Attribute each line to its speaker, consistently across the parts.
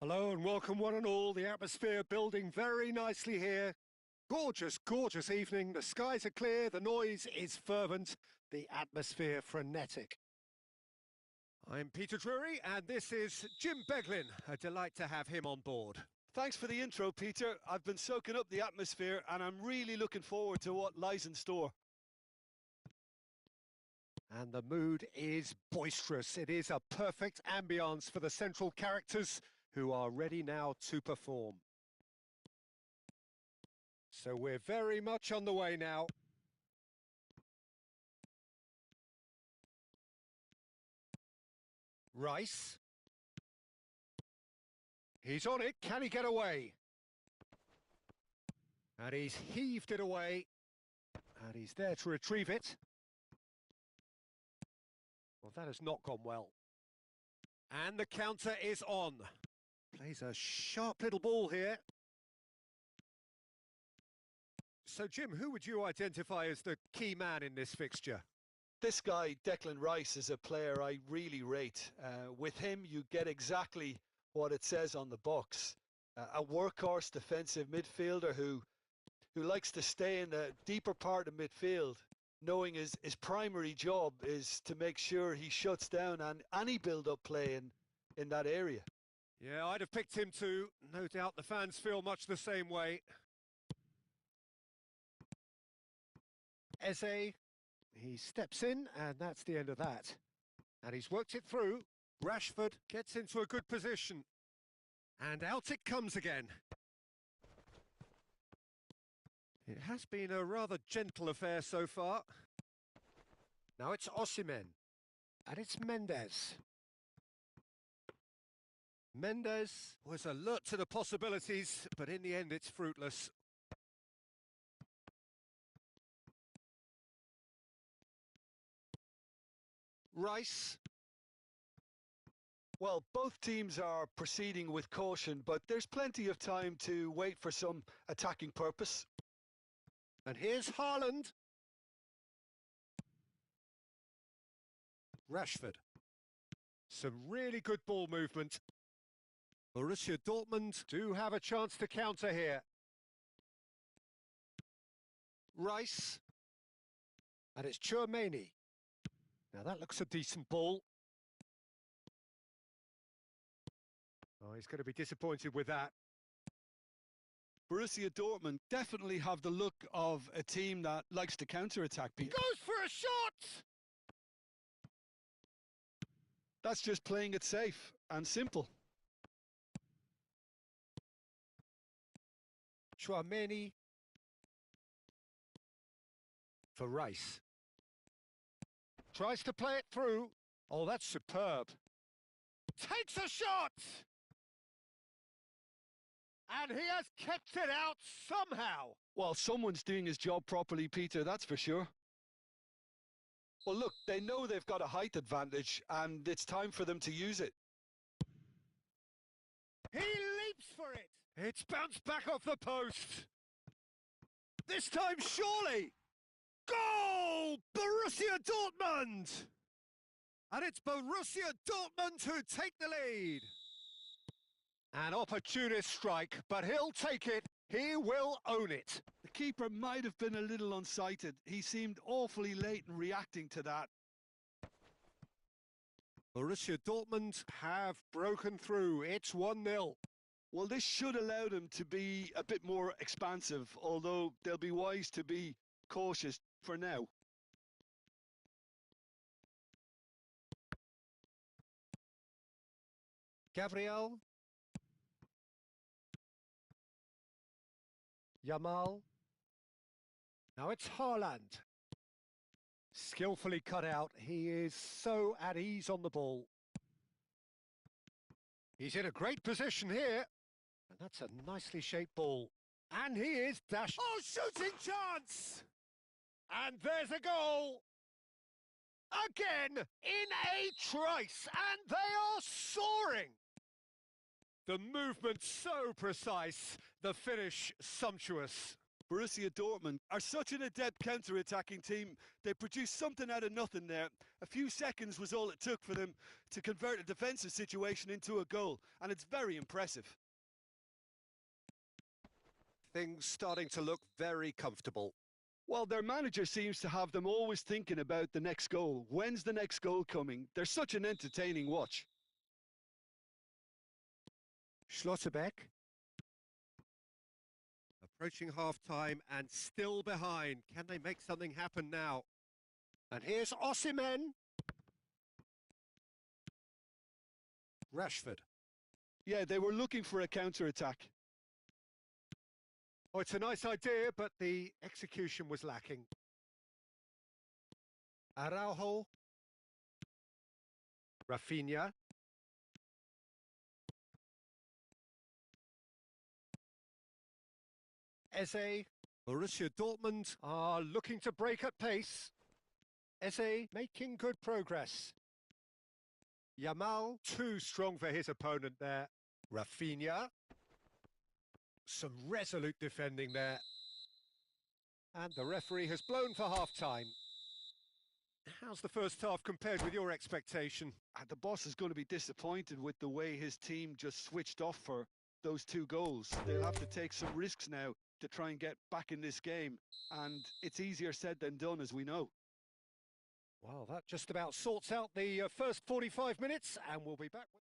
Speaker 1: Hello and welcome one and all. The atmosphere building very nicely here. Gorgeous, gorgeous evening. The skies are clear, the noise is fervent, the atmosphere frenetic. I'm Peter Drury and this is Jim Beglin. A delight to have him on board.
Speaker 2: Thanks for the intro, Peter. I've been soaking up the atmosphere and I'm really looking forward to what lies in store.
Speaker 1: And the mood is boisterous. It is a perfect ambience for the central characters who are ready now to perform. So we're very much on the way now. Rice. He's on it. Can he get away? And he's heaved it away. And he's there to retrieve it. Well, that has not gone well. And the counter is on. Plays a sharp little ball here. So, Jim, who would you identify as the key man in this fixture?
Speaker 2: This guy, Declan Rice, is a player I really rate. With him, you get exactly what it says on the box. A workhorse defensive midfielder who likes to stay in the deeper part of midfield, knowing his primary job is to make sure he shuts down any build-up play in that area.
Speaker 1: Yeah, I'd have picked him too. No doubt the fans feel much the same way. Eze, he steps in, and that's the end of that. And he's worked it through. Rashford gets into a good position. And out it comes again. It has been a rather gentle affair so far. Now it's Osimhen. And it's Mendes. Mendes was alert to the possibilities, but in the end it's fruitless. Rice.
Speaker 2: Well, both teams are proceeding with caution, but there's plenty of time to wait for some attacking purpose.
Speaker 1: And here's Haaland. Rashford. Some really good ball movement. Borussia Dortmund do have a chance to counter here. Rice. And it's Thuongbaybi. Now that looks a decent ball. Oh, he's going to be disappointed with that.
Speaker 2: Borussia Dortmund definitely have the look of a team that likes to counter-attack people.
Speaker 1: Goes for a shot!
Speaker 2: That's just playing it safe and simple.
Speaker 1: Thuongbaybi for Rice. Tries to play it through. Oh, that's superb. Takes a shot! And he has kept it out somehow.
Speaker 2: Well, someone's doing his job properly, Peter, that's for sure. Well, look, they know they've got a height advantage, and it's time for them to use it.
Speaker 1: He leaps for it. It's bounced back off the post. This time, surely. Goal! Borussia Dortmund! And it's Borussia Dortmund who take the lead. An opportunist strike, but he'll take it. He will own it.
Speaker 2: The keeper might have been a little unsighted. He seemed awfully late in reacting to that.
Speaker 1: Borussia Dortmund have broken through. It's 1-0.
Speaker 2: Well, this should allow them to be a bit more expansive, although they'll be wise to be cautious for now.
Speaker 1: Gabriel. Yamal. Now it's Haaland. Skillfully cut out. He is so at ease on the ball. He's in a great position here. And that's a nicely shaped ball. And he is dashed. Oh, shooting chance! And there's a goal. Again, in a trice. And they are soaring. The movement so precise, the finish sumptuous.
Speaker 2: Borussia Dortmund are such an adept counter-attacking team. They produced something out of nothing there. A few seconds was all it took for them to convert a defensive situation into a goal, and it's very impressive.
Speaker 1: Things starting to look very comfortable.
Speaker 2: Well, their manager seems to have them always thinking about the next goal. When's the next goal coming? They're such an entertaining watch.
Speaker 1: Schlotterbeck. Approaching half-time and still behind. Can they make something happen now? And here's Osimhen. Rashford.
Speaker 2: Yeah, they were looking for a counter-attack.
Speaker 1: Oh, it's a nice idea, but the execution was lacking. Araujo. Rafinha. Eze. Borussia Dortmund are looking to break at pace. Eze making good progress. Yamal, too strong for his opponent there. Rafinha. Some resolute defending there. And the referee has blown for half-time. How's the first half compared with your expectation?
Speaker 2: The boss is going to be disappointed with the way his team just switched off for those 2 goals. They'll have to take some risks now to try and get back in this game. And it's easier said than done, as we know.
Speaker 1: Well, that just about sorts out the first 45 minutes, and we'll be back with...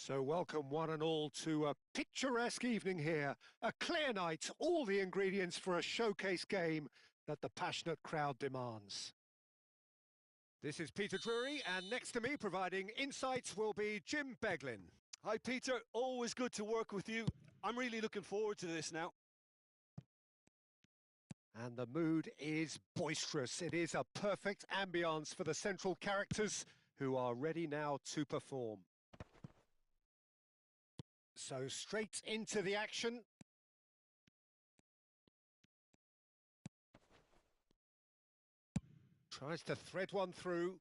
Speaker 1: So welcome one and all to a picturesque evening here. A clear night, all the ingredients for a showcase game that the passionate crowd demands. This is Peter Drury, and next to me providing insights will be Jim Beglin.
Speaker 2: Hi Peter, always good to work with you. I'm really looking forward to this now.
Speaker 1: And the mood is boisterous. It is a perfect ambience for the central characters who are ready now to perform. So straight into the action. Tries to thread one through.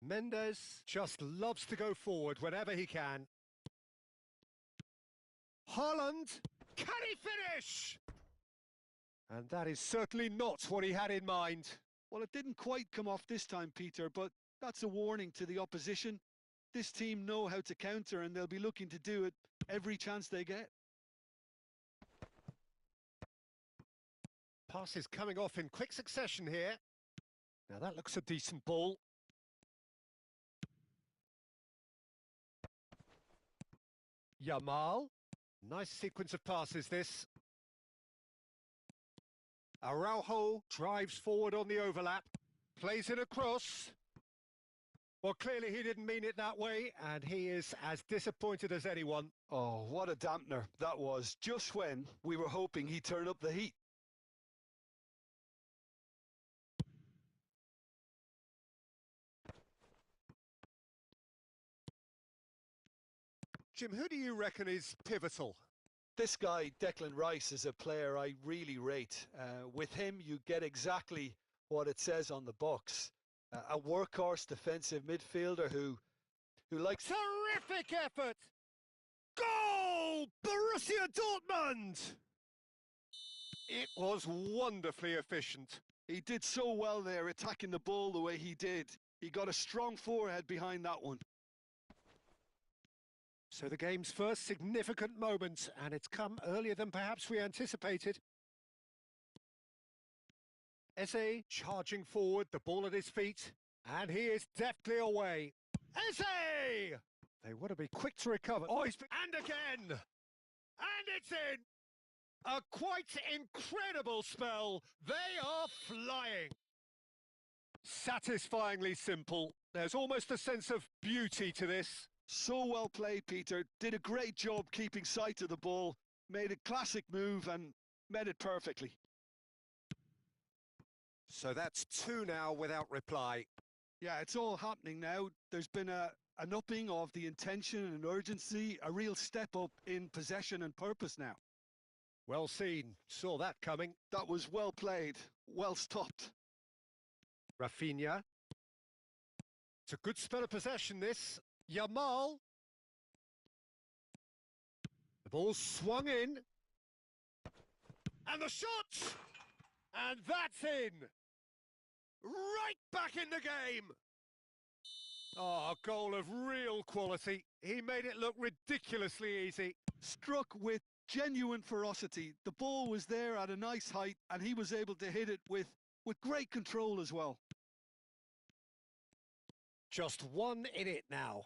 Speaker 1: Mendes just loves to go forward whenever he can. Haaland, can he finish? And that is certainly not what he had in mind.
Speaker 2: Well, it didn't quite come off this time, Peter, but that's a warning to the opposition. This team know how to counter and they'll be looking to do it every chance they get.
Speaker 1: Pass is coming off in quick succession here. Now that looks a decent ball. Yamal. Nice sequence of passes this. Araujo drives forward on the overlap. Plays it across. Well, clearly he didn't mean it that way, and he is as disappointed as anyone.
Speaker 2: Oh, what a dampener that was, just when we were hoping he'd turn up the heat.
Speaker 1: Jim, who do you reckon is pivotal?
Speaker 2: This guy, Declan Rice, is a player I really rate. With him, you get exactly what it says on the box. A workhorse defensive midfielder who likes...
Speaker 1: Terrific effort! Goal! Borussia Dortmund! It was wonderfully efficient.
Speaker 2: He did so well there, attacking the ball the way he did. He got a strong forehead behind that one.
Speaker 1: So the game's first significant moment, and it's come earlier than perhaps we anticipated. Eze charging forward, the ball at his feet, and he is deftly away. Eze! They want to be quick to recover. Oh, and again! And it's in! A quite incredible spell. They are flying. Satisfyingly simple. There's almost a sense of beauty to this.
Speaker 2: So well played, Peter. Did a great job keeping sight of the ball. Made a classic move and met it perfectly.
Speaker 1: So that's two now without reply.
Speaker 2: Yeah, it's all happening now. There's been an upping of the intention and urgency, a real step up in possession and purpose now.
Speaker 1: Well seen. Saw that coming.
Speaker 2: That was well played. Well stopped.
Speaker 1: Rafinha. It's a good spell of possession, this. Yamal. The ball swung in. And the shot! And that's in! Right back in the game! Oh, a goal of real quality. He made it look ridiculously easy.
Speaker 2: Struck with genuine ferocity. The ball was there at a nice height and he was able to hit it with great control as well.
Speaker 1: Just one in it now.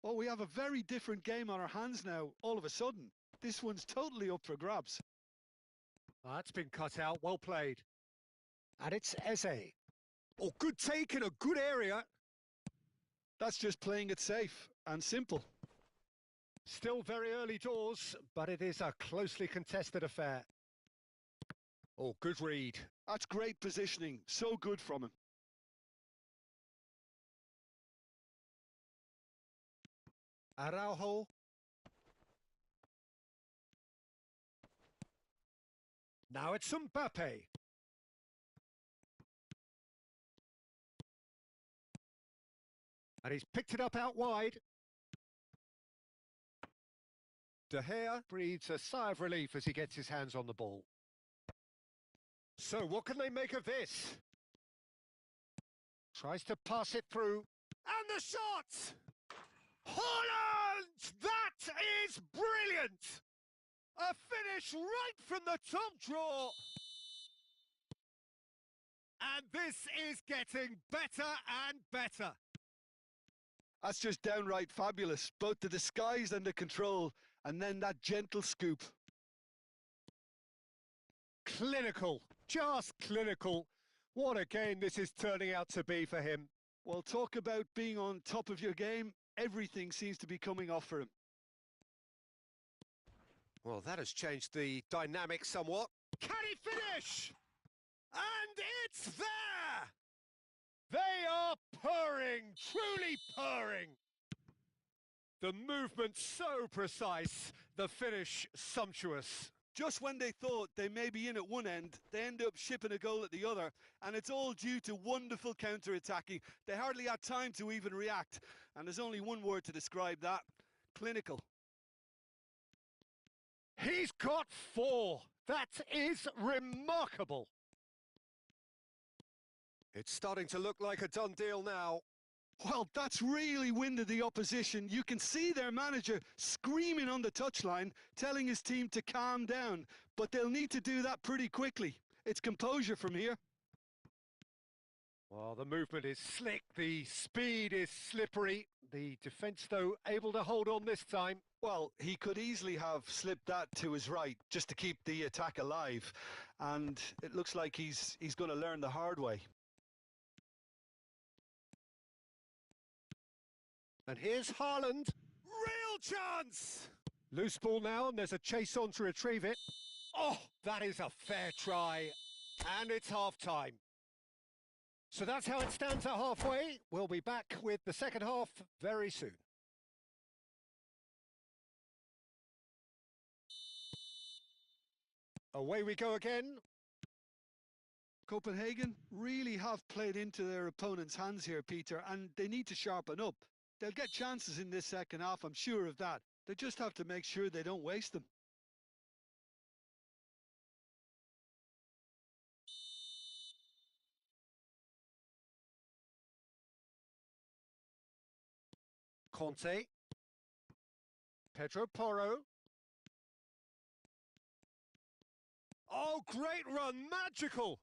Speaker 2: Well, we have a very different game on our hands now, all of a sudden. This one's totally up for grabs.
Speaker 1: That's been cut out, well played. And it's Eze. Oh, good take in a good area.
Speaker 2: That's just playing it safe and simple.
Speaker 1: Still very early doors, but it is a closely contested affair. Oh, good read.
Speaker 2: That's great positioning, so good from him.
Speaker 1: Araujo. Now it's Thuongbaybi. And he's picked it up out wide. De Gea breathes a sigh of relief as he gets his hands on the ball. So what can they make of this? Tries to pass it through. And the shot! Haaland! That is brilliant! A finish right from the top draw. And This is getting better and better.
Speaker 2: That's just downright fabulous. Both the disguise and the control, and then that gentle scoop.
Speaker 1: Clinical, just clinical. What a game this is turning out to be for him.
Speaker 2: Well, talk about being on top of your game. Everything seems to be coming off for him.
Speaker 1: Well, that has changed the dynamic somewhat. Can he finish? And it's there! They are purring, truly purring. The movement so precise, the finish sumptuous.
Speaker 2: Just when they thought they may be in at one end, they end up shipping a goal at the other, and it's all due to wonderful counter-attacking. They hardly had time to even react, and there's only one word to describe that: clinical.
Speaker 1: He's got 4. That is remarkable. It's starting to look like a done deal now.
Speaker 2: Well, that's really winded the opposition. You can see their manager screaming on the touchline, telling his team to calm down. But they'll need to do that pretty quickly. It's composure from here.
Speaker 1: Well, the movement is slick, the speed is slippery. The defence, though, able to hold on this time.
Speaker 2: Well, he could easily have slipped that to his right just to keep the attack alive. And it looks like he's going to learn the hard way.
Speaker 1: And here's Haaland. Real chance! Loose ball now, and there's a chase on to retrieve it. Oh, that is a fair try. And it's half-time. So that's how it stands at halfway. We'll be back with the second half very soon. Away we go again.
Speaker 2: Copenhagen really have played into their opponent's hands here, Peter, and they need to sharpen up. They'll get chances in this second half, I'm sure of that. They just have to make sure they don't waste them.
Speaker 1: Conte. Pedro Porro. Oh, great run, magical!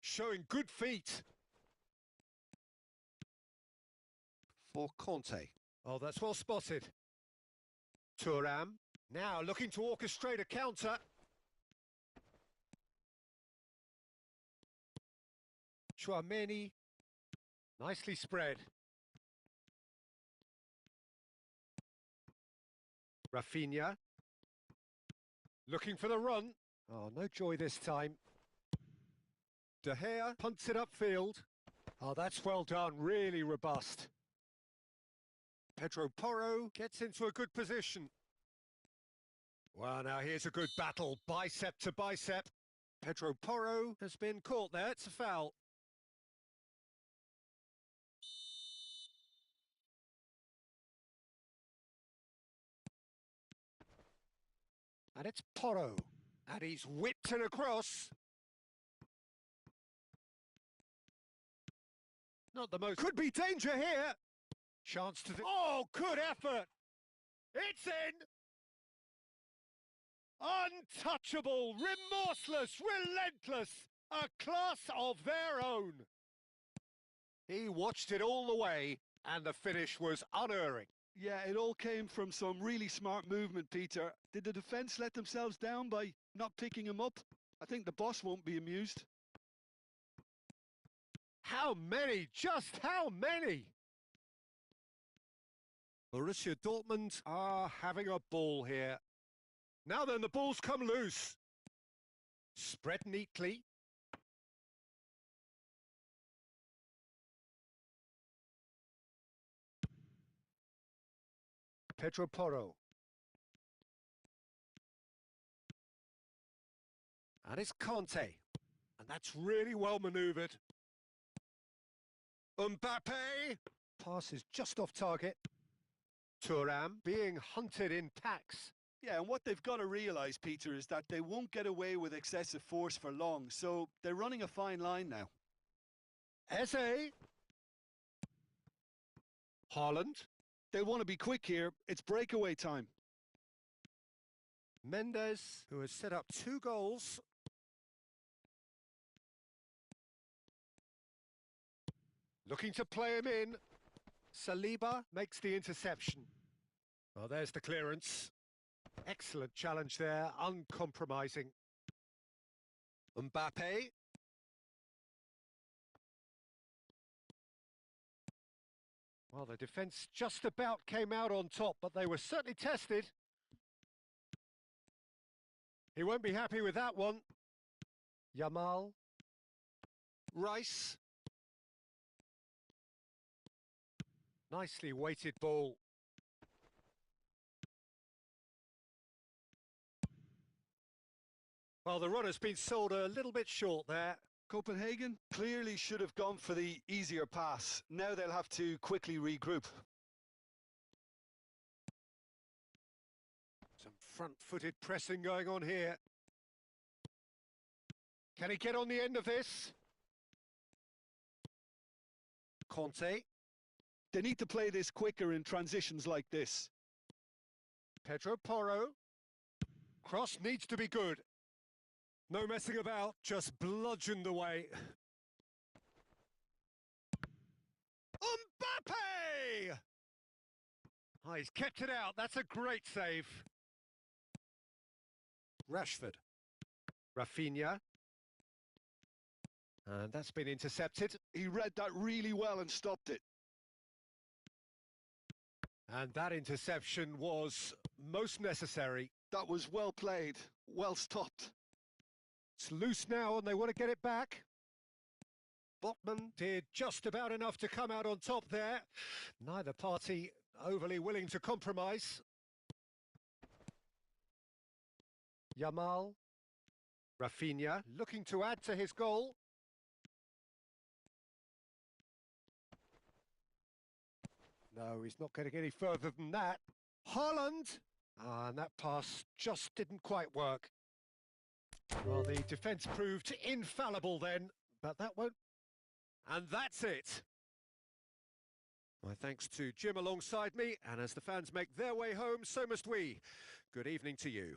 Speaker 1: Showing good feet. For Conte. Oh, that's well spotted. Thuram. Now looking to orchestrate a counter. Chouameni. Nicely spread. Rafinha. Looking for the run. Oh, no joy this time. De Gea punts it upfield. Oh, that's well done, really robust. Pedro Porro gets into a good position. Well, now here's a good battle, bicep to bicep. Pedro Porro has been caught there, it's a foul. And it's Porro. And he's whipped it across. Not the most... Could be danger here. Chance to... Oh, good effort. It's in. Untouchable, remorseless, relentless. A class of their own. He watched it all the way, and the finish was unerring.
Speaker 2: Yeah, it all came from some really smart movement, Peter. Did the defence let themselves down by not picking him up? I think the boss won't be amused.
Speaker 1: How many? Just how many? Borussia Dortmund are having a ball here. Now then, the ball's come loose. Spread neatly. Pedro Porro. And it's Conte. And that's really well manoeuvred. Mbappe. Pass is just off target. Thuram being hunted in packs.
Speaker 2: Yeah, and what they've got to realise, Peter, is that they won't get away with excessive force for long, so they're running a fine line now.
Speaker 1: Eze. Haaland.
Speaker 2: They want to be quick here. It's breakaway time.
Speaker 1: Mendes, who has set up 2 goals. Looking to play him in. Saliba makes the interception. Well, there's the clearance. Excellent challenge there, uncompromising. Mbappe. Well, the defence just about came out on top, but they were certainly tested. He won't be happy with that one. Yamal. Rice. Nicely weighted ball. Well, the run has been sold a little bit short there.
Speaker 2: Copenhagen clearly should have gone for the easier pass. Now they'll have to quickly regroup.
Speaker 1: Some front-footed pressing going on here. Can he get on the end of this? Conte.
Speaker 2: They need to play this quicker in transitions like this.
Speaker 1: Pedro Porro. Cross needs to be good. No messing about, just bludgeoned away. Mbappe! Oh, he's kept it out. That's a great save. Rashford. Rafinha. And that's been intercepted.
Speaker 2: He read that really well and stopped it.
Speaker 1: And that interception was most necessary.
Speaker 2: That was well played, well stopped.
Speaker 1: It's loose now and they want to get it back. Botman did just about enough to come out on top there. Neither party overly willing to compromise. Yamal. Rafinha looking to add to his goal. No, he's not going to get any further than that. Haaland! And that pass just didn't quite work. Well, the defence proved infallible then, but that won't... And that's it! My thanks to Jim alongside me, and as the fans make their way home, so must we. Good evening to you.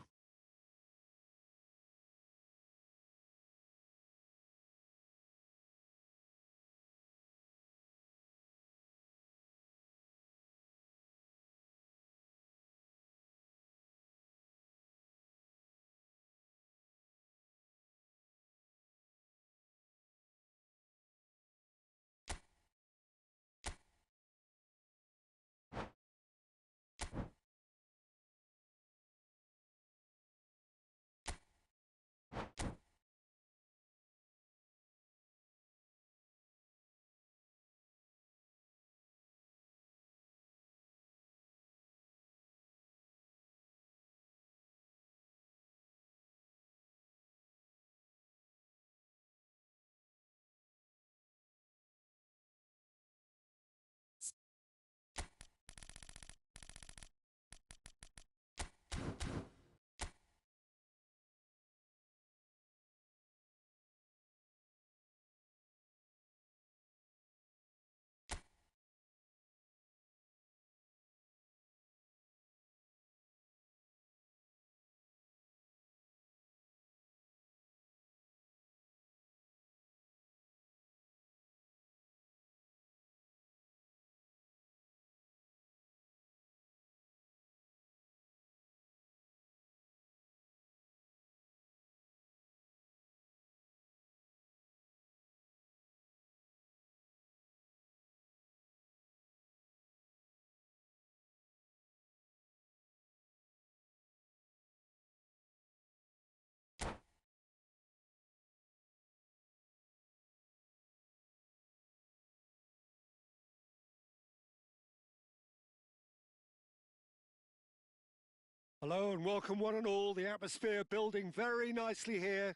Speaker 1: Hello and welcome one and all. The atmosphere building very nicely here.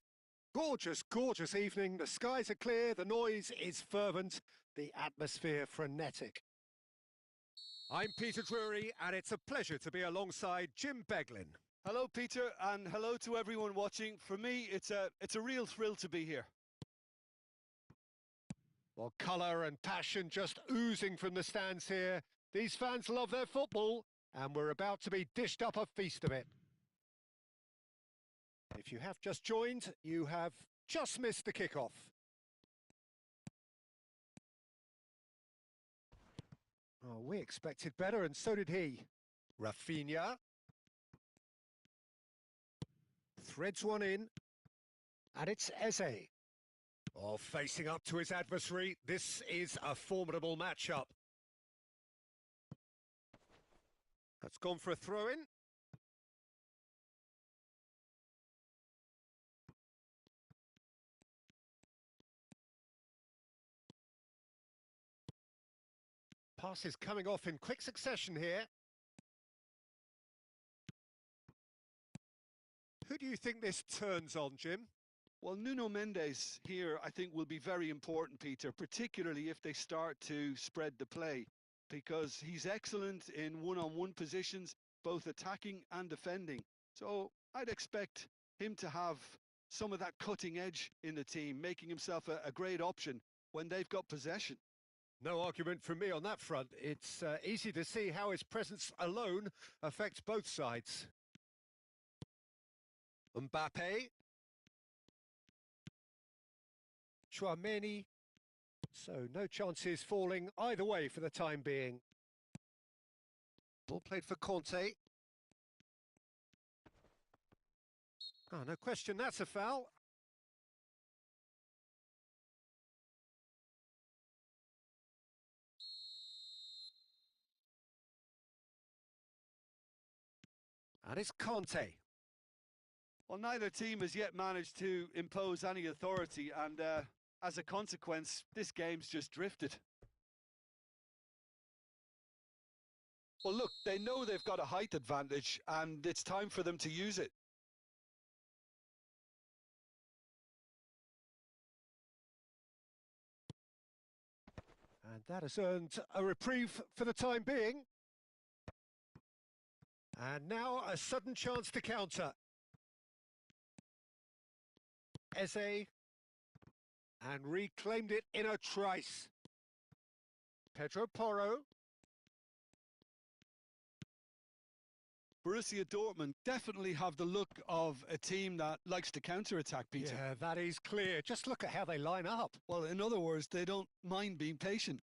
Speaker 1: Gorgeous, gorgeous evening. The skies are clear, the noise is fervent, the atmosphere frenetic. I'm Peter Drury and it's a pleasure to be alongside Jim Beglin.
Speaker 2: Hello, Peter, and hello to everyone watching. For me, it's a real thrill to be here.
Speaker 1: Well, colour and passion just oozing from the stands here. These fans love their football, and we're about to be dished up a feast of it. If you have just joined, you have just missed the kickoff. Oh, we expected better, and so did he. Rafinha. Threads one in. And it's Eze. Oh, facing up to his adversary. This is a formidable matchup. That's gone for a throw-in. Passes coming off in quick succession here. Who do you think this turns on, Jim?
Speaker 2: Well, Nuno Mendes here, I think, will be very important, Peter, particularly if they start to spread the play, because he's excellent in one-on-one positions, both attacking and defending. So I'd expect him to have some of that cutting edge in the team, making himself a great option when they've got possession.
Speaker 1: No argument from me on that front. It's easy to see how his presence alone affects both sides. Mbappe. Chouameni. So no chances falling either way for the time being. Ball played for Conte. Oh, no question, that's a foul. And it's Conte.
Speaker 2: Well, neither team has yet managed to impose any authority, and as a consequence, this game's just drifted. Well, look, they know they've got a height advantage, and it's time for them to use it.
Speaker 1: And that has earned a reprieve for the time being. And now a sudden chance to counter. Eze. And reclaimed it in a trice. Pedro Porro.
Speaker 2: Borussia Dortmund definitely have the look of a team that likes to counter-attack, Peter.
Speaker 1: Yeah, that is clear. Just look at how they line up.
Speaker 2: Well, in other words, they don't mind being patient.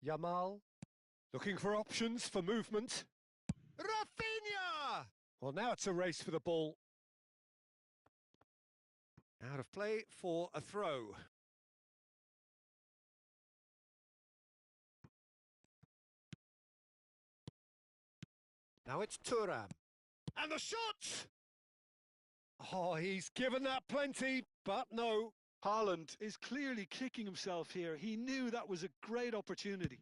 Speaker 1: Yamal, looking for options for movement. Rafinha! Well, now it's a race for the ball. Out of play for a throw. Now it's Thuram. And the shot! Oh, he's given that plenty, but no.
Speaker 2: Haaland is clearly kicking himself here. He knew that was a great opportunity.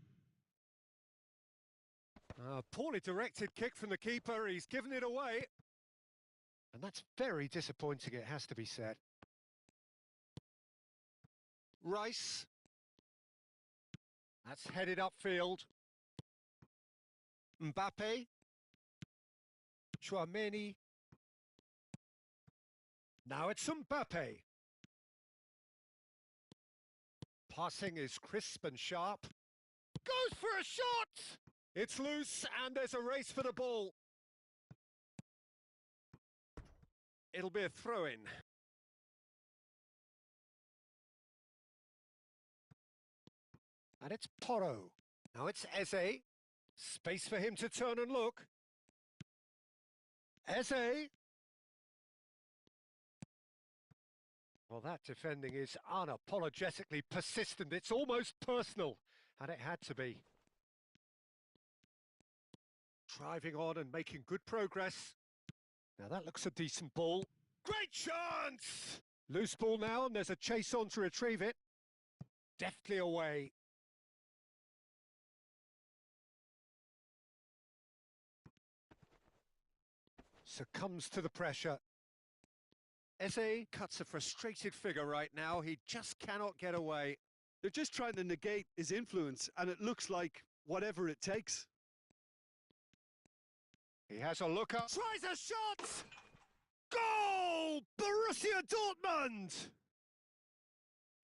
Speaker 1: Poorly directed kick from the keeper. He's given it away. And that's very disappointing, it has to be said. Rice. That's headed upfield. Mbappe. Chouameni. Now it's Mbappe. Passing is crisp and sharp. Goes for a shot! It's loose and there's a race for the ball. It'll be a throw-in. And it's Porro. Now it's Eze. Space for him to turn and look. Eze. Well, that defending is unapologetically persistent. It's almost personal, and it had to be. Driving on and making good progress. Now that looks a decent ball. Great chance! Loose ball now, and there's a chase on to retrieve it. Deftly away. Succumbs to the pressure. Eze cuts a frustrated figure right now. He just cannot get away.
Speaker 2: They're just trying to negate his influence, and it looks like whatever it takes.
Speaker 1: He has a look up. Tries a shot! Goal! Borussia Dortmund!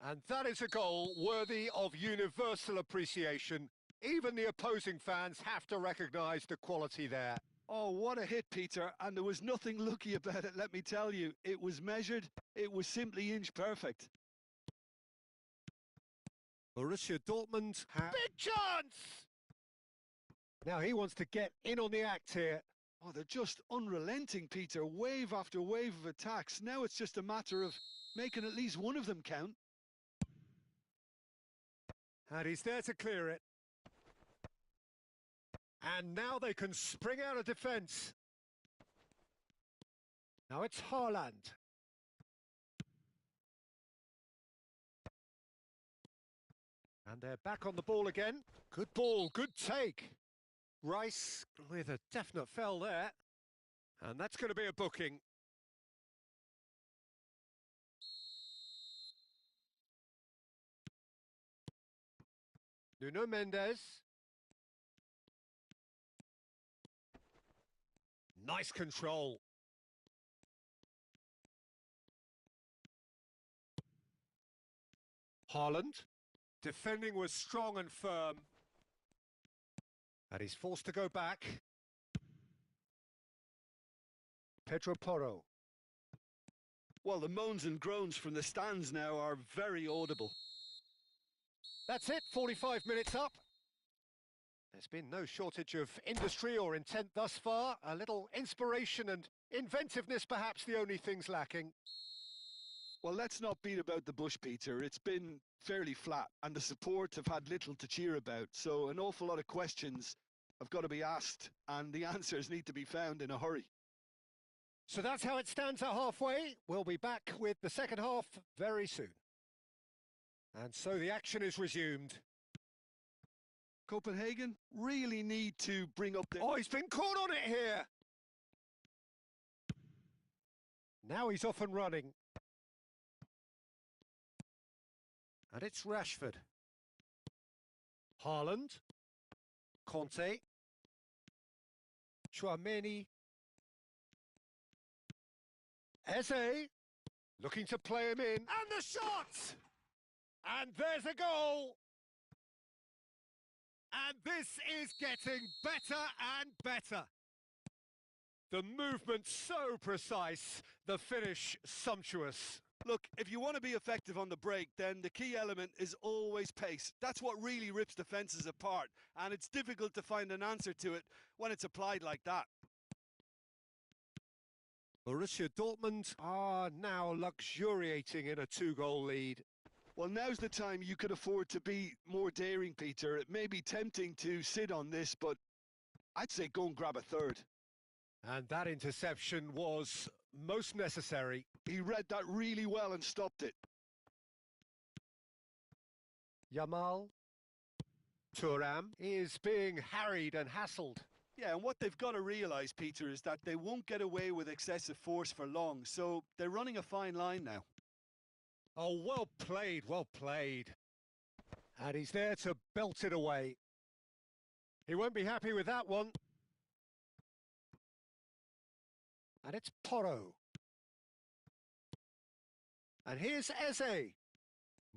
Speaker 1: And that is a goal worthy of universal appreciation. Even the opposing fans have to recognise the quality there.
Speaker 2: Oh, what a hit, Peter, and there was nothing lucky about it, let me tell you. It was measured, it was simply inch perfect.
Speaker 1: Borussia Dortmund have... Big chance! Now he wants to get in on the act here.
Speaker 2: Oh, they're just unrelenting, Peter, wave after wave of attacks. Now it's just a matter of making at least one of them count.
Speaker 1: And he's there to clear it. And now they can spring out of defence. Now it's Haaland. And they're back on the ball again. Good ball, good take. Rice with a definite fell there. And that's going to be a booking. Nuno Mendes. Nice control. Haaland. Defending was strong and firm. And he's forced to go back. Pedro Porro.
Speaker 2: Well, the moans and groans from the stands now are very audible.
Speaker 1: That's it, 45 minutes up. There's been no shortage of industry or intent thus far. A little inspiration and inventiveness, perhaps the only things lacking.
Speaker 2: Well, let's not beat about the bush, Peter. It's been fairly flat, and the support have had little to cheer about. So an awful lot of questions have got to be asked, and the answers need to be found in a hurry.
Speaker 1: So that's how it stands at halfway. We'll be back with the second half very soon. And so the action is resumed.
Speaker 2: Copenhagen really need to bring up their...
Speaker 1: Oh, he's been caught on it here! Now he's off and running. And it's Rashford. Haaland. Conte. Chouameni. Eze. Looking to play him in. And the shot! And there's a goal! And this is getting better and better. The movement so precise, the finish sumptuous.
Speaker 2: Look, if you want to be effective on the break, then the key element is always pace. That's what really rips defences apart, and it's difficult to find an answer to it when it's applied like that.
Speaker 1: Borussia Dortmund are now luxuriating in a 2-goal lead.
Speaker 2: Well, now's the time you could afford to be more daring, Peter. It may be tempting to sit on this, but I'd say go and grab a third.
Speaker 1: And that interception was most necessary.
Speaker 2: He read that really well and stopped it.
Speaker 1: Yamal. Thuram is being harried and hassled.
Speaker 2: Yeah, and what they've got to realise, Peter, is that they won't get away with excessive force for long, so they're running a fine line now.
Speaker 1: Oh, well played, well played. And he's there to belt it away. He won't be happy with that one. And it's Porro. And here's Eze.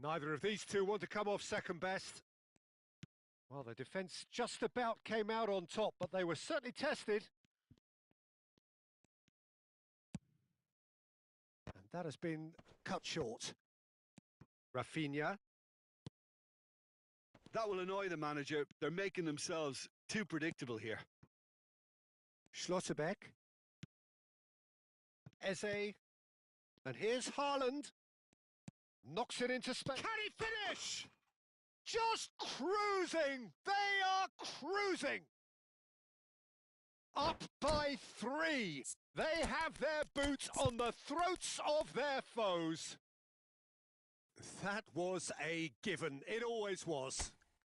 Speaker 1: Neither of these two want to come off second best. Well, the defence just about came out on top, but they were certainly tested. And that has been cut short. Rafinha.
Speaker 2: That will annoy the manager. They're making themselves too predictable here.
Speaker 1: Schlotterbeck. Eze. And here's Haaland. Knocks it into space. Can he finish? Just cruising. They are cruising. Up by 3. They have their boots on the throats of their foes. That was a given. It always was.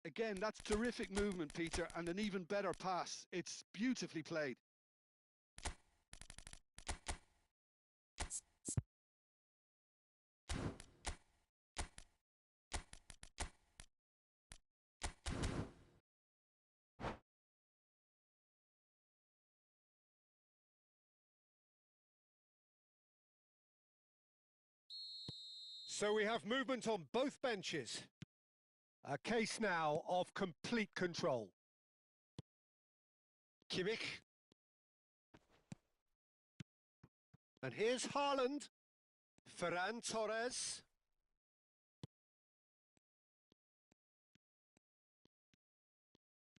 Speaker 2: Again, that's terrific movement, Peter, and an even better pass. It's beautifully played.
Speaker 1: So we have movement on both benches. A case now of complete control. Kimmich. And here's Haaland. Ferran Torres.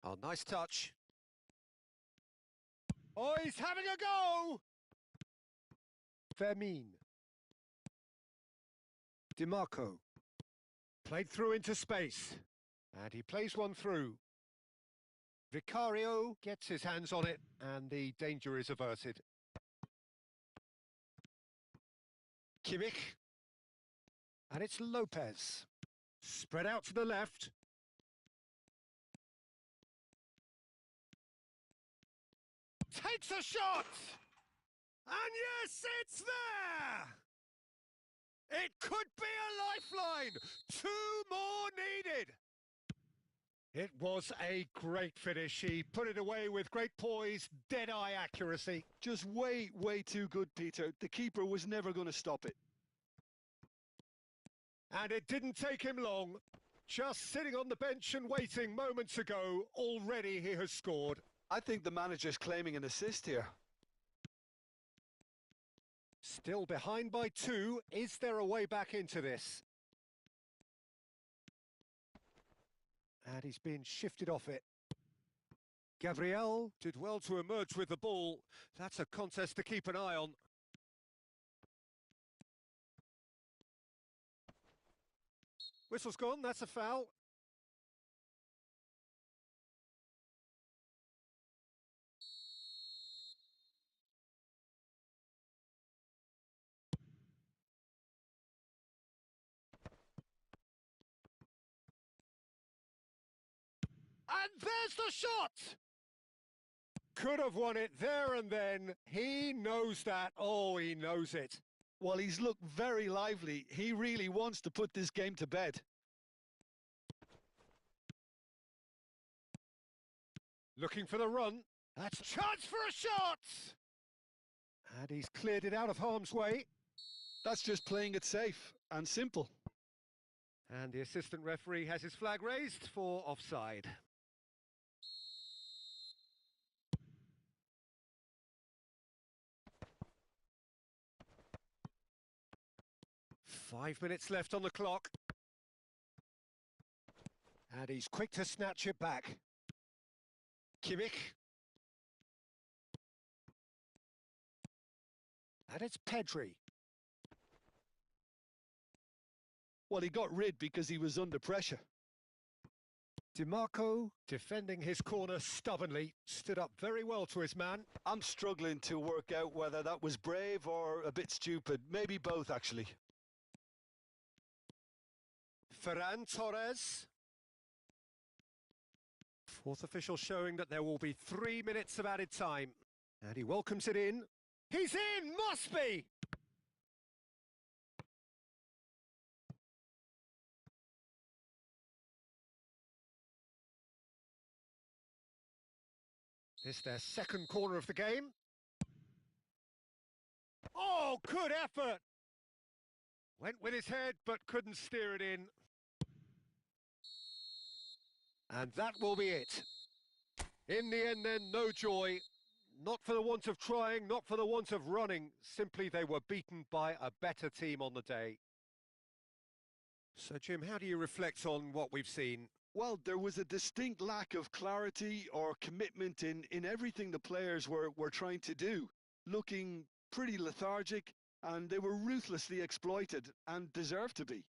Speaker 1: Oh, nice touch. Oh, he's having a go! Fermin. DiMarco. Played through into space. And he plays one through. Vicario gets his hands on it, and the danger is averted. Kimmich. And it's Lopez. Spread out to the left. Takes a shot! And yes, it's there! It could be a lifeline! 2 more needed! It was a great finish. He put it away with great poise, dead-eye accuracy.
Speaker 2: Just way too good, Peter. The keeper was never going to stop it.
Speaker 1: And it didn't take him long. Just sitting on the bench and waiting moments ago, already he has scored.
Speaker 2: I think the manager's claiming an assist here.
Speaker 1: Still behind by 2. Is there a way back into this? And he's been shifted off it. Gabriel did well to emerge with the ball. That's a contest to keep an eye on. Whistle's gone, that's a foul. And there's the shot! Could have won it there and then. He knows that. Oh, he knows it.
Speaker 2: Well, he's looked very lively. He really wants to put this game to bed.
Speaker 1: Looking for the run. That's a chance for a shot! And he's cleared it out of harm's way.
Speaker 2: That's just playing it safe and simple.
Speaker 1: And the assistant referee has his flag raised for offside. Five minutes left on the clock. And he's quick to snatch it back. Kimmich. And it's Pedri.
Speaker 2: Well, he got rid because he was under pressure.
Speaker 1: DiMarco, defending his corner stubbornly, stood up very well to his man.
Speaker 2: I'm struggling to work out whether that was brave or a bit stupid. Maybe both, actually.
Speaker 1: Ferran Torres. Fourth official showing that there will be 3 minutes of added time. And he welcomes it in. He's in! Must be! This their second corner of the game. Oh, good effort! Went with his head, but couldn't steer it in. And that will be it. In the end then, no joy. Not for the want of trying, not for the want of running. Simply they were beaten by a better team on the day. So, Jim, how do you reflect on what we've seen?
Speaker 2: Well, there was a distinct lack of clarity or commitment in everything the players were trying to do. Looking pretty lethargic, and they were ruthlessly exploited and deserved to be.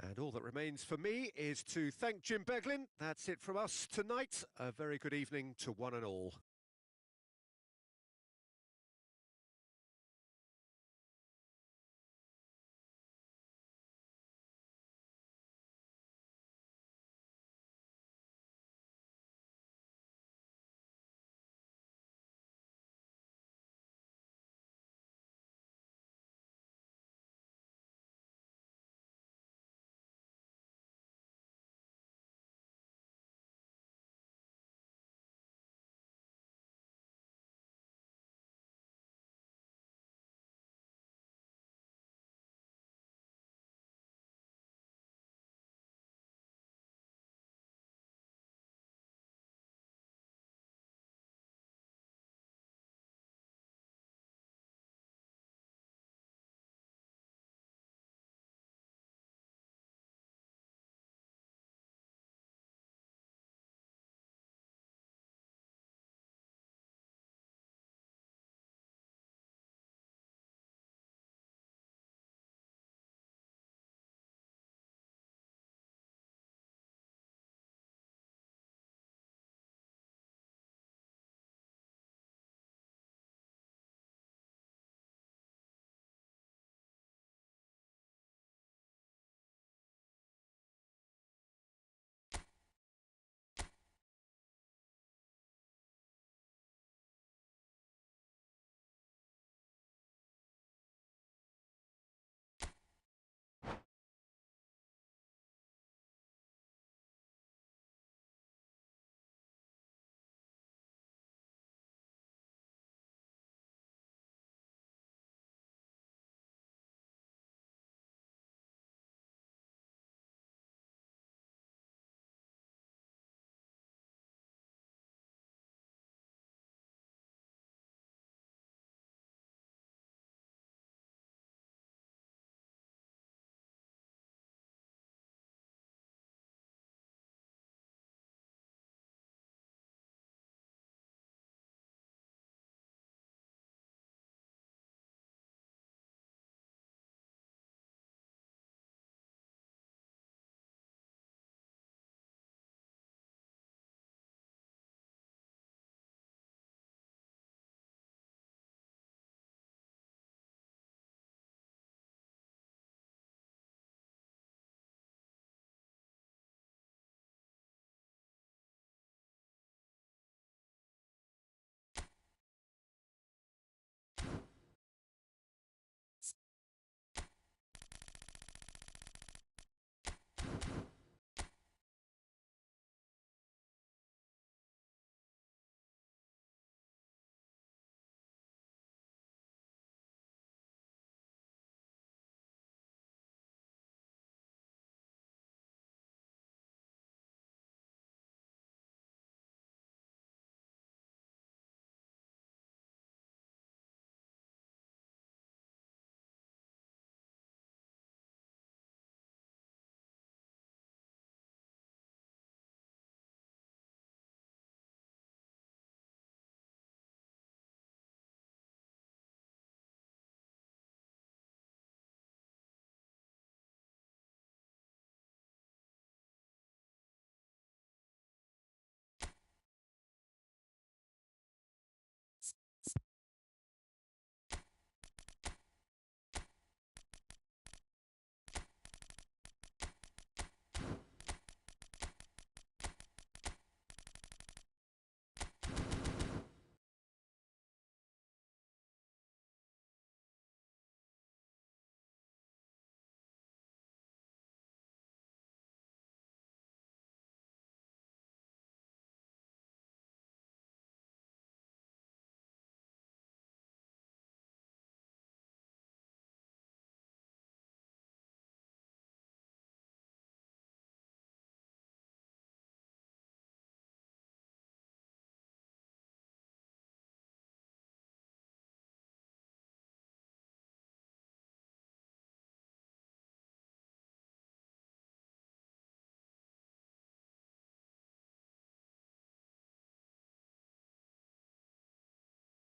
Speaker 1: And all that remains for me is to thank Jim Beglin. That's it from us tonight. A very good evening to one and all.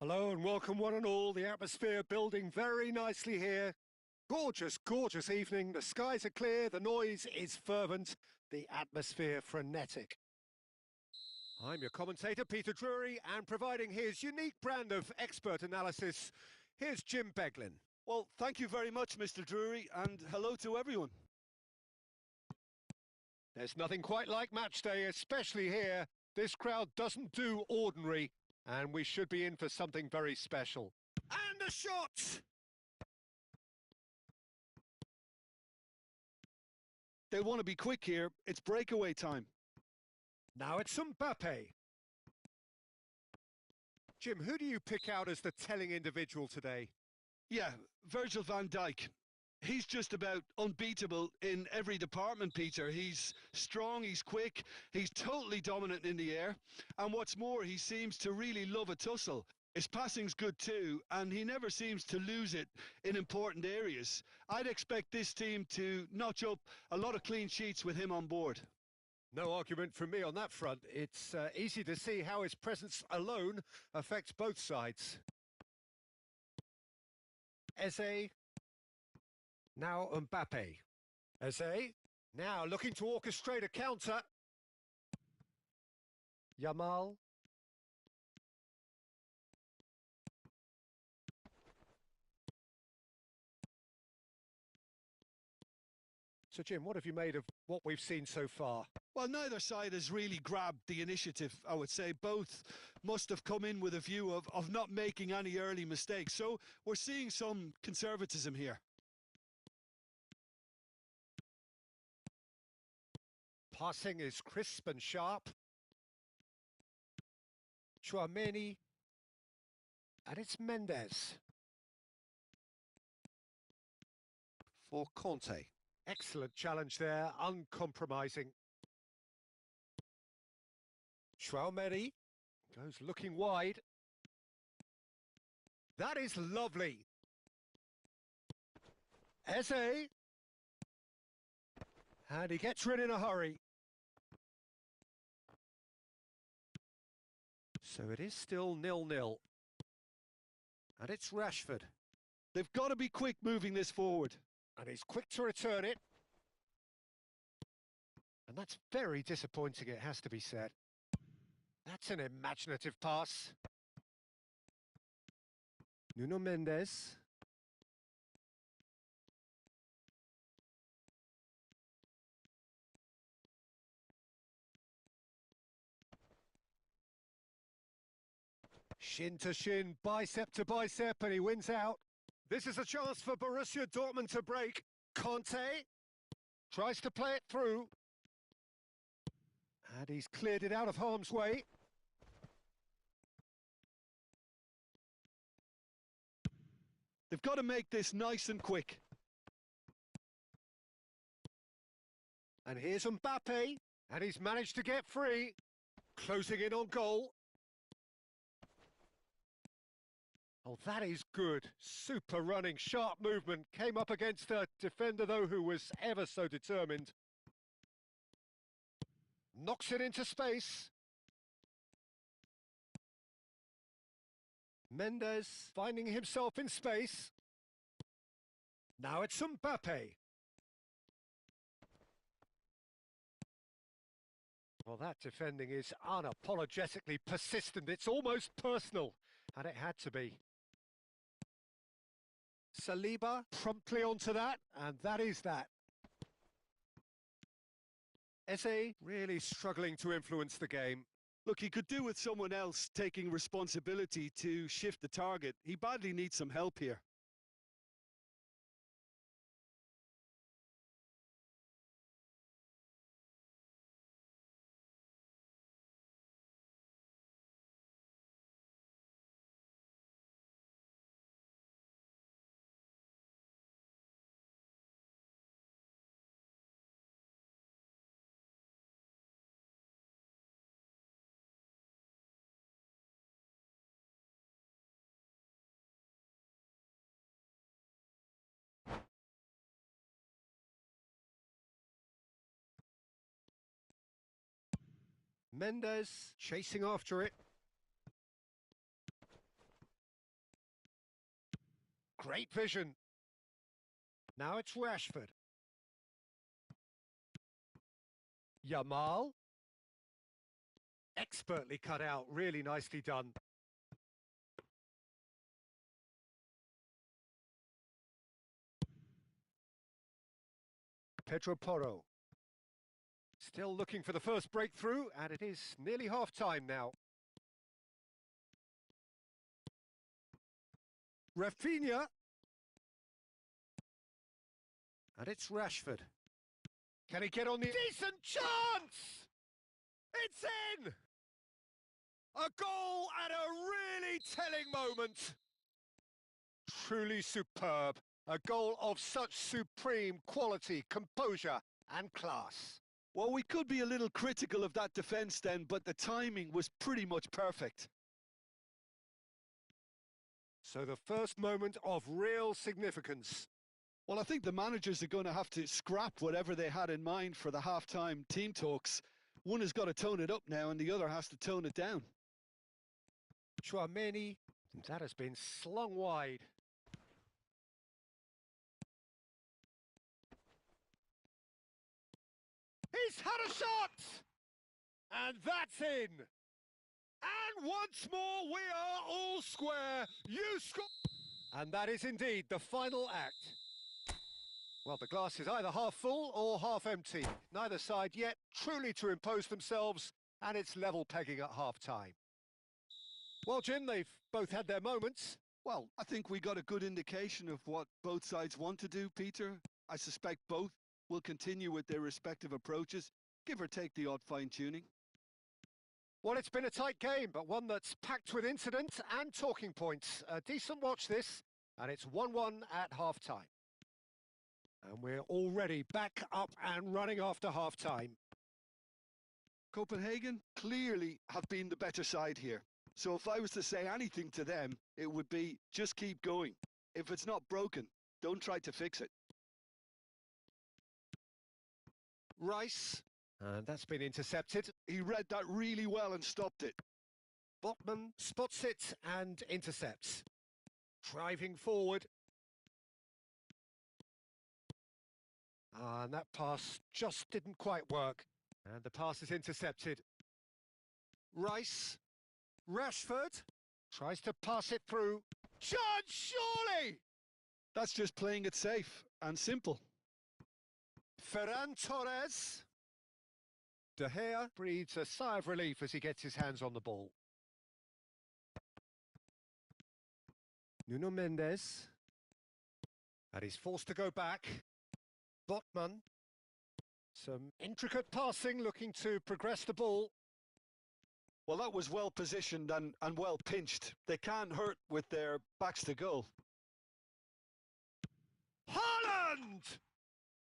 Speaker 1: Hello and welcome one and all. The atmosphere building very nicely here. Gorgeous, gorgeous evening. The skies are clear, the noise is fervent, the atmosphere frenetic. I'm your commentator, Peter Drury, and providing his unique brand of expert analysis, here's Jim Beglin.
Speaker 2: Well, thank you very much, Mr. Drury, and hello to everyone.
Speaker 1: There's nothing quite like match day, especially here. This crowd doesn't do ordinary, and we should be in for something very special. And a shot!
Speaker 2: They want to be quick here. It's breakaway time.
Speaker 1: Now it's Thuongbaybi. Jim, who do you pick out as the telling individual today?
Speaker 2: Yeah, Virgil van Dijk. He's just about unbeatable in every department, Peter. He's strong, he's quick, he's totally dominant in the air. And what's more, he seems to really love a tussle. His passing's good too, and he never seems to lose it in important areas. I'd expect this team to notch up a lot of clean sheets with him on board.
Speaker 1: No argument from me on that front. It's easy to see how his presence alone affects both sides. Eze. Now Thuongbaybi. Eze. Now looking to orchestrate a counter. Yamal. So, Jim, what have you made of what we've seen so far?
Speaker 2: Well, neither side has really grabbed the initiative, I would say. Both must have come in with a view of not making any early mistakes. So we're seeing some conservatism here.
Speaker 1: Passing is crisp and sharp. Thuongbaybi. And it's Mendes. For Conte. Excellent challenge there, uncompromising. Thuongbaybi goes looking wide. That is lovely. Eze. And he gets rid in a hurry. So it is still 0-0. And it's Rashford.
Speaker 2: They've got to be quick moving this forward.
Speaker 1: And he's quick to return it. And that's very disappointing, it has to be said. That's an imaginative pass. Nuno Mendes. Shin to shin, bicep to bicep, and he wins out. This is a chance for Borussia Dortmund to break. Conte tries to play it through. And he's cleared it out of harm's way.
Speaker 2: They've got to make this nice and quick.
Speaker 1: And here's Thuongbaybi, and he's managed to get free. Closing in on goal. Oh, that is good. Super running, sharp movement. Came up against a defender, though, who was ever so determined. Knocks it into space. Mendes finding himself in space. Now it's Thuongbaybi. Well, that defending is unapologetically persistent. It's almost personal, and it had to be. Saliba promptly onto that, and that is that. Eze really struggling to influence the game.
Speaker 2: Look, he could do with someone else taking responsibility to shift the target. He badly needs some help here.
Speaker 1: Mendes chasing after it. Great vision. Now it's Rashford. Yamal. Expertly cut out, really nicely done. Pedro Porro. Still looking for the first breakthrough, and it is nearly half-time now. Rafinha. And it's Rashford. Can he get on the... Decent chance! It's in! A goal at a really telling moment. Truly superb. A goal of such supreme quality, composure and class.
Speaker 2: Well, we could be a little critical of that defence then, but the timing was pretty much perfect.
Speaker 1: So the first moment of real significance.
Speaker 2: Well, I think the managers are going to have to scrap whatever they had in mind for the half-time team talks. One has got to tone it up now and the other has to tone it down.
Speaker 1: Thuongbaybi, that has been slung wide. He's had a shot! And that's in! And once more we are all square. You score! And that is indeed the final act. Well, the glass is either half full or half empty. Neither side yet truly to impose themselves, and it's level pegging at half-time. Well, Jim, they've both had their moments.
Speaker 2: Well, I think we got a good indication of what both sides want to do, Peter. I suspect both will continue with their respective approaches, give or take the odd fine-tuning.
Speaker 1: Well, it's been a tight game, but one that's packed with incident and talking points. A decent watch this, and it's 1-1 at half-time. And we're already back up and running after half-time.
Speaker 2: Copenhagen clearly have been the better side here. So if I was to say anything to them, it would be just keep going. If it's not broken, don't try to fix it.
Speaker 1: Rice, and that's been intercepted.
Speaker 2: He read that really well and stopped it.
Speaker 1: Botman spots it and intercepts. Driving forward. And that pass just didn't quite work. And the pass is intercepted. Rice. Rashford tries to pass it through. Chance, surely!
Speaker 2: That's just playing it safe and simple.
Speaker 1: Ferran Torres. De Gea breathes a sigh of relief as he gets his hands on the ball. Nuno Mendes. And he's forced to go back. Botman. Some intricate passing, looking to progress the ball.
Speaker 2: Well, that was well positioned and well pinched. They can't hurt with their backs to goal.
Speaker 1: Haaland!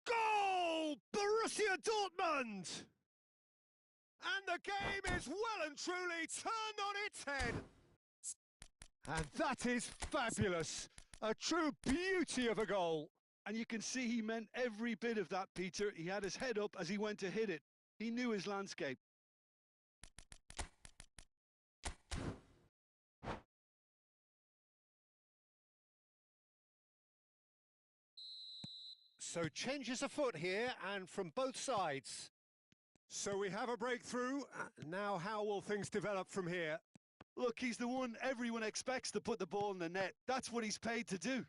Speaker 1: Goal! Borussia Dortmund! And the game is well and truly turned on its head. And that is fabulous. A true beauty of a goal.
Speaker 2: And you can see he meant every bit of that, Peter. He had his head up as he went to hit it. He knew his landscape.
Speaker 1: So changes afoot here, and from both sides. So we have a breakthrough. Now how will things develop from here?
Speaker 2: Look, he's the one everyone expects to put the ball in the net. That's what he's paid to do.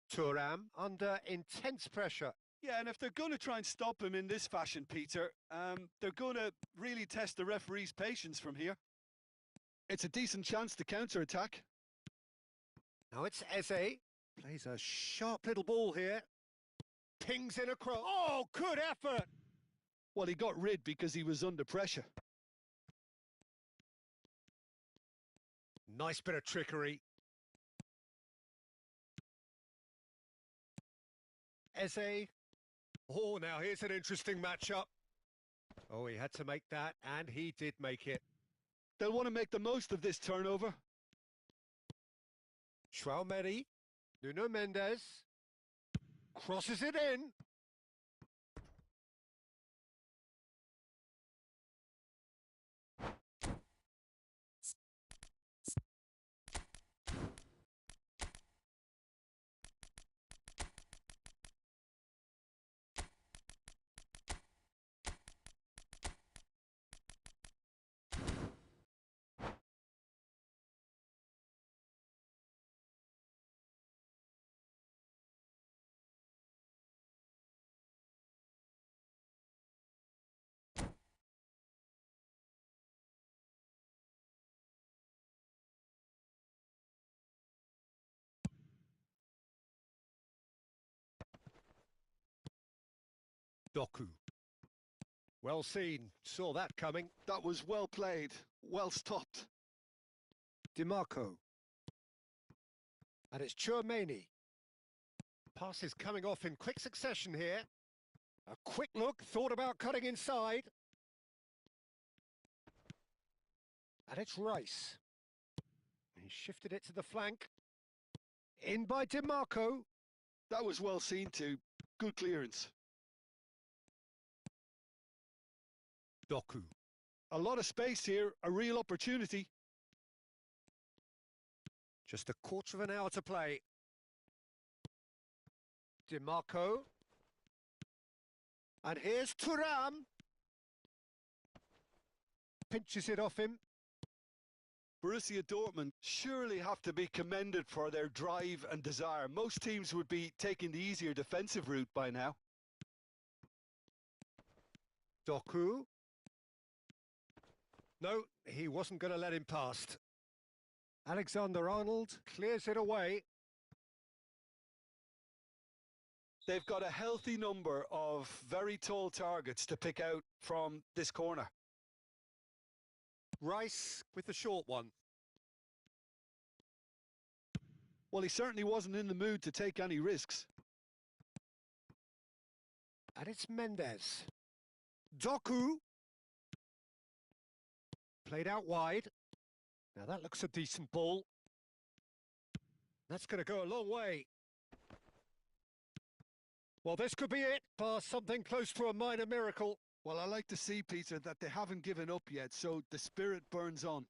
Speaker 1: Thuram under intense pressure.
Speaker 2: Yeah, and if they're going to try and stop him in this fashion, Peter, they're going to really test the referee's patience from here. It's a decent chance to counter-attack.
Speaker 1: Now it's Eze. Plays a sharp little ball here. Pings in across. Oh, good effort!
Speaker 2: Well, he got rid because he was under pressure.
Speaker 1: Nice bit of trickery. Eze. Oh, now here's an interesting matchup. Oh, he had to make that, and he did make it.
Speaker 2: They'll want to make the most of this turnover.
Speaker 1: Thuongbaybi. Nuno Mendes. Crosses it in. Doku. Well seen. Saw that coming.
Speaker 2: That was well played, well stopped.
Speaker 1: DiMarco. And it's Thuongbaybi. Pass is coming off in quick succession here. A quick look, thought about cutting inside. And it's Rice. He shifted it to the flank. In by DiMarco.
Speaker 2: That was well seen too. Good clearance.
Speaker 1: Doku.
Speaker 2: A lot of space here, a real opportunity.
Speaker 1: Just a quarter of an hour to play. DiMarco. And here's Thuram. Pinches it off him.
Speaker 2: Borussia Dortmund surely have to be commended for their drive and desire. Most teams would be taking the easier defensive route by now.
Speaker 1: Doku. No, he wasn't going to let him past. Alexander-Arnold clears it away.
Speaker 2: They've got a healthy number of very tall targets to pick out from this corner.
Speaker 1: Rice with the short one.
Speaker 2: Well, he certainly wasn't in the mood to take any risks.
Speaker 1: And it's Mendes. Doku. Played out wide. Now that looks a decent ball. That's going to go a long way. Well, this could be it. Past something close to a minor miracle.
Speaker 2: Well, I like to see, Peter, that they haven't given up yet, so the spirit burns on.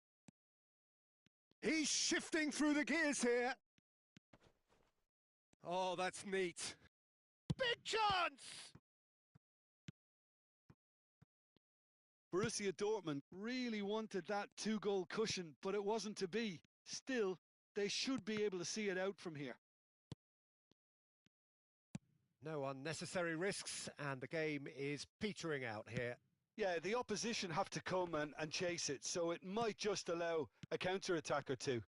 Speaker 1: He's shifting through the gears here. Oh, that's neat. Big chance!
Speaker 2: Borussia Dortmund really wanted that two-goal cushion, but it wasn't to be. Still, they should be able to see it out from here.
Speaker 1: No unnecessary risks, and the game is petering out here.
Speaker 2: Yeah, the opposition have to come and chase it, so it might just allow a counter-attack or two.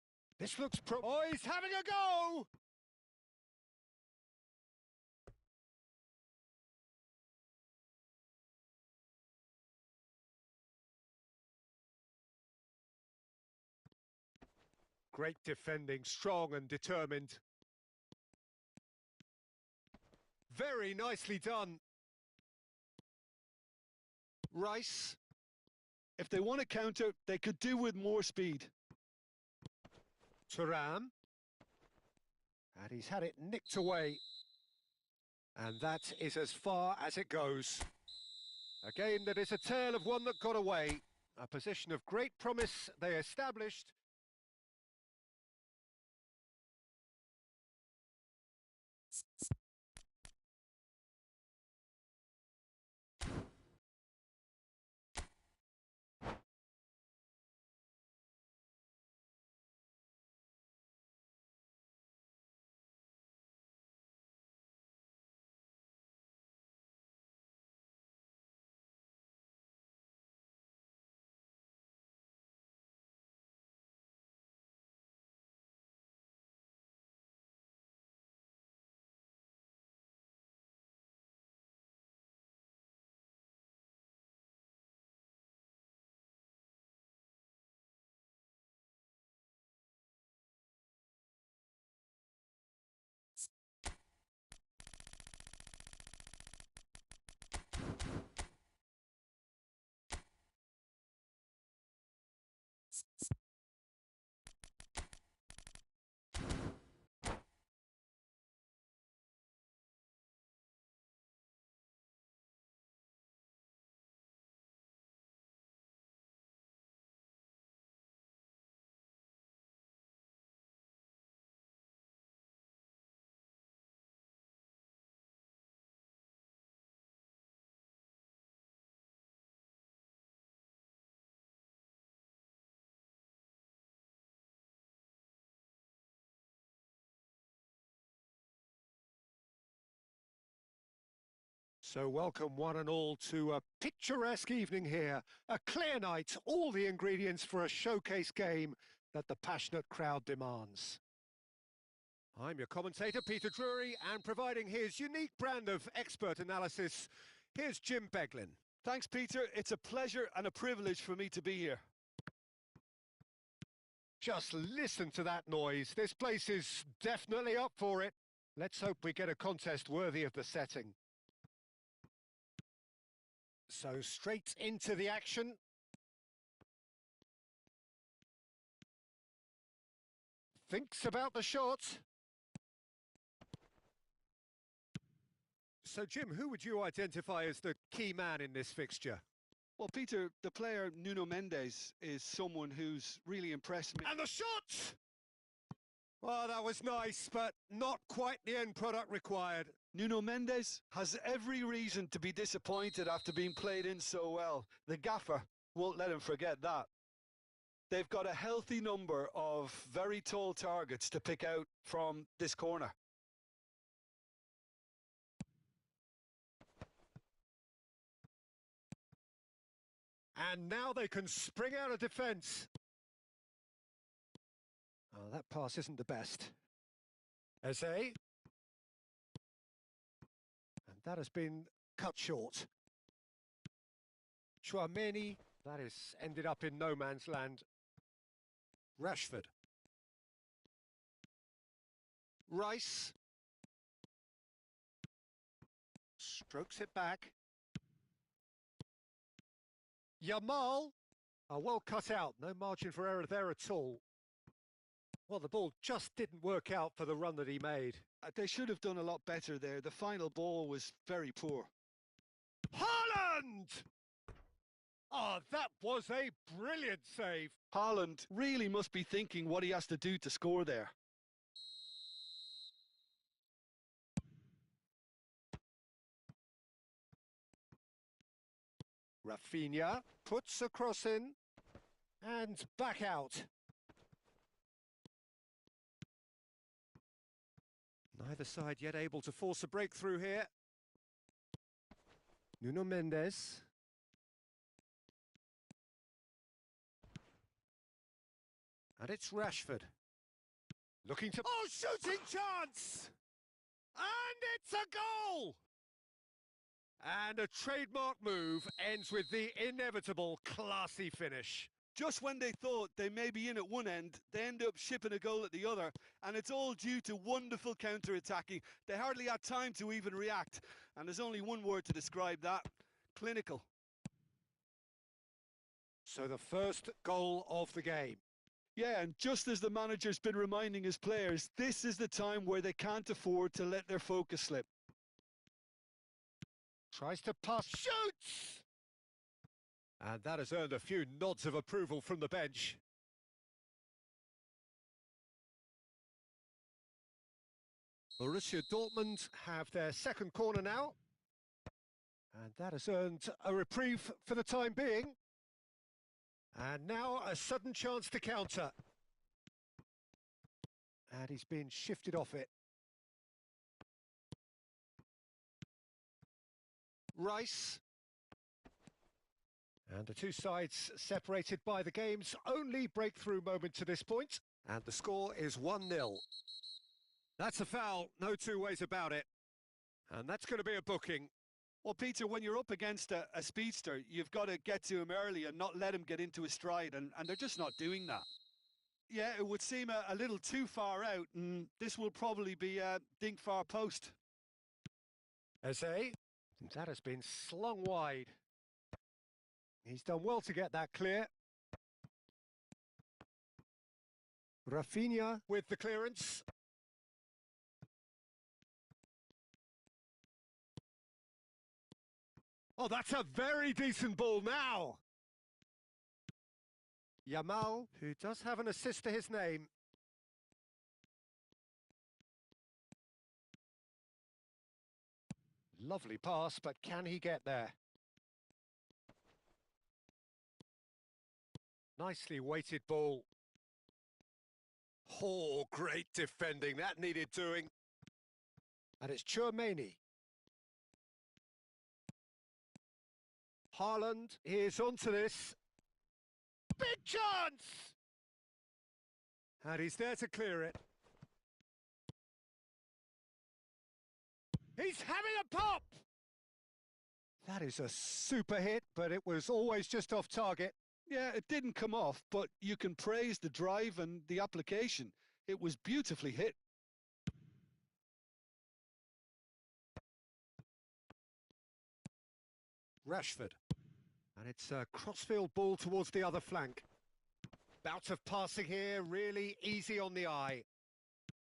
Speaker 1: This looks Oh, he's having a go! Great defending, strong and determined. Very nicely done. Rice.
Speaker 2: If they want to counter, they could do with more speed.
Speaker 1: Thuram. And he's had it nicked away. And that is as far as it goes. A game that is a tale of one that got away. A position of great promise they established. So welcome one and all to a picturesque evening here. A clear night, all the ingredients for a showcase game that the passionate crowd demands. I'm your commentator, Peter Drury, and providing his unique brand of expert analysis Here's Jim Beglin.
Speaker 2: Thanks, Peter. It's a pleasure and a privilege for me to be here.
Speaker 1: Just listen to that noise. This place is definitely up for it. Let's hope we get a contest worthy of the setting. So straight into the action. Thinks about the shot. So, Jim, who would you identify as the key man in this fixture?
Speaker 2: Well, Peter, the player Nuno Mendes is someone who's really impressed me.
Speaker 1: And the shot! Well, that was nice, but not quite the end product required.
Speaker 2: Nuno Mendes has every reason to be disappointed after being played in so well. The gaffer won't let him forget that. They've got a healthy number of very tall targets to pick out from this corner.
Speaker 1: And now they can spring out of defence. Oh, that pass isn't the best. Eze. And that has been cut short. Thuongbaybi, that is ended up in no man's land. Rashford. Rice. Strokes it back. Yamal. Oh, well cut out. No margin for error there at all. Well, the ball just didn't work out for the run that he made.
Speaker 2: They should have done a lot better there. The final ball was very poor.
Speaker 1: Haaland! Oh, that was a brilliant save.
Speaker 2: Haaland really must be thinking what he has to do to score there.
Speaker 1: Rafinha puts a cross in and back out. Neither side yet able to force a breakthrough here. Nuno Mendes. And it's Rashford. Looking to... Oh, shooting chance! And it's a goal! And a trademark move ends with the inevitable classy finish.
Speaker 2: Just when they thought they may be in at one end, they end up shipping a goal at the other, and it's all due to wonderful counter-attacking. They hardly had time to even react, and there's only one word to describe that: clinical.
Speaker 1: So the first goal of the game.
Speaker 2: Yeah, and just as the manager's been reminding his players, this is the time where they can't afford to let their focus slip.
Speaker 1: Tries to pass, shoots! And that has earned a few nods of approval from the bench. Borussia Dortmund have their second corner now. And that has earned a reprieve for the time being. And now a sudden chance to counter. And he's been shifted off it. Rice. And the two sides separated by the game's only breakthrough moment to this point. And the score is 1-0. That's a foul, no two ways about it. And that's going to be a booking.
Speaker 2: Well, Peter, when you're up against a speedster, you've got to get to him early and not let him get into his stride, and they're just not doing that. Yeah, it would seem a little too far out, and this will probably be a dink far post.
Speaker 1: Eze, that has been slung wide. He's done well to get that clear. Rafinha with the clearance. Oh, that's a very decent ball now. Yamal, who does have an assist to his name. Lovely pass, but can he get there? Nicely weighted ball. Oh, great defending. That needed doing. And it's Thuongbaybi. Haaland is onto this. Big chance! And he's there to clear it. He's having a pop! That is a super hit, but it was always just off target.
Speaker 2: Yeah, it didn't come off, but you can praise the drive and the application. It was beautifully hit.
Speaker 1: Rashford. And it's a crossfield ball towards the other flank. Bout of passing here, really easy on the eye.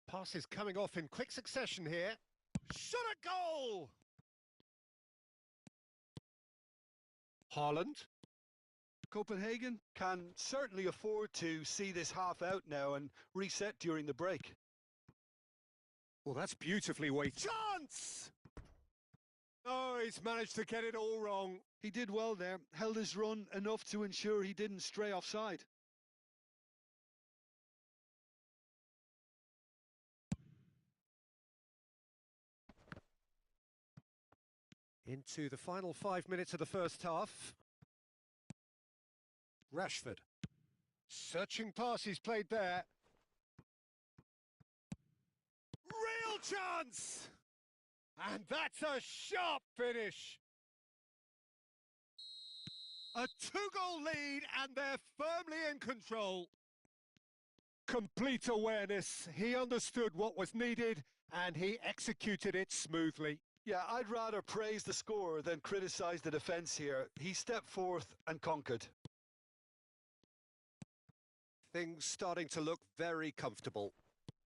Speaker 1: Passes coming off in quick succession here. Shot at goal! Haaland.
Speaker 2: Copenhagen can certainly afford to see this half out now and reset during the break.
Speaker 1: Well, that's beautifully weighted. Chance! Oh, he's managed to get it all wrong.
Speaker 2: He did well there, held his run enough to ensure he didn't stray offside.
Speaker 1: Into the final 5 minutes of the first half. Rashford. Searching pass he's played there. Real chance! And that's a sharp finish. A 2-goal lead and they're firmly in control. Complete awareness. He understood what was needed and he executed it smoothly.
Speaker 2: Yeah, I'd rather praise the scorer than criticise the defence here. He stepped forth and conquered.
Speaker 1: Things starting to look very comfortable.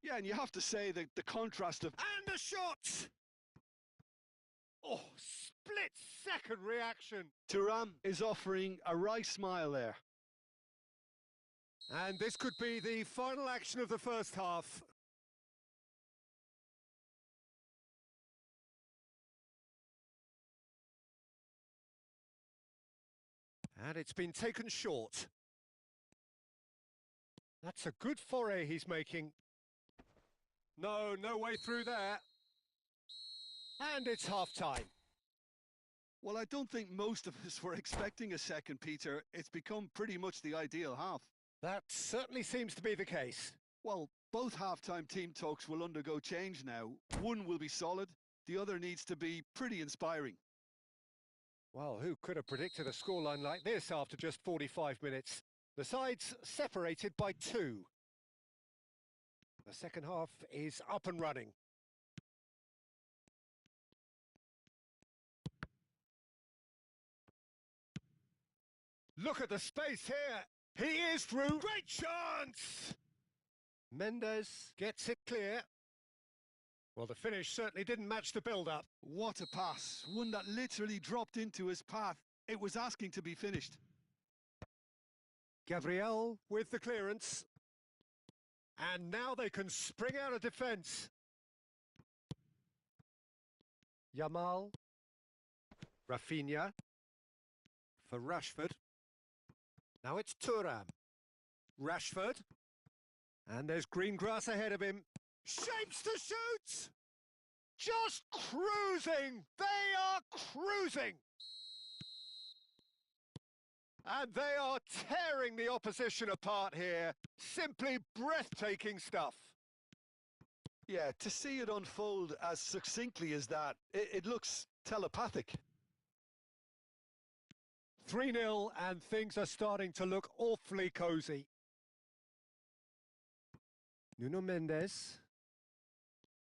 Speaker 2: Yeah, and you have to say that the contrast of...
Speaker 1: And a shot! Oh, split-second reaction.
Speaker 2: Thuram is offering a wry smile there.
Speaker 1: And this could be the final action of the first half. And it's been taken short. That's a good foray he's making. No way through there. And it's half-time.
Speaker 2: Well, I don't think most of us were expecting a second, Peter. It's become pretty much the ideal half.
Speaker 1: That certainly seems to be the case.
Speaker 2: Well, both half-time team talks will undergo change now. One will be solid, the other needs to be pretty inspiring.
Speaker 1: Well, who could have predicted a scoreline like this after just 45 minutes? The sides separated by 2. The second half is up and running. Look at the space here. He is through. Great chance! Mendes gets it clear. Well, the finish certainly didn't match the build-up.
Speaker 2: What a pass. One that literally dropped into his path. It was asking to be finished.
Speaker 1: Gabriel with the clearance. And now they can spring out of defence. Yamal. Rafinha. For Rashford. Now it's Thuram. Rashford. And there's green grass ahead of him. Shapes to shoot! Just cruising! They are cruising! And they are tearing the opposition apart here. Simply breathtaking stuff.
Speaker 2: Yeah, to see it unfold as succinctly as that, it looks telepathic.
Speaker 1: 3-0 and things are starting to look awfully cosy. Nuno Mendes.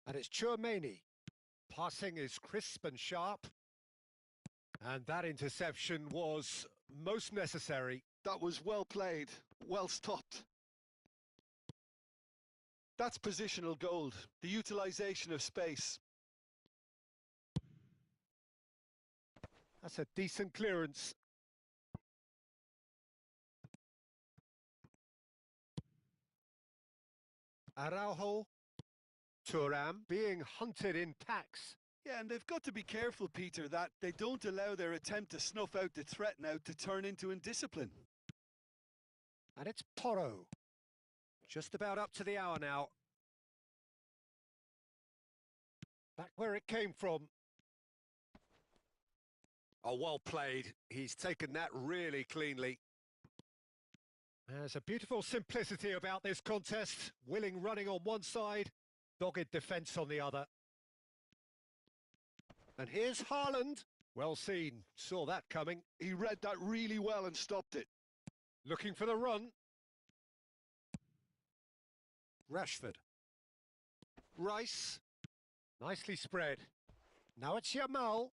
Speaker 1: And it's Thuongbaybi. Passing is crisp and sharp. And that interception was most necessary.
Speaker 2: That was well played, well stopped. That's positional gold, the utilisation of space.
Speaker 1: That's a decent clearance. Araujo. Thuram being hunted in packs.
Speaker 2: Yeah, and they've got to be careful, Peter, that they don't allow their attempt to snuff out the threat now to turn into indiscipline.
Speaker 1: And it's Porro. Just about up to the hour now. Back where it came from. Oh, well played. He's taken that really cleanly. There's a beautiful simplicity about this contest. Willing running on one side, dogged defence on the other. And here's Haaland. Well seen. Saw that coming.
Speaker 2: He read that really well and stopped it.
Speaker 1: Looking for the run. Rashford. Rice. Nicely spread. Now it's Yamal.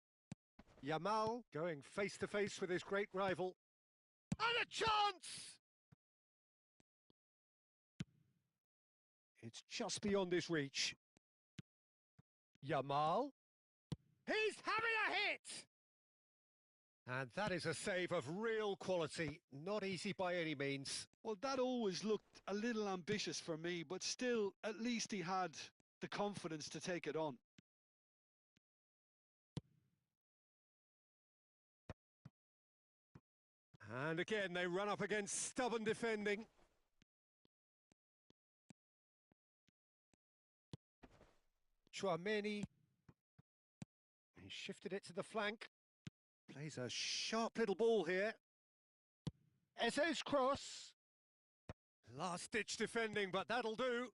Speaker 1: Yamal going face to face with his great rival. And a chance! It's just beyond his reach. Yamal. He's having a hit! And that is a save of real quality. Not easy by any means.
Speaker 2: Well, that always looked a little ambitious for me, but still, at least he had the confidence to take it on.
Speaker 1: And again, they run up against stubborn defending. Chouameni. He shifted it to the flank. Plays a sharp little ball here. Eze's cross. Last-ditch defending, but that'll do.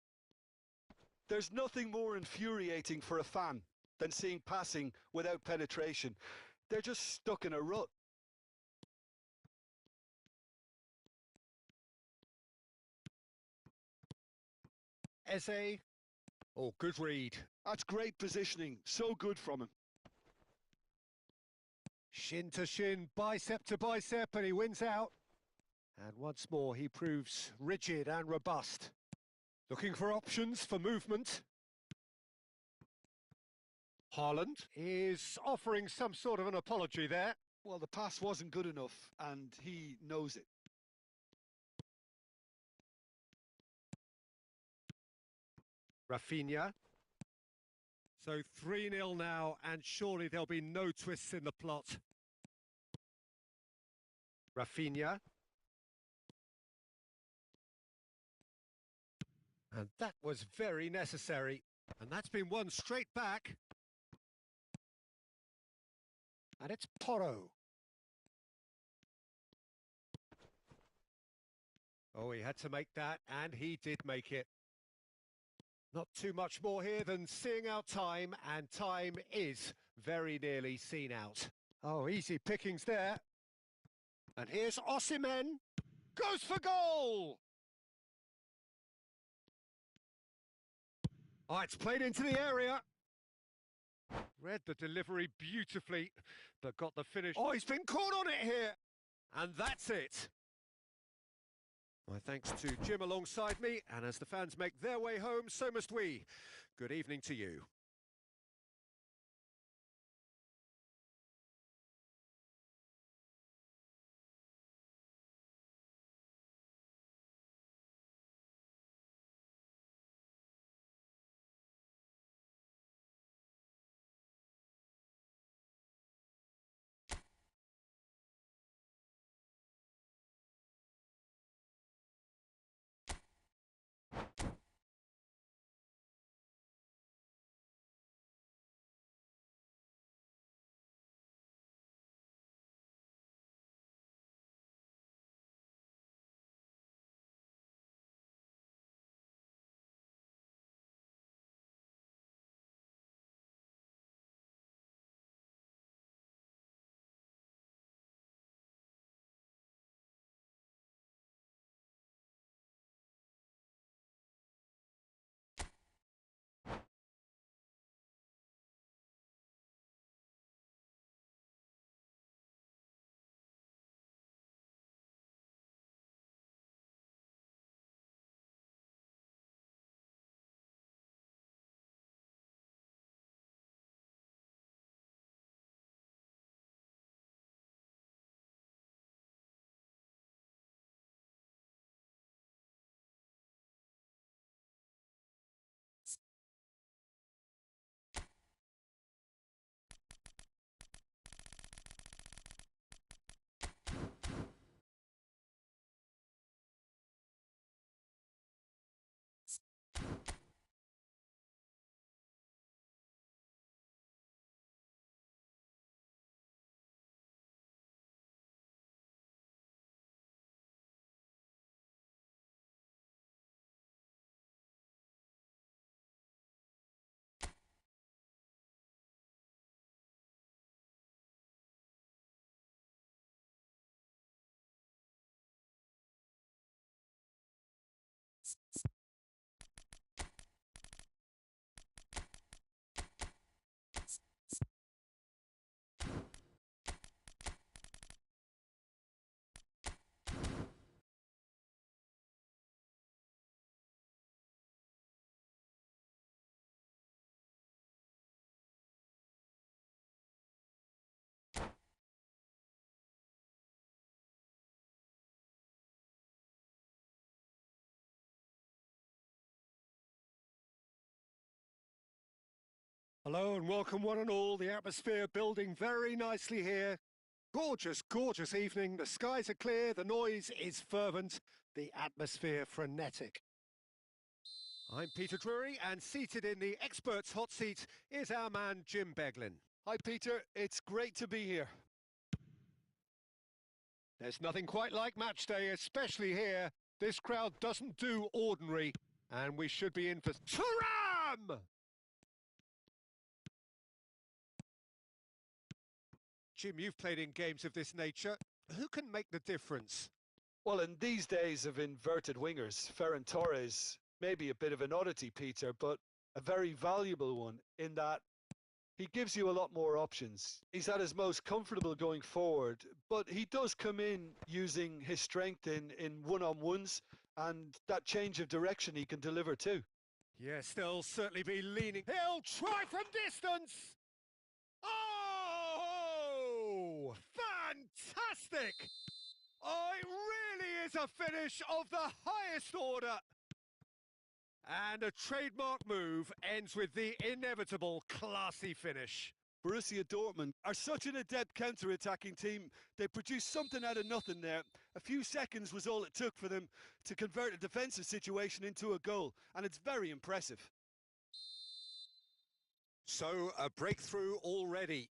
Speaker 2: There's nothing more infuriating for a fan than seeing passing without penetration. They're just stuck in a rut.
Speaker 1: Eze. Oh, good read.
Speaker 2: That's great positioning. So good from him.
Speaker 1: Shin to shin, bicep to bicep, and he wins out. And once more, he proves rigid and robust. Looking for options for movement. Haaland is offering some sort of an apology there.
Speaker 2: Well, the pass wasn't good enough, and he knows it.
Speaker 1: Rafinha. So 3-0 now, and surely there'll be no twists in the plot. Rafinha. And that was very necessary. And that's been won straight back. And it's Porro. Oh, he had to make that, and he did make it. Not too much more here than seeing out time, and time is very nearly seen out. Oh, easy pickings there. And here's Osimhen. Goes for goal! Oh, it's played into the area. Read the delivery beautifully, but got the finish. Oh, he's been caught on it here. And that's it. My thanks to Jim alongside me, and as the fans make their way home, so must we. Good evening to you. Hello and welcome one and all. The atmosphere building very nicely here. Gorgeous, gorgeous evening. The skies are clear, the noise is fervent, the atmosphere frenetic. I'm Peter Drury, and seated in the experts' hot seat is our man Jim Beglin.
Speaker 2: Hi, Peter. It's great to be here.
Speaker 1: There's nothing quite like match day, especially here. This crowd doesn't do ordinary, and we should be in for Turam! Jim, you've played in games of this nature. Who can make the difference?
Speaker 2: Well, in these days of inverted wingers, Ferran Torres may be a bit of an oddity, Peter, but a very valuable one in that he gives you a lot more options. He's at his most comfortable going forward, but he does come in using his strength in one-on-ones, and that change of direction he can deliver too.
Speaker 1: Yes, they'll certainly be leaning. He'll try from distance! Oh! Fantastic! Oh, it really is a finish of the highest order. And a trademark move ends with the inevitable classy finish.
Speaker 2: Borussia Dortmund are such an adept counter-attacking team. They produced something out of nothing there. A few seconds was all it took for them to convert a defensive situation into a goal, and it's very impressive.
Speaker 1: So, a breakthrough already.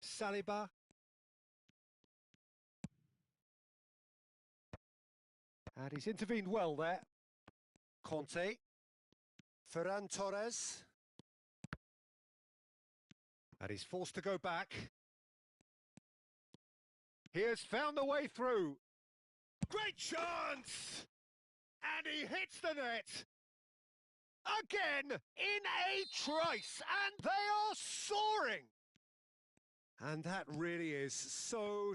Speaker 1: Saliba. And he's intervened well there. Conte. Ferran Torres. And he's forced to go back. He has found the way through. Great chance! And he hits the net. Again, in a trice, and they are soaring. And that really is so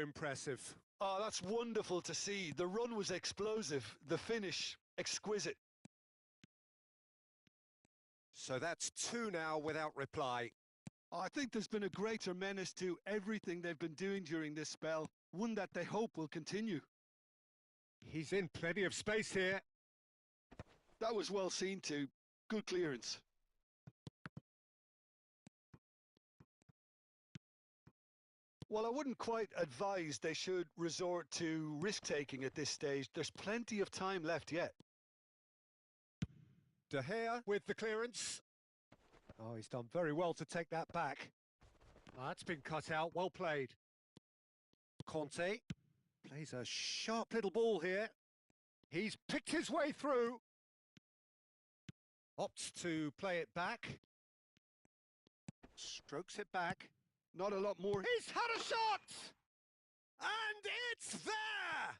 Speaker 1: impressive.
Speaker 2: Oh, that's wonderful to see. The run was explosive, the finish exquisite.
Speaker 1: So that's 2 now without reply.
Speaker 2: I think there's been a greater menace to everything they've been doing during this spell, one that they hope will continue.
Speaker 1: He's in plenty of space here.
Speaker 2: That was well seen too. Good clearance. Well, I wouldn't quite advise they should resort to risk-taking at this stage. There's plenty of time left yet.
Speaker 1: De Gea with the clearance. Oh, he's done very well to take that back. That's been cut out, well played. Conte plays a sharp little ball here. He's picked his way through. Opts to play it back. Strokes it back.
Speaker 2: Not a lot more.
Speaker 1: He's had a shot! And it's there!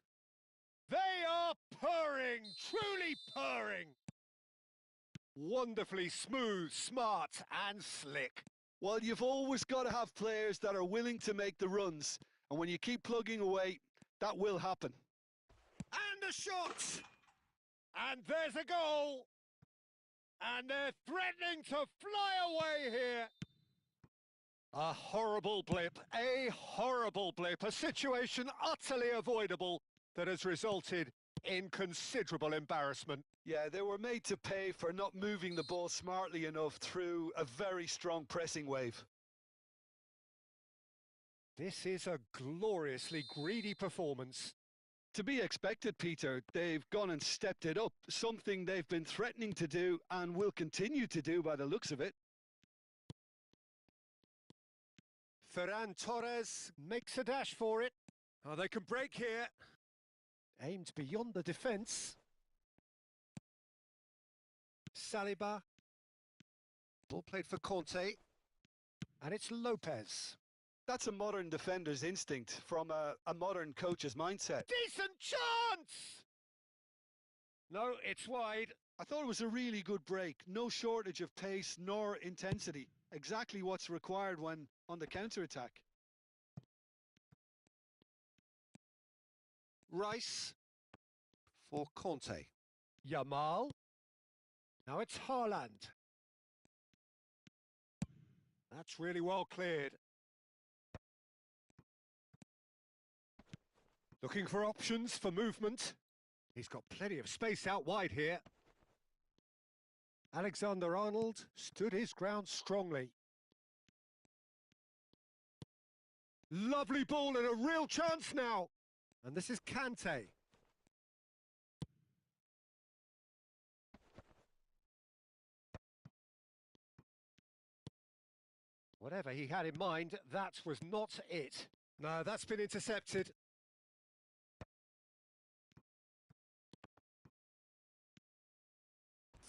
Speaker 1: They are purring, truly purring. Wonderfully smooth, smart and slick.
Speaker 2: Well, you've always got to have players that are willing to make the runs. And when you keep plugging away, that will happen.
Speaker 1: And a shot! And there's a goal! And they're threatening to fly away here. A horrible blip, a situation utterly avoidable that has resulted in considerable embarrassment.
Speaker 2: Yeah, they were made to pay for not moving the ball smartly enough through a very strong pressing wave.
Speaker 1: This is a gloriously greedy performance.
Speaker 2: To be expected, Peter. They've gone and stepped it up, something they've been threatening to do and will continue to do by the looks of it.
Speaker 1: Ferran Torres makes a dash for it. Oh, they can break here. Aimed beyond the defence. Saliba. Ball played for Conte. And it's Lopez.
Speaker 2: That's a modern defender's instinct from a modern coach's mindset.
Speaker 1: Decent chance! No, it's wide.
Speaker 2: I thought it was a really good break. No shortage of pace nor intensity. Exactly what's required when on the counter-attack.
Speaker 1: Rice for Conte. Yamal. Now it's Haaland. That's really well cleared. Looking for options for movement. He's got plenty of space out wide here. Alexander-Arnold stood his ground strongly. Lovely ball and a real chance now. And this is Kante. Whatever he had in mind, that was not it. No, that's been intercepted.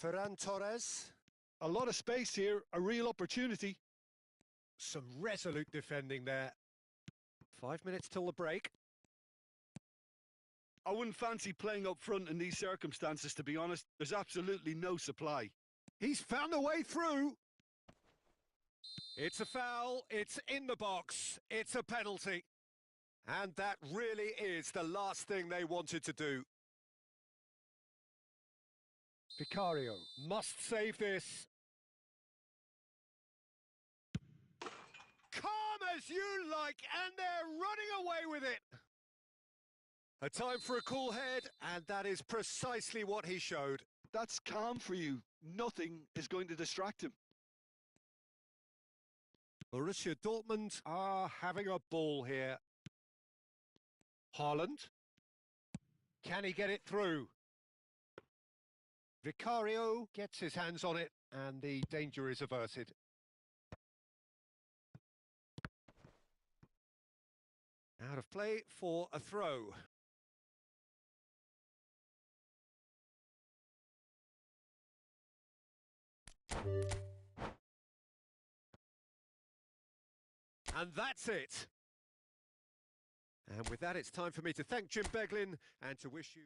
Speaker 1: Ferran Torres.
Speaker 2: A lot of space here, a real opportunity.
Speaker 1: Some resolute defending there. 5 minutes till the break.
Speaker 3: I wouldn't fancy playing up front in these circumstances, to be honest. There's absolutely no supply.
Speaker 1: He's found a way through. It's a foul, it's in the box, it's a penalty. And that really is the last thing they wanted to do. Vicario must save this. Calm as you like, and they're running away with it. A time for a cool head, and that is precisely what he showed.
Speaker 3: That's calm for you. Nothing is going to distract him.
Speaker 1: Borussia Dortmund are having a ball here. Haaland. Can he get it through? Vicario gets his hands on it, and the danger is averted. Out of play for a throw. And that's it. And with that, it's time for me to thank Jim Beglin and to wish you...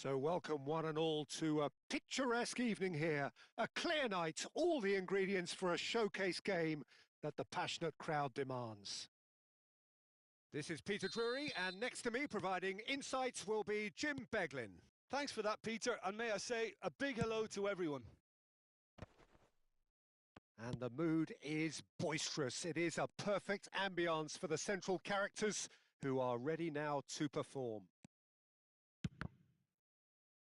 Speaker 1: So welcome one and all to a picturesque evening here. A clear night, all the ingredients for a showcase game that the passionate crowd demands. This is Peter Drury, and next to me providing insights will be Jim Beglin.
Speaker 3: Thanks for that, Peter, and may I say a big hello to everyone.
Speaker 1: And the mood is boisterous. It is a perfect ambience for the central characters who are ready now to perform.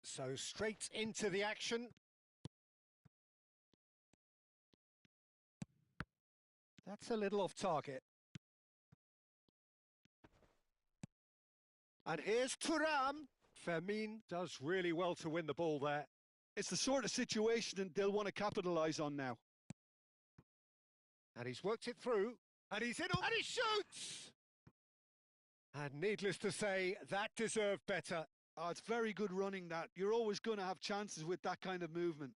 Speaker 1: So straight into the action. That's a little off target. And here's Thuram. Fermin does really well to win the ball there.
Speaker 3: It's the sort of situation that they'll want to capitalise on now.
Speaker 1: And he's worked it through. And he's in and he shoots! And needless to say, that deserved better.
Speaker 3: Oh, it's very good running that. You're always going to have chances with that kind of movement.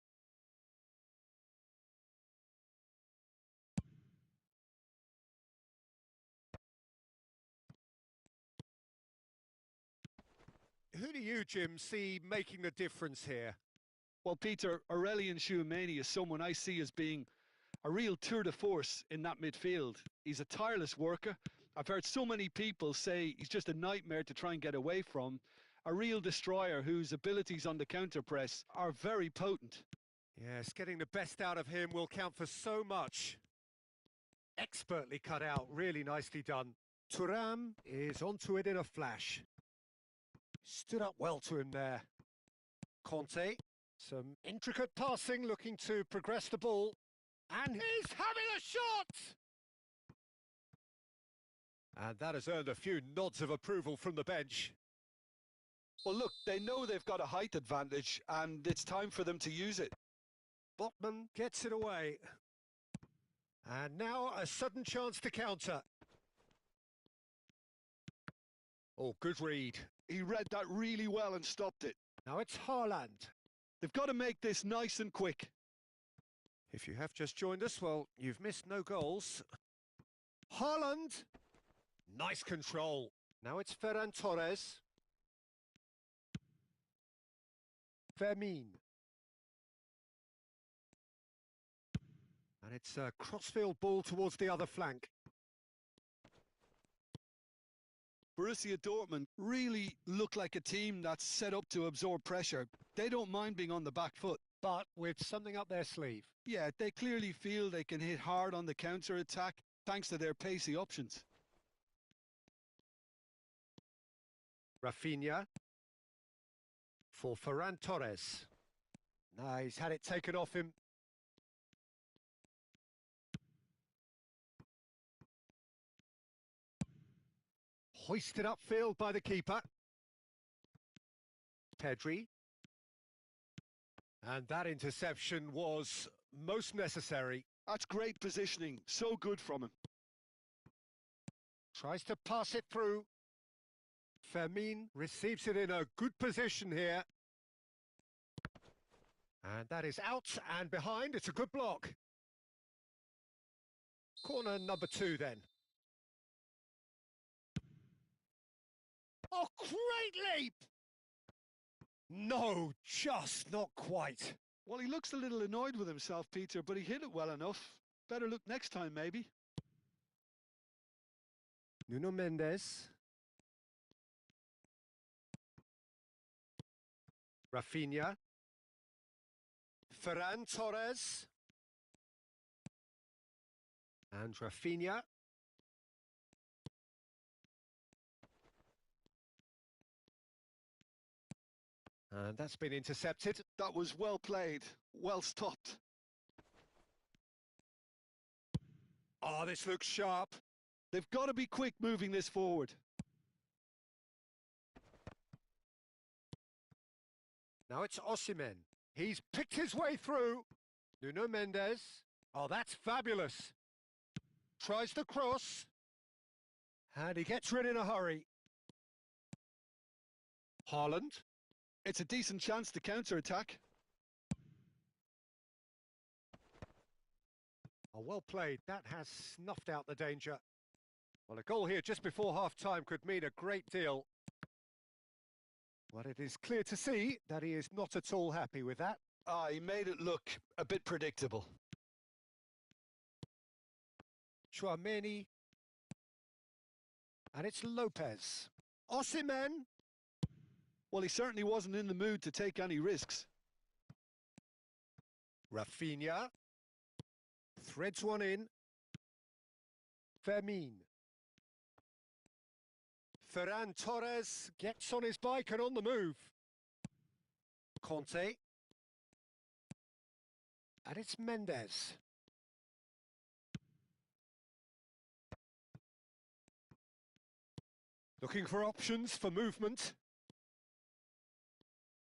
Speaker 1: Who do you, Jim, see making the difference here?
Speaker 3: Well, Peter, Aurelien Tchouameni is someone I see as being a real tour de force in that midfield. He's a tireless worker. I've heard so many people say he's just a nightmare to try and get away from. A real destroyer whose abilities on the counter-press are very potent.
Speaker 1: Yes, getting the best out of him will count for so much. Expertly cut out, really nicely done. Thuram is onto it in a flash. Stood up well to him there. Conte, some intricate passing, looking to progress the ball. And he's having a shot! And that has earned a few nods of approval from the bench.
Speaker 3: Well, look, they know they've got a height advantage, and it's time for them to use it.
Speaker 1: Botman gets it away. And now a sudden chance to counter. Oh, good read.
Speaker 3: He read that really well and stopped it.
Speaker 1: Now it's Haaland.
Speaker 3: They've got to make this nice and quick.
Speaker 1: If you have just joined us, well, you've missed no goals. Haaland. Nice control. Now it's Ferran Torres. Fermin. And it's a crossfield ball towards the other flank.
Speaker 3: Borussia Dortmund really look like a team that's set up to absorb pressure. They don't mind being on the back foot.
Speaker 1: But with something up their sleeve.
Speaker 3: Yeah, they clearly feel they can hit hard on the counter-attack thanks to their pacey options.
Speaker 1: Rafinha for Ferran Torres. No, he's had it taken off him. Hoisted upfield by the keeper. Pedri. And that interception was most necessary.
Speaker 3: That's great positioning. So good from him.
Speaker 1: Tries to pass it through. Fermin receives it in a good position here. And that is out and behind. It's a good block. Corner number 2 then. Oh, great leap! No, just not quite.
Speaker 3: Well, he looks a little annoyed with himself, Peter, but he hit it well enough. Better look next time, maybe.
Speaker 1: Nuno Mendes. Rafinha. Ferran Torres. And Rafinha. And that's been intercepted.
Speaker 3: That was well played, well stopped.
Speaker 1: Oh, this looks sharp.
Speaker 3: They've got to be quick moving this forward.
Speaker 1: Now it's Osimhen. He's picked his way through. Nuno Mendes. Oh, that's fabulous. Tries the cross. And he gets rid in a hurry. Haaland.
Speaker 3: It's a decent chance to counter-attack.
Speaker 1: Oh, well played. That has snuffed out the danger. Well, a goal here just before half-time could mean a great deal. Well, it is clear to see that he is not at all happy with that.
Speaker 2: Ah, he made it look a bit predictable.
Speaker 1: Chouameni. And it's Lopez. Osimhen.
Speaker 3: Well, he certainly wasn't in the mood to take any risks.
Speaker 1: Rafinha. Threads one in. Fermin. Ferran Torres gets on his bike and on the move. Conte. And it's Mendes. Looking for options for movement.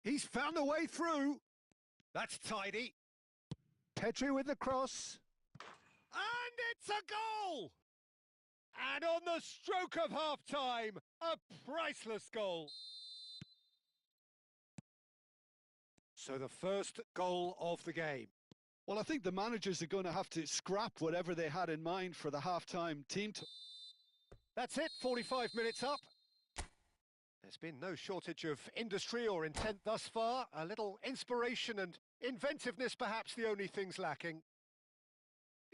Speaker 1: He's found a way through. That's tidy. Pedri with the cross. And it's a goal! And on the stroke of half-time, a priceless goal. So the first goal of the game.
Speaker 3: Well, I think the managers are going to have to scrap whatever they had in mind for the half-time team.
Speaker 1: That's it, 45 minutes up. There's been no shortage of industry or intent thus far. A little inspiration and inventiveness, perhaps the only things lacking.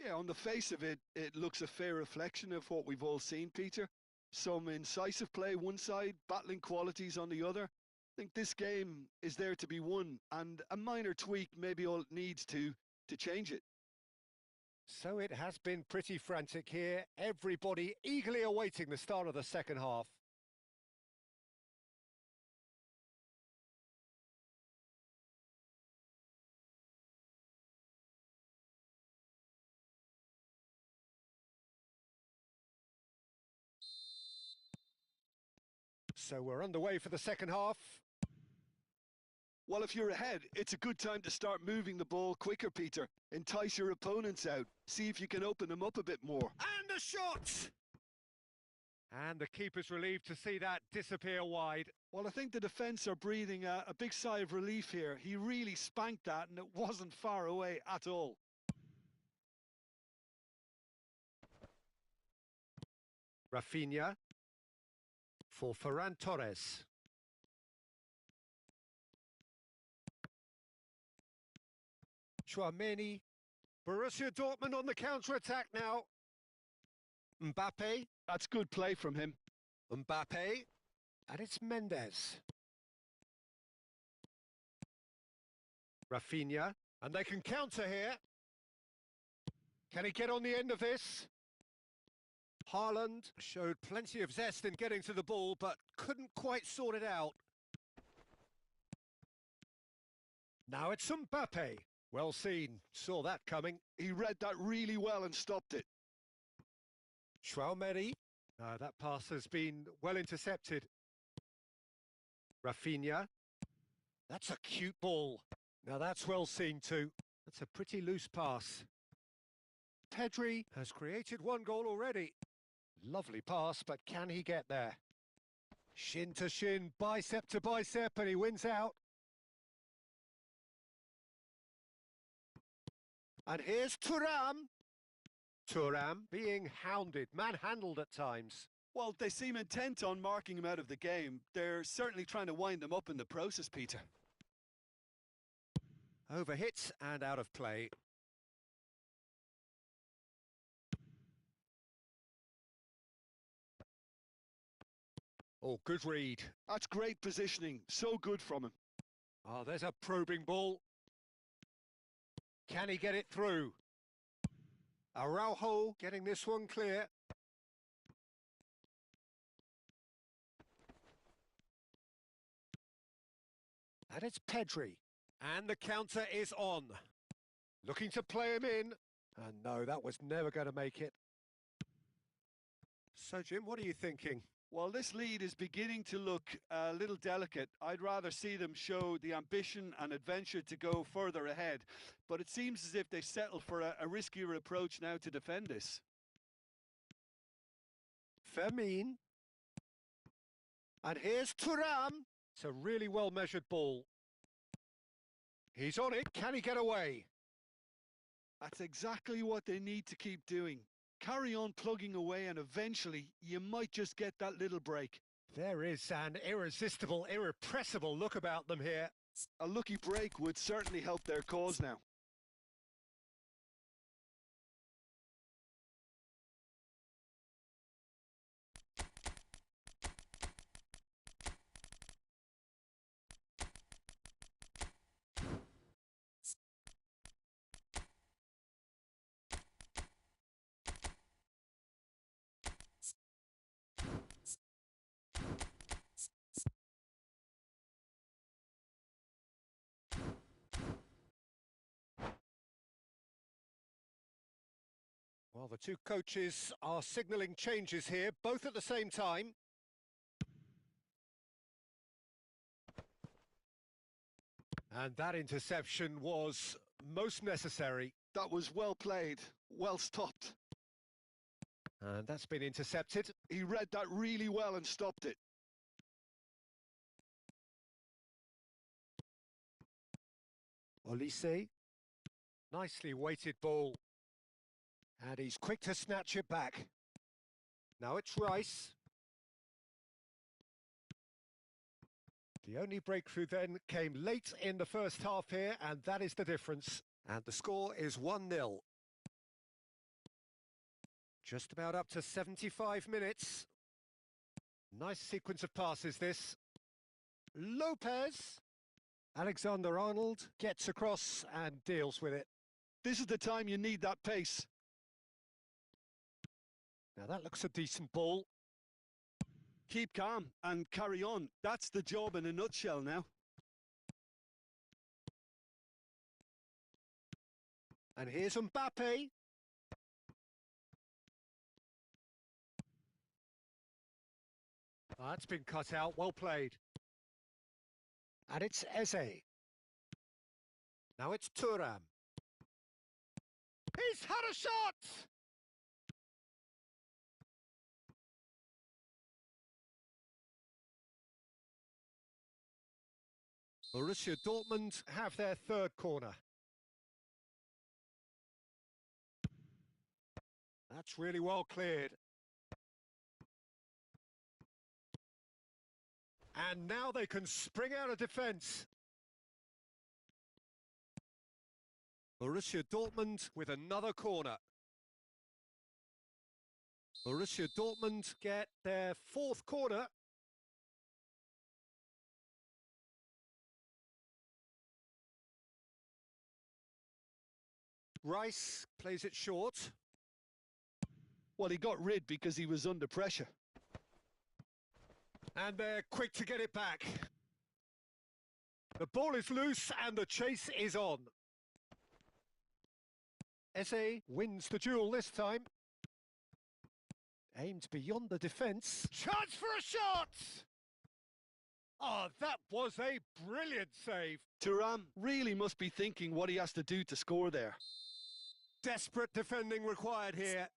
Speaker 3: Yeah, on the face of it, it looks a fair reflection of what we've all seen, Peter. Some incisive play one side, battling qualities on the other. I think this game is there to be won, and a minor tweak maybe all it needs to change it.
Speaker 1: So it has been pretty frantic here. Everybody eagerly awaiting the start of the second half. So we're underway for the second half.
Speaker 3: Well, if you're ahead, it's a good time to start moving the ball quicker, Peter. Entice your opponents out. See if you can open them up a bit more.
Speaker 1: And a shot! And the keeper's relieved to see that disappear wide.
Speaker 3: Well, I think the defence are breathing a big sigh of relief here. He really spanked that, and it wasn't far away at all.
Speaker 1: Rafinha for Ferran Torres. Chouameni. Borussia Dortmund on the counter-attack now. Mbappe.
Speaker 3: That's good play from him.
Speaker 1: Mbappe. And it's Mendes. Rafinha. And they can counter here. Can he get on the end of this? Haaland showed plenty of zest in getting to the ball, but couldn't quite sort it out. Now it's Mbappe. Well seen. Saw that coming.
Speaker 3: He read that really well and stopped it.
Speaker 1: Chouameni. That pass has been well intercepted. Rafinha. That's a cute ball. Now that's well seen too. That's a pretty loose pass. Pedri has created one goal already. Lovely pass, but can he get there? Shin to shin, bicep to bicep, and he wins out. And here's Thuram. Thuram being hounded, manhandled at times.
Speaker 3: Well, they seem intent on marking him out of the game. They're certainly trying to wind him up in the process, Peter.
Speaker 1: Overhit and out of play. Oh, good read.
Speaker 3: That's great positioning. So good from him.
Speaker 1: Oh, there's a probing ball. Can he get it through? Araujo getting this one clear. And it's Pedri. And the counter is on. Looking to play him in. And no, that was never going to make it. So, Jim, what are you thinking?
Speaker 3: Well, this lead is beginning to look a little delicate. I'd rather see them show the ambition and adventure to go further ahead. But it seems as if they settle for a riskier approach now to defend this.
Speaker 1: Fermin. And here's Thuram. It's a really well-measured ball. He's on it. Can he get away?
Speaker 3: That's exactly what they need to keep doing. Carry on plugging away and eventually you might just get that little break.
Speaker 1: There is an irresistible, irrepressible look about them here.
Speaker 3: A lucky break would certainly help their cause now.
Speaker 1: Well, the two coaches are signalling changes here, both at the same time. And that interception was most necessary.
Speaker 3: That was well played, well stopped.
Speaker 1: And that's been intercepted.
Speaker 3: He read that really well and stopped it.
Speaker 1: Olise. Nicely weighted ball. And he's quick to snatch it back. Now it's Rice. The only breakthrough then came late in the first half here, and that is the difference. And the score is 1-0. Just about up to 75 minutes. Nice sequence of passes, this. Lopez. Alexander-Arnold gets across and deals with it.
Speaker 3: This is the time you need that pace.
Speaker 1: Now that looks a decent ball.
Speaker 3: Keep calm and carry on. That's the job in a nutshell now.
Speaker 1: And here's Mbappe. That's been cut out, well played. And it's Eze. Now it's Thuram. He's had a shot! Borussia Dortmund have their third corner. That's really well cleared. And now they can spring out of defence. Borussia Dortmund with another corner. Borussia Dortmund get their fourth corner. Rice plays it short.
Speaker 3: Well, he got rid because he was under pressure.
Speaker 1: And they're quick to get it back. The ball is loose and the chase is on. Eze wins the duel this time. Aimed beyond the defence. Chance for a shot! Oh, that was a brilliant save.
Speaker 3: Thuram really must be thinking what he has to do to score there.
Speaker 1: Desperate defending required here.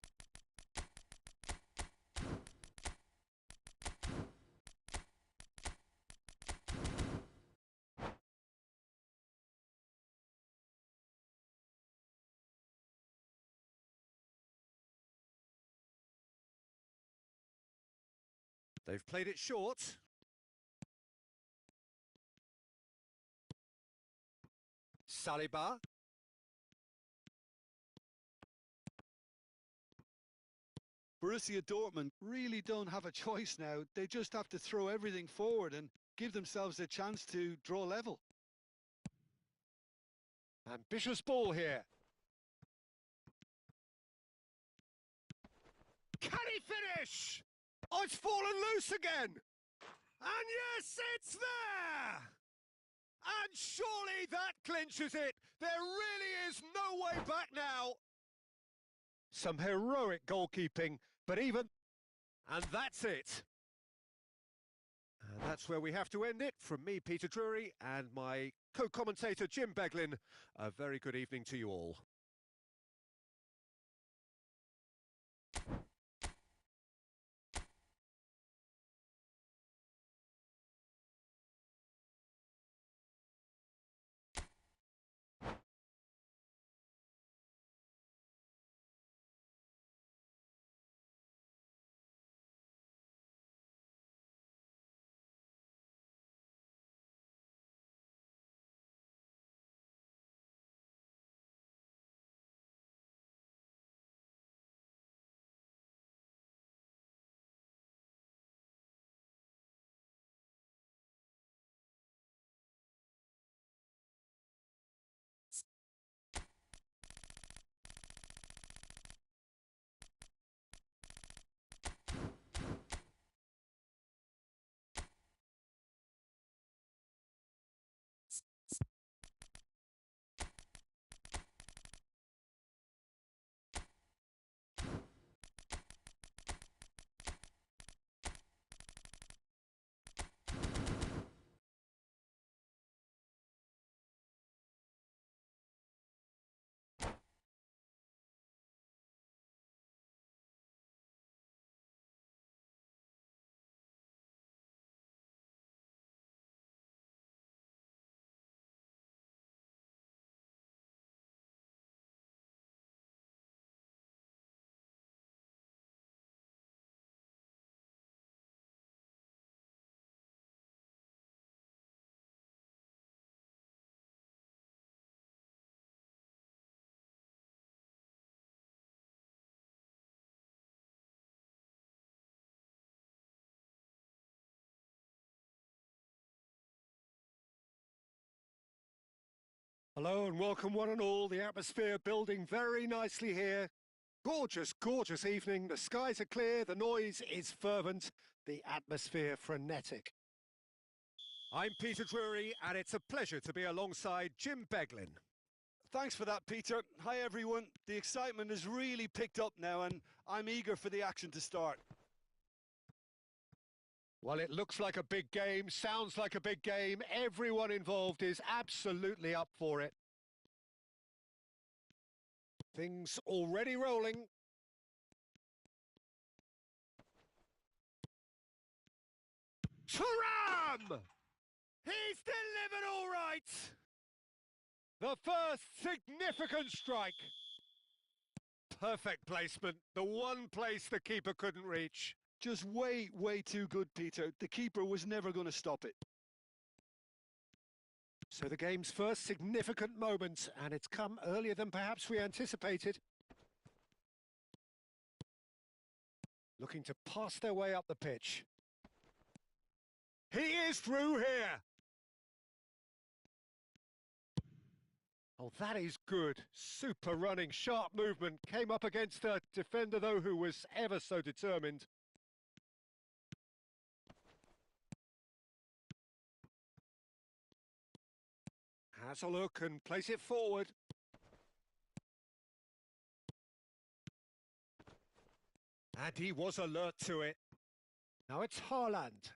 Speaker 1: They've played it short. Saliba.
Speaker 3: Borussia Dortmund really don't have a choice now. They just have to throw everything forward and give themselves a chance to draw level.
Speaker 1: Ambitious ball here. Can he finish? Oh, it's fallen loose again. And yes, it's there. And surely that clinches it. There really is no way back now. Some heroic goalkeeping, but even... And that's it. And that's where we have to end it. From me, Peter Drury, and my co-commentator, Jim Beglin. A very good evening to you all. Hello and welcome one and all. The atmosphere building very nicely here. Gorgeous, gorgeous evening. The skies are clear, the noise is fervent, the atmosphere frenetic. I'm Peter Drury and it's a pleasure to be alongside Jim Beglin.
Speaker 3: Thanks for that, Peter. Hi, everyone. The excitement has really picked up now, and I'm eager for the action to start.
Speaker 1: Well, it looks like a big game, sounds like a big game. Everyone involved is absolutely up for it. Things already rolling. Thuram! He's delivered all right! The first significant strike. Perfect placement, the one place the keeper couldn't reach.
Speaker 3: Just way too good, Peter. The keeper was never going to stop it.
Speaker 1: So the game's first significant moment, and it's come earlier than perhaps we anticipated. Looking to pass their way up the pitch. He is through here! Oh, that is good. Super running, sharp movement. Came up against a defender, though, who was ever so determined. Has a look and plays it forward. And he was alert to it. Now it's Haaland.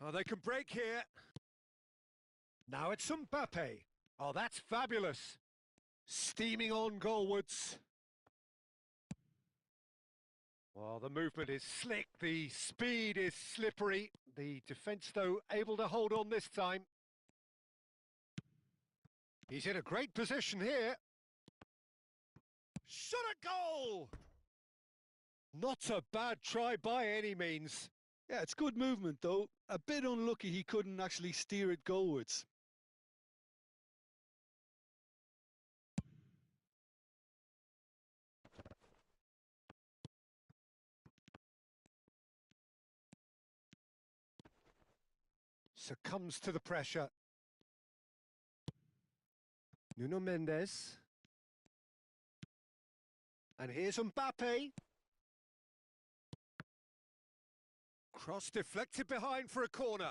Speaker 1: Oh, they can break here. Now it's Thuongbaybi. Oh, that's fabulous. Steaming on goalwards. Well, the movement is slick. The speed is slippery. The defence, though, able to hold on this time. He's in a great position here. Shot at goal! Not a bad try by any means.
Speaker 3: Yeah, it's good movement, though. A bit unlucky he couldn't actually steer it goalwards.
Speaker 1: Succumbs to the pressure. Nuno Mendes. And here's Thuongbaybi. Cross deflected behind for a corner.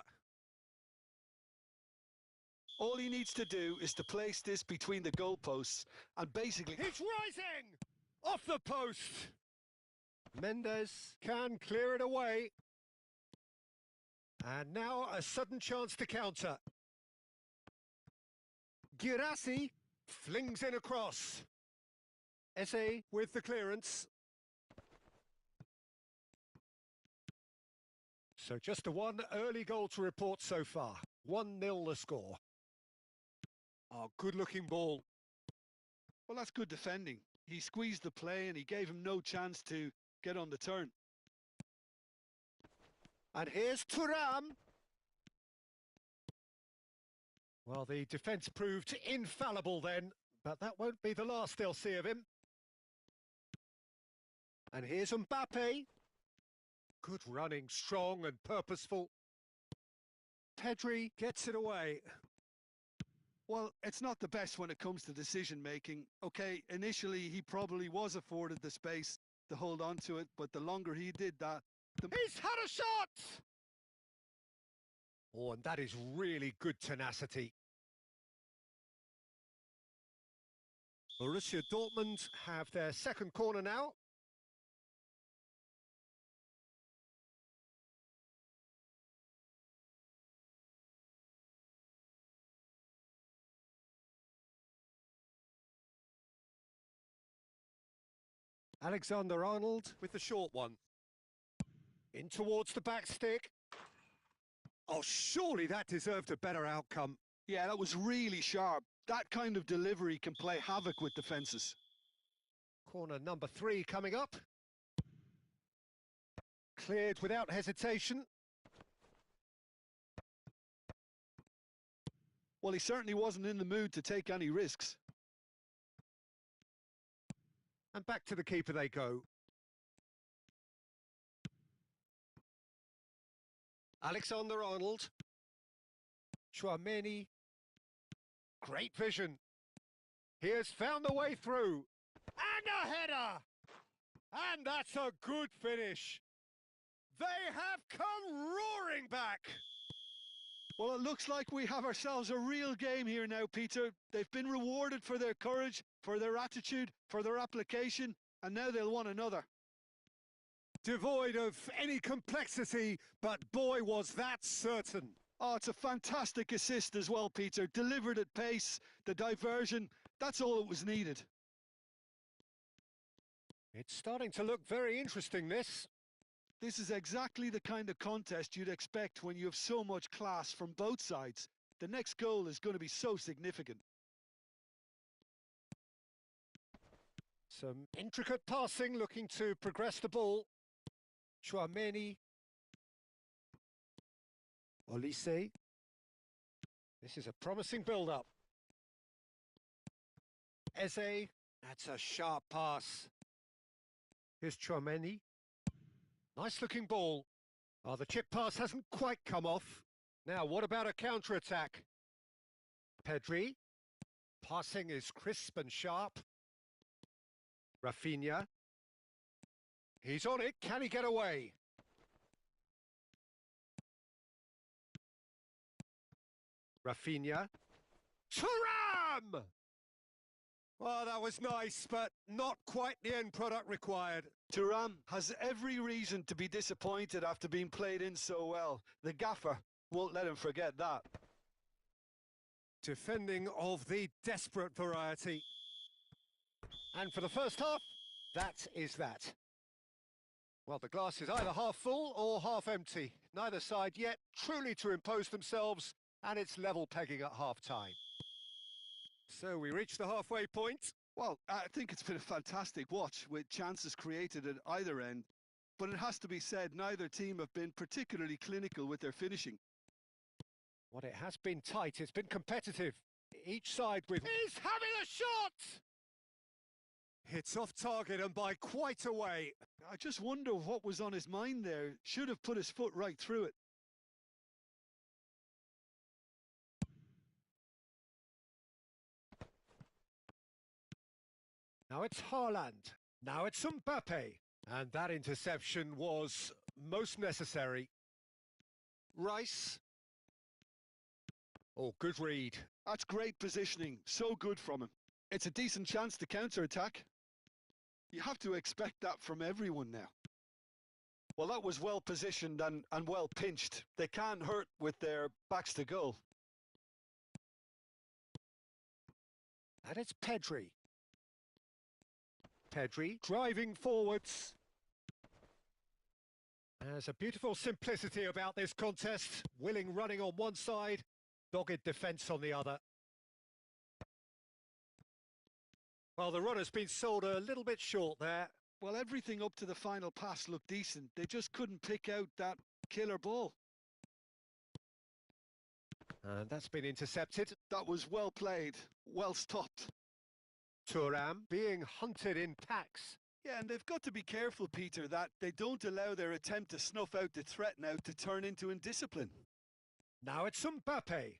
Speaker 3: All he needs to do is to place this between the goalposts and basically...
Speaker 1: He's rising! Off the post! Mendes can clear it away. And now a sudden chance to counter. Girassi flings in a cross. Esse with the clearance. So just a one early goal to report so far. 1-0 the score. Oh, good-looking ball.
Speaker 3: Well, that's good defending. He squeezed the play and he gave him no chance to get on the turn.
Speaker 1: And here's Thuram. Well, the defence proved infallible then, but that won't be the last they'll see of him. And here's Thuongbaybi. Good running, strong and purposeful. Pedri gets it away.
Speaker 3: Well, it's not the best when it comes to decision-making. Okay, initially he probably was afforded the space to hold on to it, but the longer he did that...
Speaker 1: He's had a shot! Oh, and that is really good tenacity. Borussia Dortmund have their second corner now. Alexander-Arnold with the short one. In towards the back stick. Oh, surely that deserved a better outcome.
Speaker 3: Yeah, that was really sharp. That kind of delivery can play havoc with defences.
Speaker 1: Corner number 3 coming up. Cleared without hesitation.
Speaker 3: Well, he certainly wasn't in the mood to take any risks.
Speaker 1: And back to the keeper they go. Alexander-Arnold. Chouameni. Great vision. He has found the way through. And a header! And that's a good finish. They have come roaring back.
Speaker 3: Well, it looks like we have ourselves a real game here now, Peter. They've been rewarded for their courage, for their attitude, for their application, and now they'll want another.
Speaker 1: Devoid of any complexity, but boy, was that certain.
Speaker 3: Oh, it's a fantastic assist as well, Peter. Delivered at pace, the diversion, that's all that was needed.
Speaker 1: It's starting to look very interesting, this.
Speaker 3: This is exactly the kind of contest you'd expect when you have so much class from both sides. The next goal is going to be so significant.
Speaker 1: Some intricate passing, looking to progress the ball. Thuongbaybi. Olise. This is a promising build-up. Eze. That's a sharp pass. Here's Thuongbaybi. Nice-looking ball. Oh, the chip pass hasn't quite come off. Now, what about a counter-attack? Pedri. Passing is crisp and sharp. Rafinha. He's on it. Can he get away? Rafinha. Thuram! Well, that was nice, but not quite the end product required.
Speaker 3: Thuram has every reason to be disappointed after being played in so well. The gaffer won't let him forget that.
Speaker 1: Defending of the desperate variety. And for the first half, that is that. Well, the glass is either half full or half empty. Neither side yet truly to impose themselves, and it's level pegging at half-time. So we reach the halfway point.
Speaker 3: Well, I think it's been a fantastic watch with chances created at either end. But it has to be said, neither team have been particularly clinical with their finishing.
Speaker 1: Well, it has been tight. It's been competitive. Each side with... He's having a shot! It's off target and by quite a way.
Speaker 3: I just wonder what was on his mind there. Should have put his foot right through it.
Speaker 1: Now it's Haaland. Now it's Thuongbaybi. And that interception was most necessary. Rice. Oh, good read.
Speaker 3: That's great positioning. So good from him. It's a decent chance to counter-attack. You have to expect that from everyone now. Well, that was well positioned and well pinched. They can't hurt with their backs to goal.
Speaker 1: And it's Pedri. Pedri driving forwards. There's a beautiful simplicity about this contest. Willing running on one side, dogged defence on the other. Well, the run has been sold a little bit short there.
Speaker 3: Well, everything up to the final pass looked decent. They just couldn't pick out that killer ball.
Speaker 1: And that's been intercepted.
Speaker 3: That was well played, well stopped.
Speaker 1: Thuram being hunted in packs.
Speaker 3: Yeah, and they've got to be careful, Peter, that they don't allow their attempt to snuff out the threat now to turn into indiscipline.
Speaker 1: Now it's Thuongbaybi.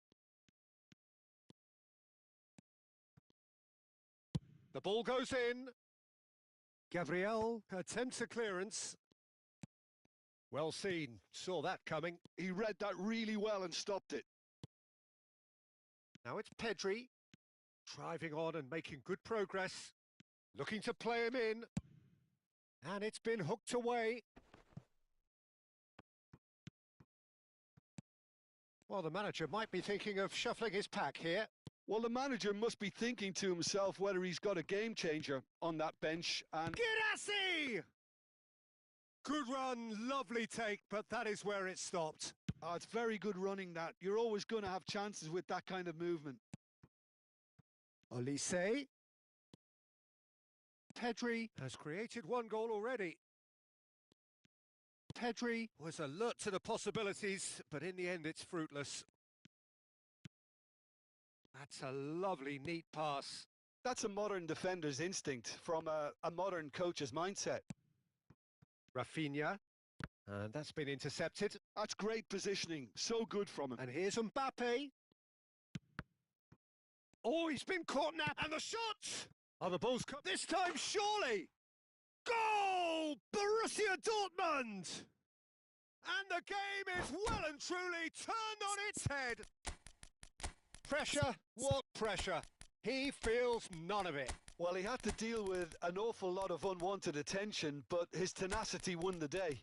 Speaker 1: The ball goes in. Gabriel attempts a clearance. Well seen. Saw that coming.
Speaker 3: He read that really well and stopped it.
Speaker 1: Now it's Pedri. Driving on and making good progress. Looking to play him in. And it's been hooked away. Well, the manager might be thinking of shuffling his pack here.
Speaker 3: Well, the manager must be thinking to himself whether he's got a game changer on that bench and...
Speaker 1: Girassi! Good run, lovely take, but that is where it stopped.
Speaker 3: Oh, it's very good running that. You're always going to have chances with that kind of movement.
Speaker 1: Olise. Pedri has created one goal already. Pedri was alert to the possibilities, but in the end it's fruitless. That's a lovely, neat pass.
Speaker 3: That's a modern defender's instinct from a modern coach's mindset.
Speaker 1: Rafinha. And that's been intercepted.
Speaker 3: That's great positioning. So good from him.
Speaker 1: And here's Thuongbaybi. Oh, he's been caught now. And the shot! Oh, the ball's come. This time, surely! Goal! Borussia Dortmund! And the game is well and truly turned on its head. Pressure? What pressure? He feels none of it.
Speaker 2: Well, he had to deal with an awful lot of unwanted attention, but his tenacity won the day.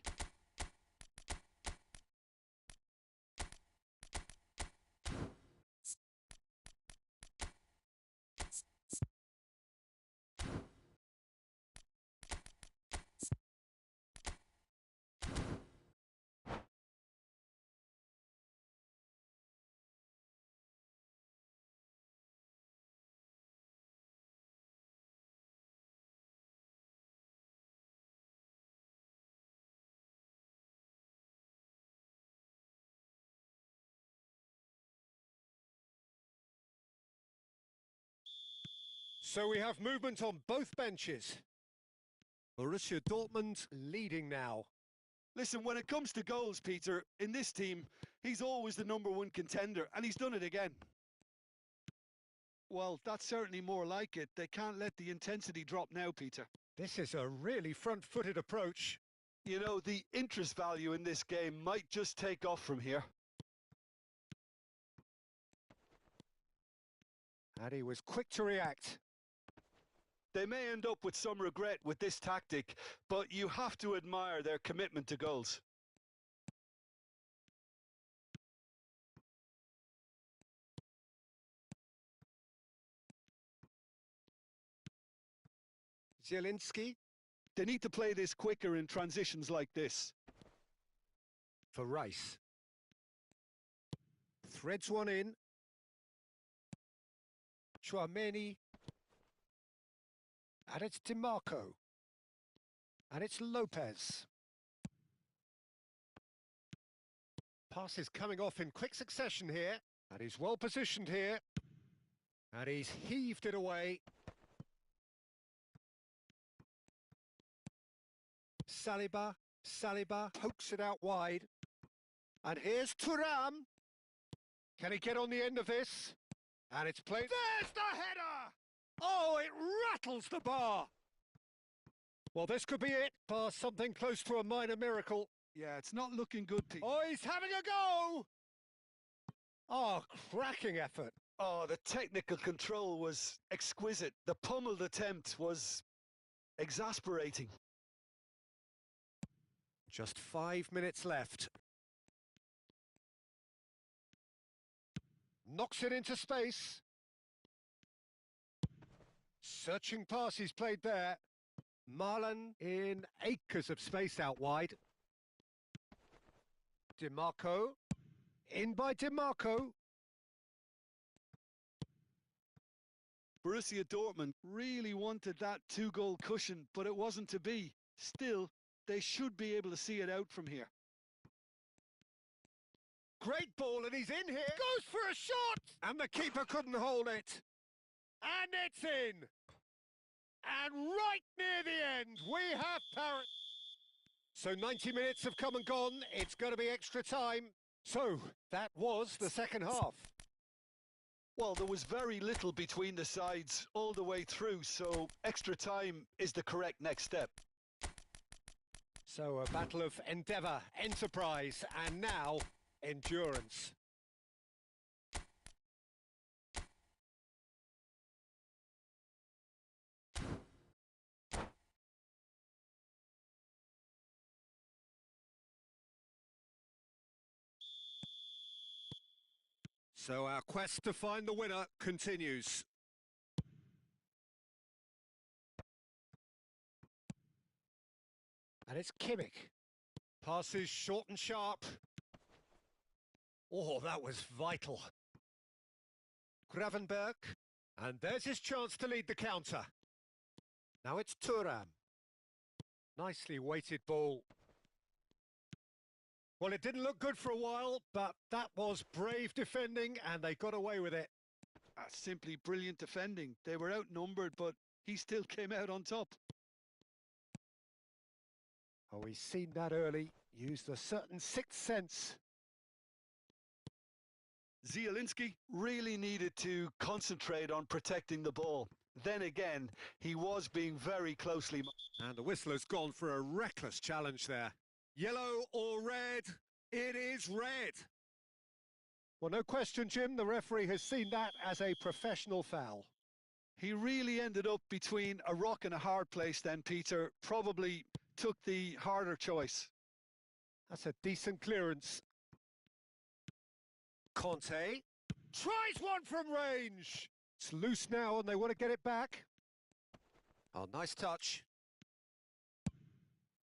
Speaker 1: So we have movement on both benches. Borussia Dortmund leading now.
Speaker 3: Listen, when it comes to goals, Peter, in this team, he's always the #1 contender, and he's done it again. Well, that's certainly more like it. They can't let the intensity drop now, Peter.
Speaker 1: This is a really front-footed approach.
Speaker 2: You know, the interest value in this game might just take off from here.
Speaker 1: And he was quick to react.
Speaker 2: They may end up with some regret with this tactic, but you have to admire their commitment to goals.
Speaker 1: Zielinski
Speaker 3: They need to play this quicker in transitions like this.
Speaker 1: for Rice. Threads one in. Chouameni. And it's DiMarco. And it's Lopez. Passes coming off in quick succession here. And he's well positioned here. And he's heaved it away. Saliba pokes it out wide. And here's Thuram. Can he get on the end of this? And it's played. There's the header! Oh, it rattles the bar. Well, this could be it. Bar something close to a minor miracle.
Speaker 3: Yeah, it's not looking good, Pete.
Speaker 1: Oh, he's having a go! Oh, cracking effort.
Speaker 2: Oh, the technical control was exquisite. The pummeled attempt was exasperating.
Speaker 1: Just 5 minutes left. Knocks it into space. Searching pass he's played there. Marlon in acres of space out wide. DiMarco. In by DiMarco.
Speaker 3: Borussia Dortmund really wanted that 2-goal cushion, but it wasn't to be. Still, they should be able to see it out from here.
Speaker 1: Great ball, and he's in here. Goes for a shot! And the keeper couldn't hold it. And it's in. And right near the end, we have Paris. So 90 minutes have come and gone. It's going to be extra time. So that was the second half.
Speaker 2: Well, there was very little between the sides all the way through, so extra time is the correct next step.
Speaker 1: So a battle of endeavour, enterprise, and now endurance. So our quest to find the winner continues. And it's Kimmich. Passes short and sharp. Oh, that was vital. Gravenberg. And there's his chance to lead the counter. Now it's Thuram. Nicely weighted ball. Well, it didn't look good for a while, but that was brave defending, and they got away with it.
Speaker 3: That's simply brilliant defending. They were outnumbered, but he still came out on top.
Speaker 1: Oh, he's seen that early, used a certain sixth sense.
Speaker 3: Zielinski.
Speaker 2: Really needed to concentrate on protecting the ball. Then again, he was being very closely.
Speaker 1: And the whistler's gone for a reckless challenge there. Yellow or red? It is red. Well, no question, Jim, the referee has seen that as a professional foul.
Speaker 3: He really ended up between a rock and a hard place then, Peter. Probably took the harder choice.
Speaker 1: That's a decent clearance. Conte tries one from range. It's loose now and they want to get it back. Oh, nice touch.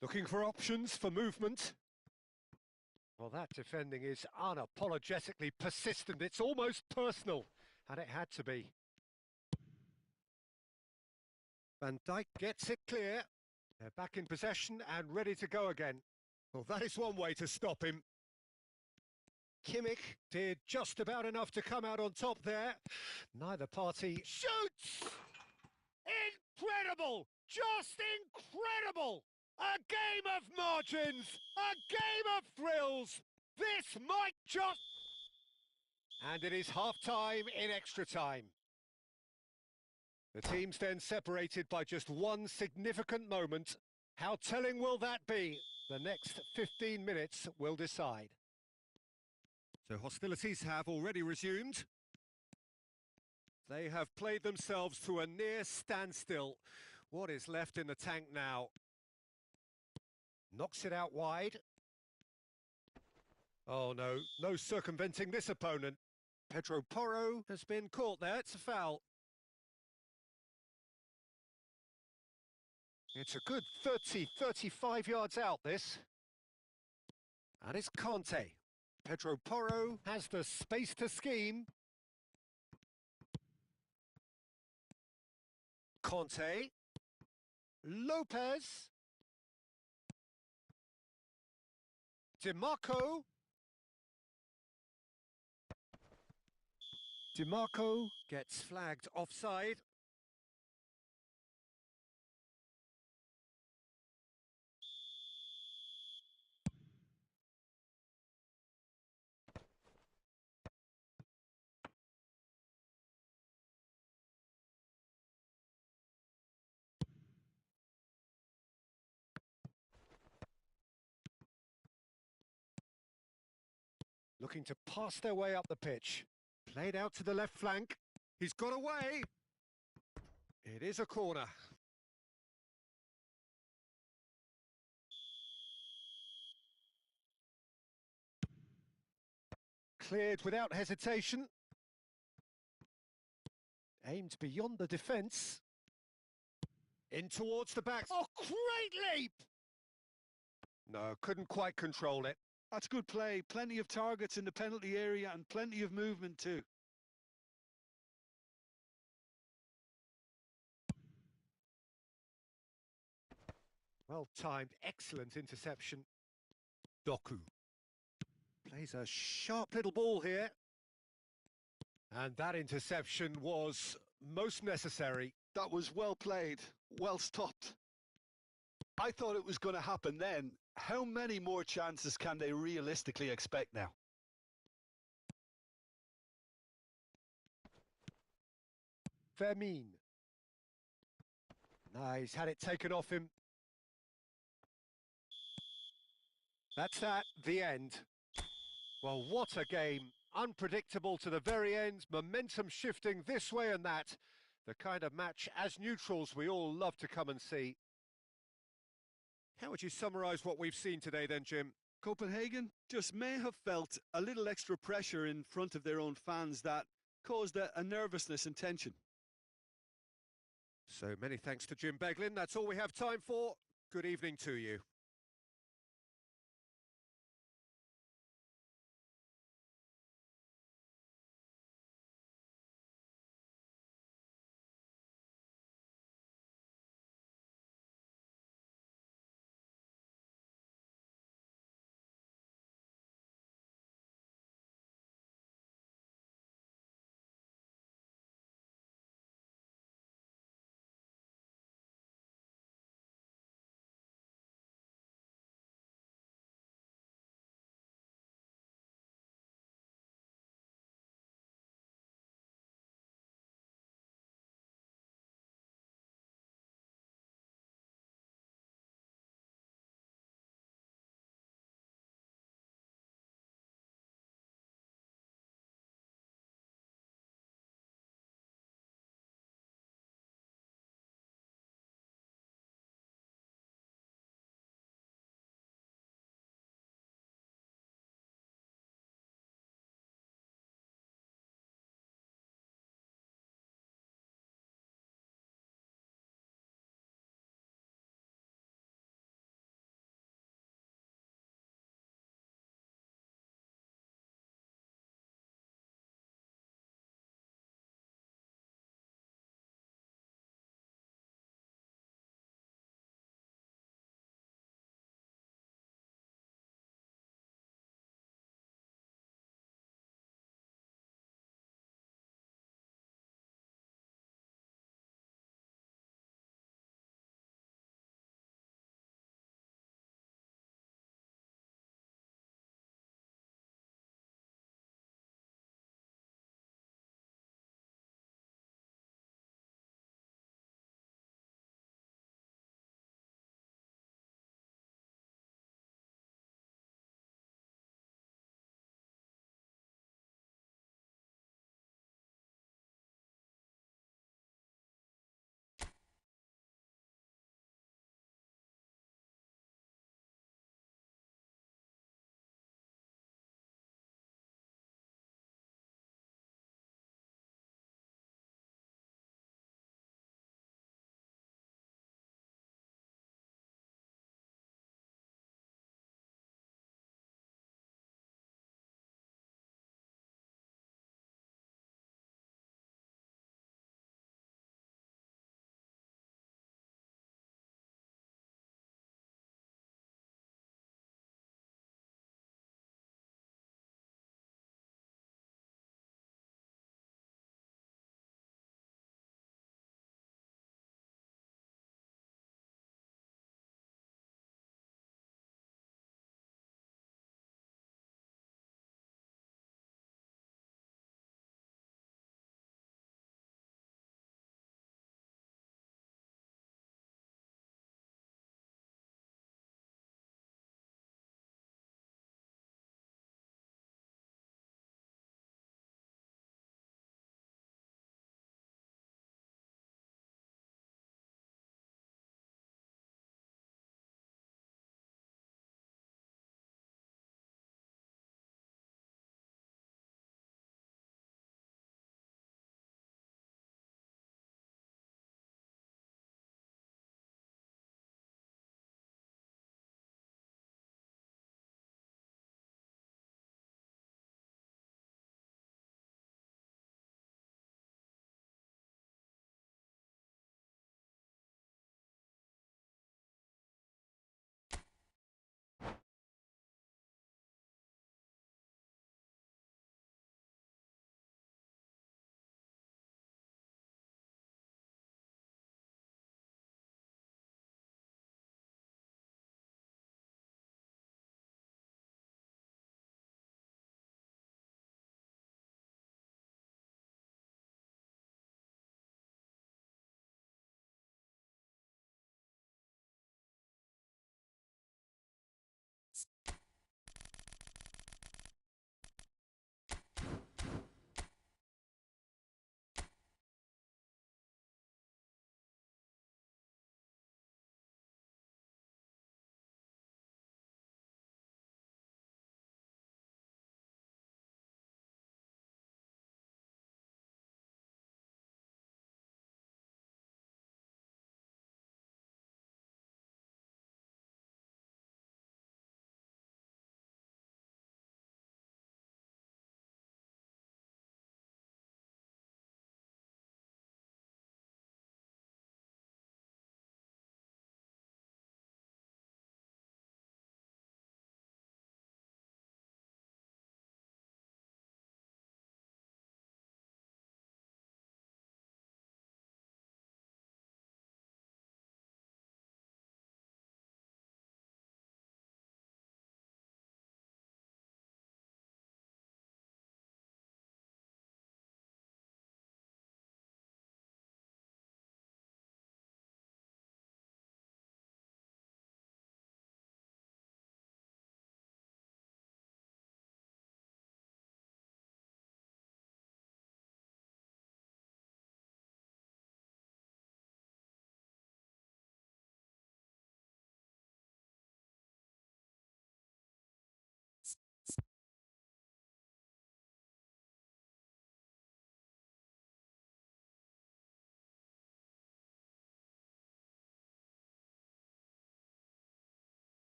Speaker 1: Looking for options for movement. Well, that defending is unapologetically persistent. It's almost personal, and it had to be. Van Dijk gets it clear. They're back in possession and ready to go again. Well, that is one way to stop him. Kimmich did just about enough to come out on top there. Neither party shoots! Incredible! Just incredible! A game of margins! A game of thrills! This might just... And it is half-time in extra time. The teams then separated by just one significant moment. How telling will that be? The next 15 minutes will decide. So hostilities have already resumed. They have played themselves to a near standstill. What is left in the tank now? Knocks it out wide. Oh no, no circumventing this opponent. Pedro Porro has been caught there, it's a foul. It's a good 30, 35 yards out, this. And it's Conte. Pedro Porro has the space to scheme. Conte. Lopez. DiMarco. DiMarco gets flagged offside. Looking to pass their way up the pitch. Played out to the left flank. He's got away. It is a corner. Cleared without hesitation. Aimed beyond the defence. In towards the back. Oh, great leap! No, couldn't quite control it.
Speaker 3: That's good play. Plenty of targets in the penalty area and plenty of movement too.
Speaker 1: Well timed, excellent interception. Doku plays a sharp little ball here. And that interception was most necessary.
Speaker 3: That was well played, well stopped.
Speaker 2: I thought it was going to happen then. How many more chances can they realistically expect now?
Speaker 1: Vermin. No, he's had it taken off him. That's that, the end. Well, what a game. Unpredictable to the very end, momentum shifting this way and that. The kind of match, as neutrals, we all love to come and see. How would you summarise what we've seen today then, Jim?
Speaker 3: Copenhagen just may have felt a little extra pressure in front of their own fans that caused a nervousness and tension.
Speaker 1: So many thanks to Jim Beglin. That's all we have time for. Good evening to you.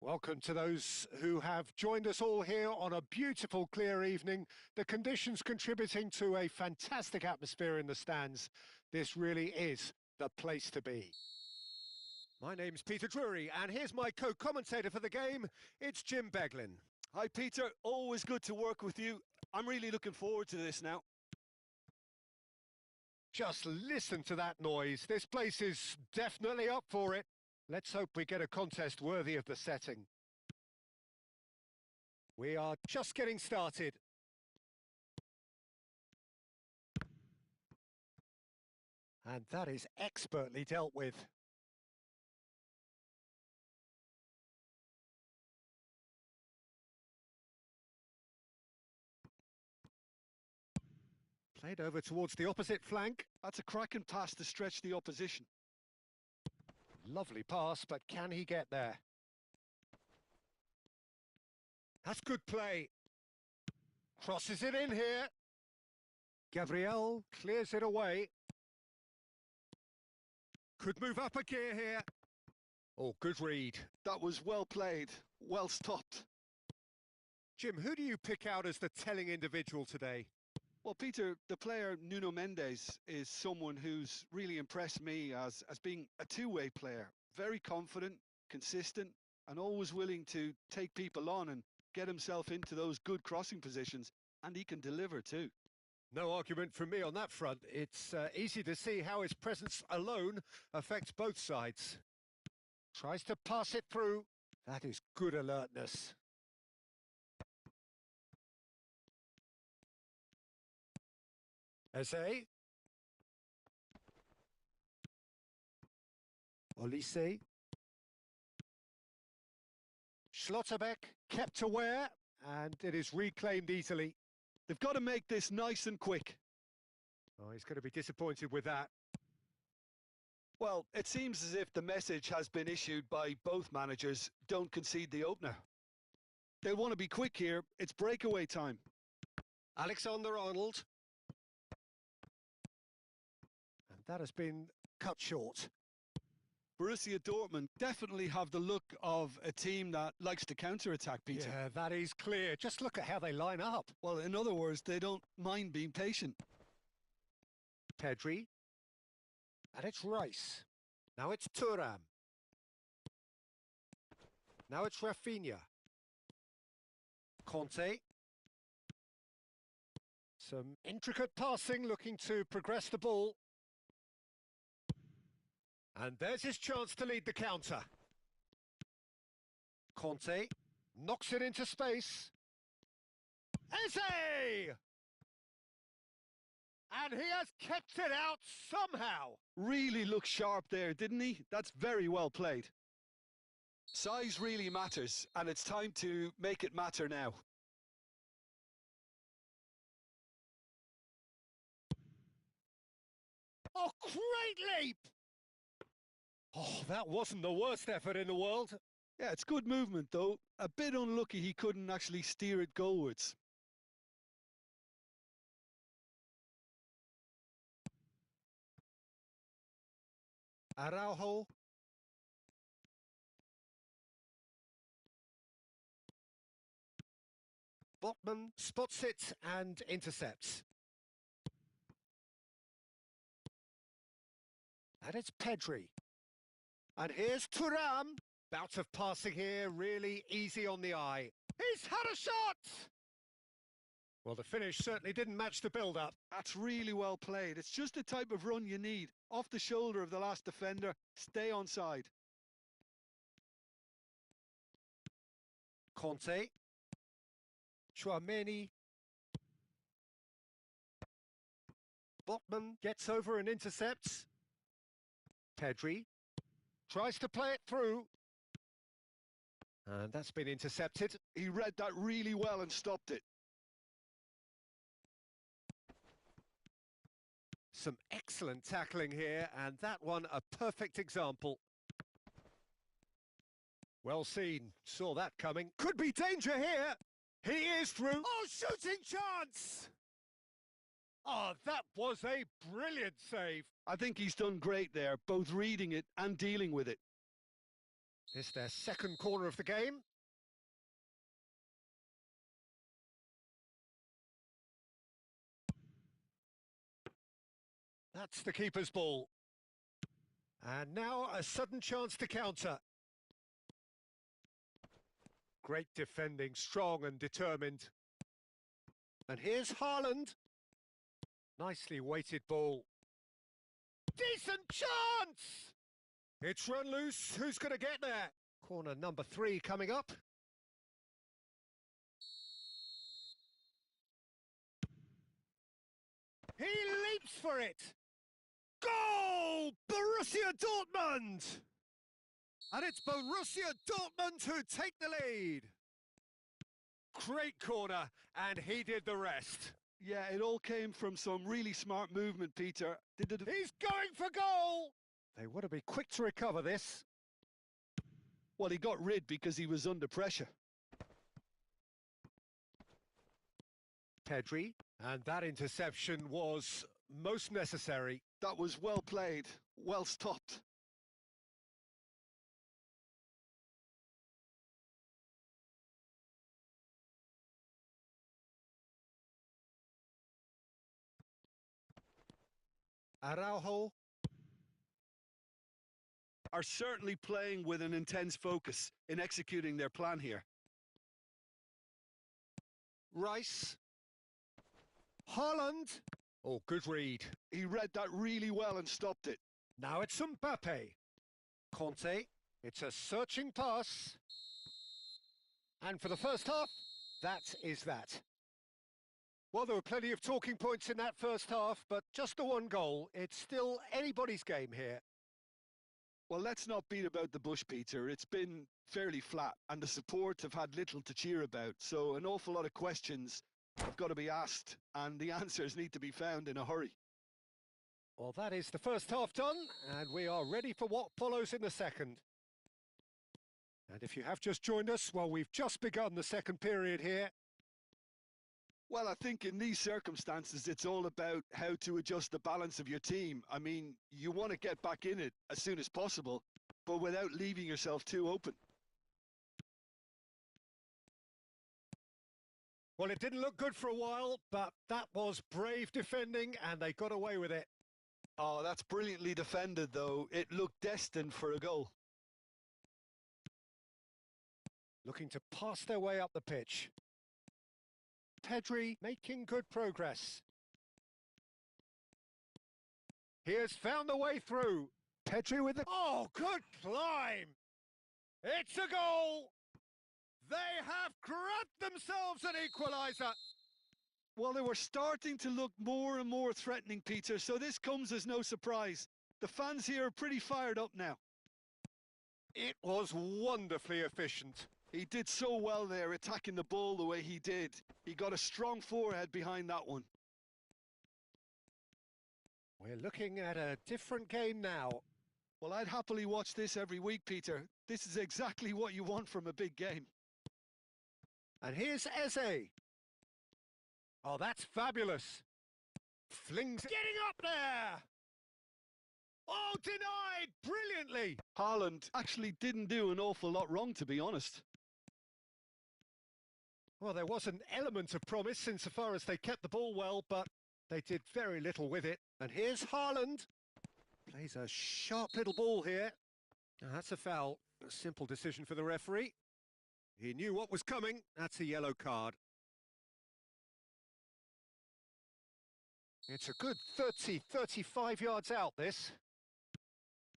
Speaker 1: Welcome to those who have joined us all here on a beautiful, clear evening. The conditions contributing to a fantastic atmosphere in the stands. This really is the place to be. My name's Peter Drury, and here's my co-commentator for the game. It's Jim Beglin.
Speaker 2: Hi, Peter. Always good to work with you. I'm really looking forward to this now.
Speaker 1: Just listen to that noise. This place is definitely up for it. Let's hope we get a contest worthy of the setting. We are just getting started. And that is expertly dealt with. Played over towards the opposite flank.
Speaker 3: That's a cracking pass to stretch the opposition.
Speaker 1: Lovely pass, but can he get there? That's good play. Crosses it in here. Gabriel clears it away. Could move up a gear here. Oh, good read.
Speaker 3: That was well played, well stopped.
Speaker 1: Jim, who do you pick out as the telling individual today?
Speaker 3: Well, Peter, the player Nuno Mendes is someone who's really impressed me as being a two-way player. Very confident, consistent, and always willing to take people on and get himself into those good crossing positions, and he can deliver too.
Speaker 1: No argument from me on that front. It's easy to see how his presence alone affects both sides. Tries to pass it through. That is good alertness. Eze. Olise. Schlotterbeck kept aware, and it is reclaimed easily.
Speaker 3: They've got to make this nice and quick.
Speaker 1: Oh, he's going to be disappointed with that.
Speaker 2: Well, it seems as if the message has been issued by both managers. Don't concede the opener.
Speaker 3: They'll want to be quick here. It's breakaway time.
Speaker 1: Alexander-Arnold. And that has been cut short.
Speaker 3: Borussia Dortmund definitely have the look of a team that likes to counter-attack, Peter.
Speaker 1: Yeah, that is clear. Just look at how they line up.
Speaker 3: Well, in other words, they don't mind being patient.
Speaker 1: Pedri. And it's Rice. Now it's Thuram. Now it's Rafinha. Conte. Some intricate passing, looking to progress the ball. And there's his chance to lead the counter. Conte knocks it into space. Eze! And he has kept it out somehow.
Speaker 3: Really looked sharp there, didn't he? That's very well played.
Speaker 2: Size really matters, and it's time to make it matter now.
Speaker 1: Oh, great leap! Oh, that wasn't the worst effort in the world.
Speaker 3: Yeah, it's good movement, though. A bit unlucky he couldn't actually steer it goalwards.
Speaker 1: Araujo. Botman spots it and intercepts. And it's Pedri. And here's Thuram. Bout of passing here, really easy on the eye. He's had a shot! Well, the finish certainly didn't match the build-up.
Speaker 3: That's really well played. It's just the type of run you need. Off the shoulder of the last defender, stay onside.
Speaker 1: Conte. Chouameni. Botman gets over and intercepts. Pedri tries to play it through. And that's been intercepted.
Speaker 3: He read that really well and stopped it.
Speaker 1: Some excellent tackling here, and that one a perfect example. Well seen, saw that coming. Could be danger here. He is through. Oh, shooting chance! Oh, that was a brilliant save.
Speaker 3: I think he's done great there, both reading it and dealing with it.
Speaker 1: This their second corner of the game. That's the keeper's ball. And now a sudden chance to counter. Great defending, strong and determined. And here's Haaland. Nicely weighted ball. Decent chance! It's run loose. Who's going to get there? Corner number 3 coming up. He leaps for it. Goal! Borussia Dortmund! And it's Borussia Dortmund who take the lead. Great corner, and he did the rest.
Speaker 3: Yeah, it all came from some really smart movement, Peter.
Speaker 1: He's going for goal! They want to be quick to recover this.
Speaker 3: Well, he got rid because he was under pressure.
Speaker 1: Pedri, and that interception was most necessary.
Speaker 3: That was well played, well stopped.
Speaker 1: Araujo.
Speaker 3: Are certainly playing with an intense focus in executing their plan here.
Speaker 1: Rice. Haaland. Oh, good read.
Speaker 3: He read that really well and stopped it.
Speaker 1: Now it's Mbappe. Conte. It's a searching pass. And for the first half, that is that. Well, there were plenty of talking points in that first half, but just the one goal. It's still anybody's game here.
Speaker 3: Well, let's not beat about the bush, Peter. It's been fairly flat, and the support have had little to cheer about. So an awful lot of questions have got to be asked, and the answers need to be found in a hurry.
Speaker 1: Well, that is the first half done, and we are ready for what follows in the second. And if you have just joined us, well, we've just begun the second period here.
Speaker 3: Well, I think in these circumstances, it's all about how to adjust the balance of your team. I mean, you want to get back in it as soon as possible, but without leaving yourself too open.
Speaker 1: Well, it didn't look good for a while, but that was brave defending, and they got away with it.
Speaker 3: Oh, that's brilliantly defended, though. It looked destined for a goal.
Speaker 1: Looking to pass their way up the pitch. Pedri making good progress. He has found the way through. Pedri with the... Oh, good climb! It's a goal! They have grabbed themselves an equaliser.
Speaker 3: Well, they were starting to look more and more threatening, Peter, so this comes as no surprise. The fans here are pretty fired up now.
Speaker 1: It was wonderfully efficient.
Speaker 3: He did so well there, attacking the ball the way he did. He got a strong forehead behind that one.
Speaker 1: We're looking at a different game now.
Speaker 3: Well, I'd happily watch this every week, Peter. This is exactly what you want from a big game.
Speaker 1: And here's Eze. Oh, that's fabulous. Flings getting up there. Oh, denied brilliantly.
Speaker 3: Haaland actually didn't do an awful lot wrong, to be honest.
Speaker 1: Well, there was an element of promise insofar as they kept the ball well, but they did very little with it. And here's Haaland. Plays a sharp little ball here. Now, that's a foul. A simple decision for the referee. He knew what was coming. That's a yellow card. It's a good 30, 35 yards out, this.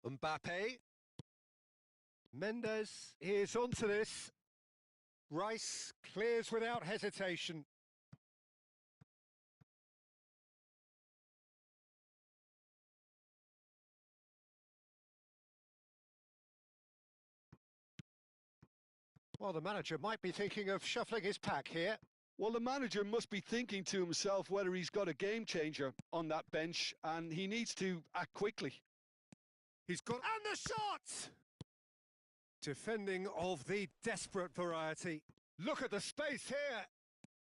Speaker 1: Mbappe. Mendes is onto this. Rice clears without hesitation. Well, the manager might be thinking of shuffling his pack here.
Speaker 3: Well, the manager must be thinking to himself whether he's got a game changer on that bench, and he needs to act quickly.
Speaker 1: He's got... And the shot! Defending of the desperate variety. Look at the space here.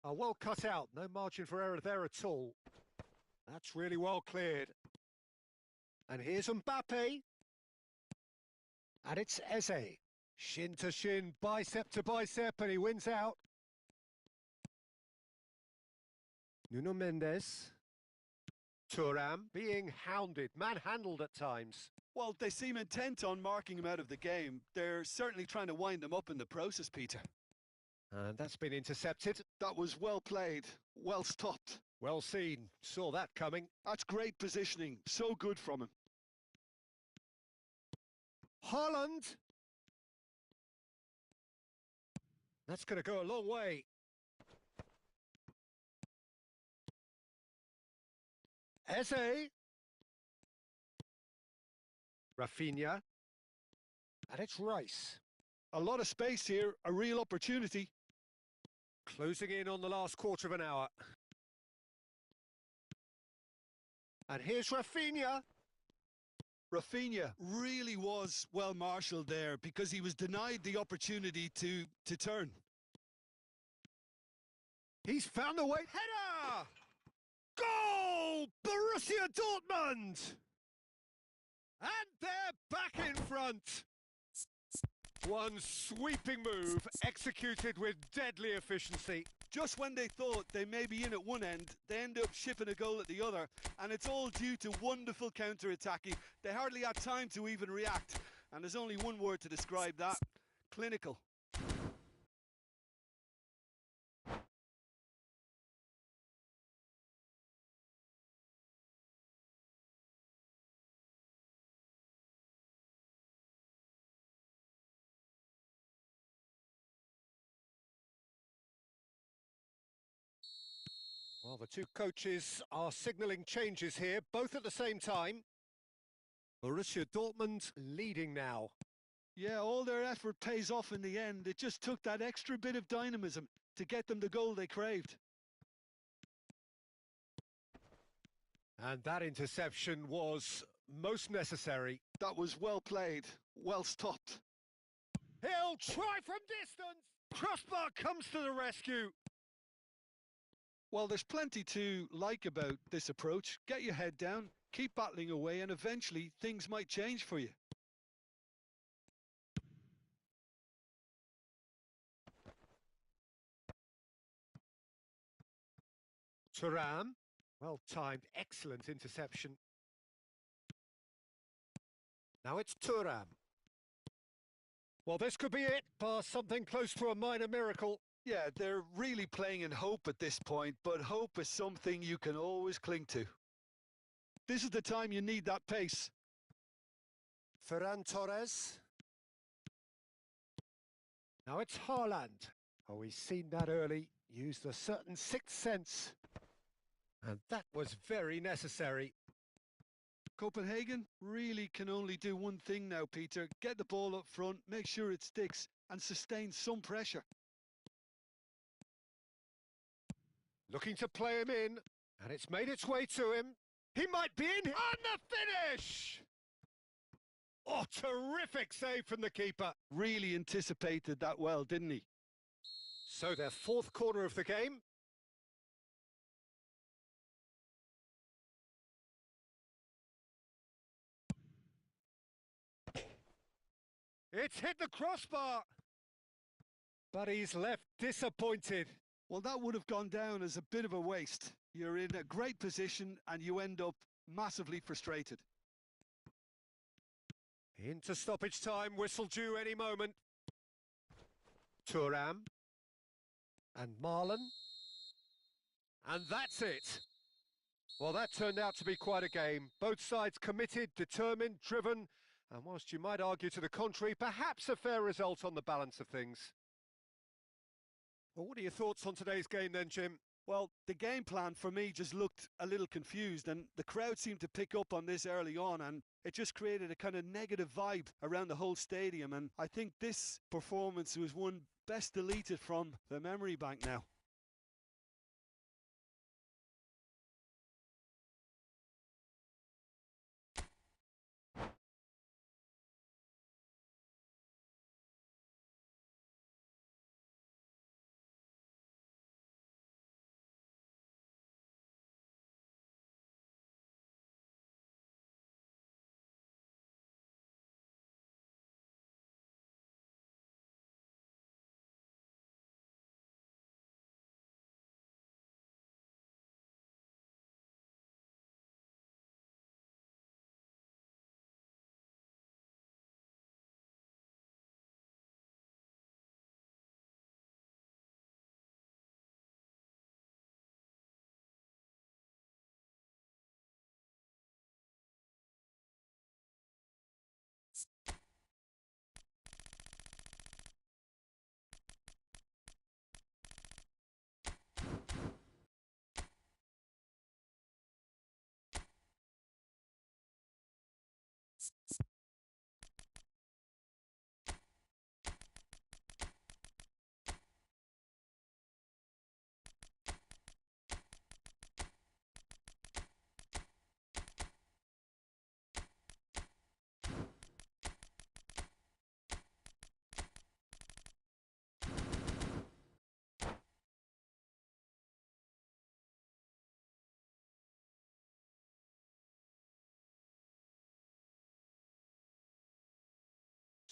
Speaker 1: Oh, well cut out. No margin for error there at all. That's really well cleared. And here's Mbappe. And it's Eze. Shin to shin, bicep to bicep, and he wins out. Nuno Mendes. Thuram being hounded, manhandled at times.
Speaker 3: Well, they seem intent on marking him out of the game. They're certainly trying to wind him up in the process, Peter.
Speaker 1: And that's been intercepted.
Speaker 3: That was well played, well stopped.
Speaker 1: Well seen, saw that coming.
Speaker 3: That's great positioning, so good from him.
Speaker 1: Holland. That's going to go a long way. Eze. Rafinha. And it's Rice.
Speaker 3: A lot of space here, a real opportunity.
Speaker 1: Closing in on the last quarter of an hour. And here's Rafinha.
Speaker 3: Rafinha really was well marshalled there because he was denied the opportunity to turn.
Speaker 1: He's found the way. Header! Goal! Borussia Dortmund! And they're back in front. One sweeping move executed with deadly efficiency.
Speaker 3: Just when they thought they may be in at one end, they end up shipping a goal at the other, and it's all due to wonderful counter-attacking. They hardly had time to even react, and there's only one word to describe that: clinical.
Speaker 1: Well, the two coaches are signalling changes here, both at the same time. Borussia Dortmund leading now.
Speaker 3: Yeah, all their effort pays off in the end. It just took that extra bit of dynamism to get them the goal they craved.
Speaker 1: And that interception was most necessary.
Speaker 3: That was well played, well stopped.
Speaker 1: He'll try from distance. Crossbar comes to the rescue.
Speaker 3: Well, there's plenty to like about this approach. Get your head down, keep battling away, and eventually things might change for you.
Speaker 1: Thuram, well timed, excellent interception. Now it's Thuram. Well, this could be it, past something close to a minor miracle.
Speaker 3: Yeah, they're really playing in hope at this point, but hope is something you can always cling to. This is the time you need that pace.
Speaker 1: Ferran Torres. Now it's Haaland. Oh, he's seen that early, used a certain sixth sense. And that was very necessary.
Speaker 3: Copenhagen really can only do one thing now, Peter. Get the ball up front, make sure it sticks, and sustain some pressure.
Speaker 1: Looking to play him in, and it's made its way to him. He might be in on the finish! Oh, terrific save from the keeper.
Speaker 3: Really anticipated that well, didn't he?
Speaker 1: So their fourth corner of the game. It's hit the crossbar. But he's left disappointed.
Speaker 3: Well, that would have gone down as a bit of a waste. You're in a great position and you end up massively frustrated.
Speaker 1: Into stoppage time, whistle due any moment. Thuram. And Marlon. And that's it. Well, that turned out to be quite a game. Both sides committed, determined, driven, and whilst you might argue to the contrary, perhaps a fair result on the balance of things. Well, what are your thoughts on today's game then, Jim?
Speaker 3: Well, the game plan for me just looked a little confused, and the crowd seemed to pick up on this early on, and it just created a kind of negative vibe around the whole stadium, and I think this performance was one best deleted from the memory bank now.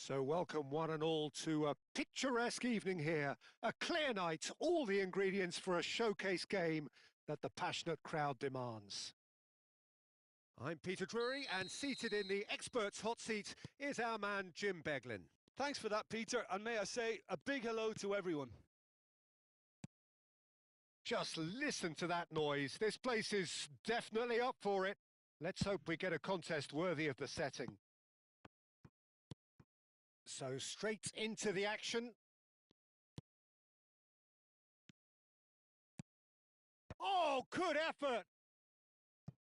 Speaker 1: So welcome one and all to a picturesque evening here. A clear night, all the ingredients for a showcase game that the passionate crowd demands. I'm Peter Drury, and seated in the experts' hot seat is our man Jim Beglin.
Speaker 3: Thanks for that, Peter, and may I say a big hello to everyone.
Speaker 1: Just listen to that noise. This place is definitely up for it. Let's hope we get a contest worthy of the setting. So straight into the action. Oh, good effort!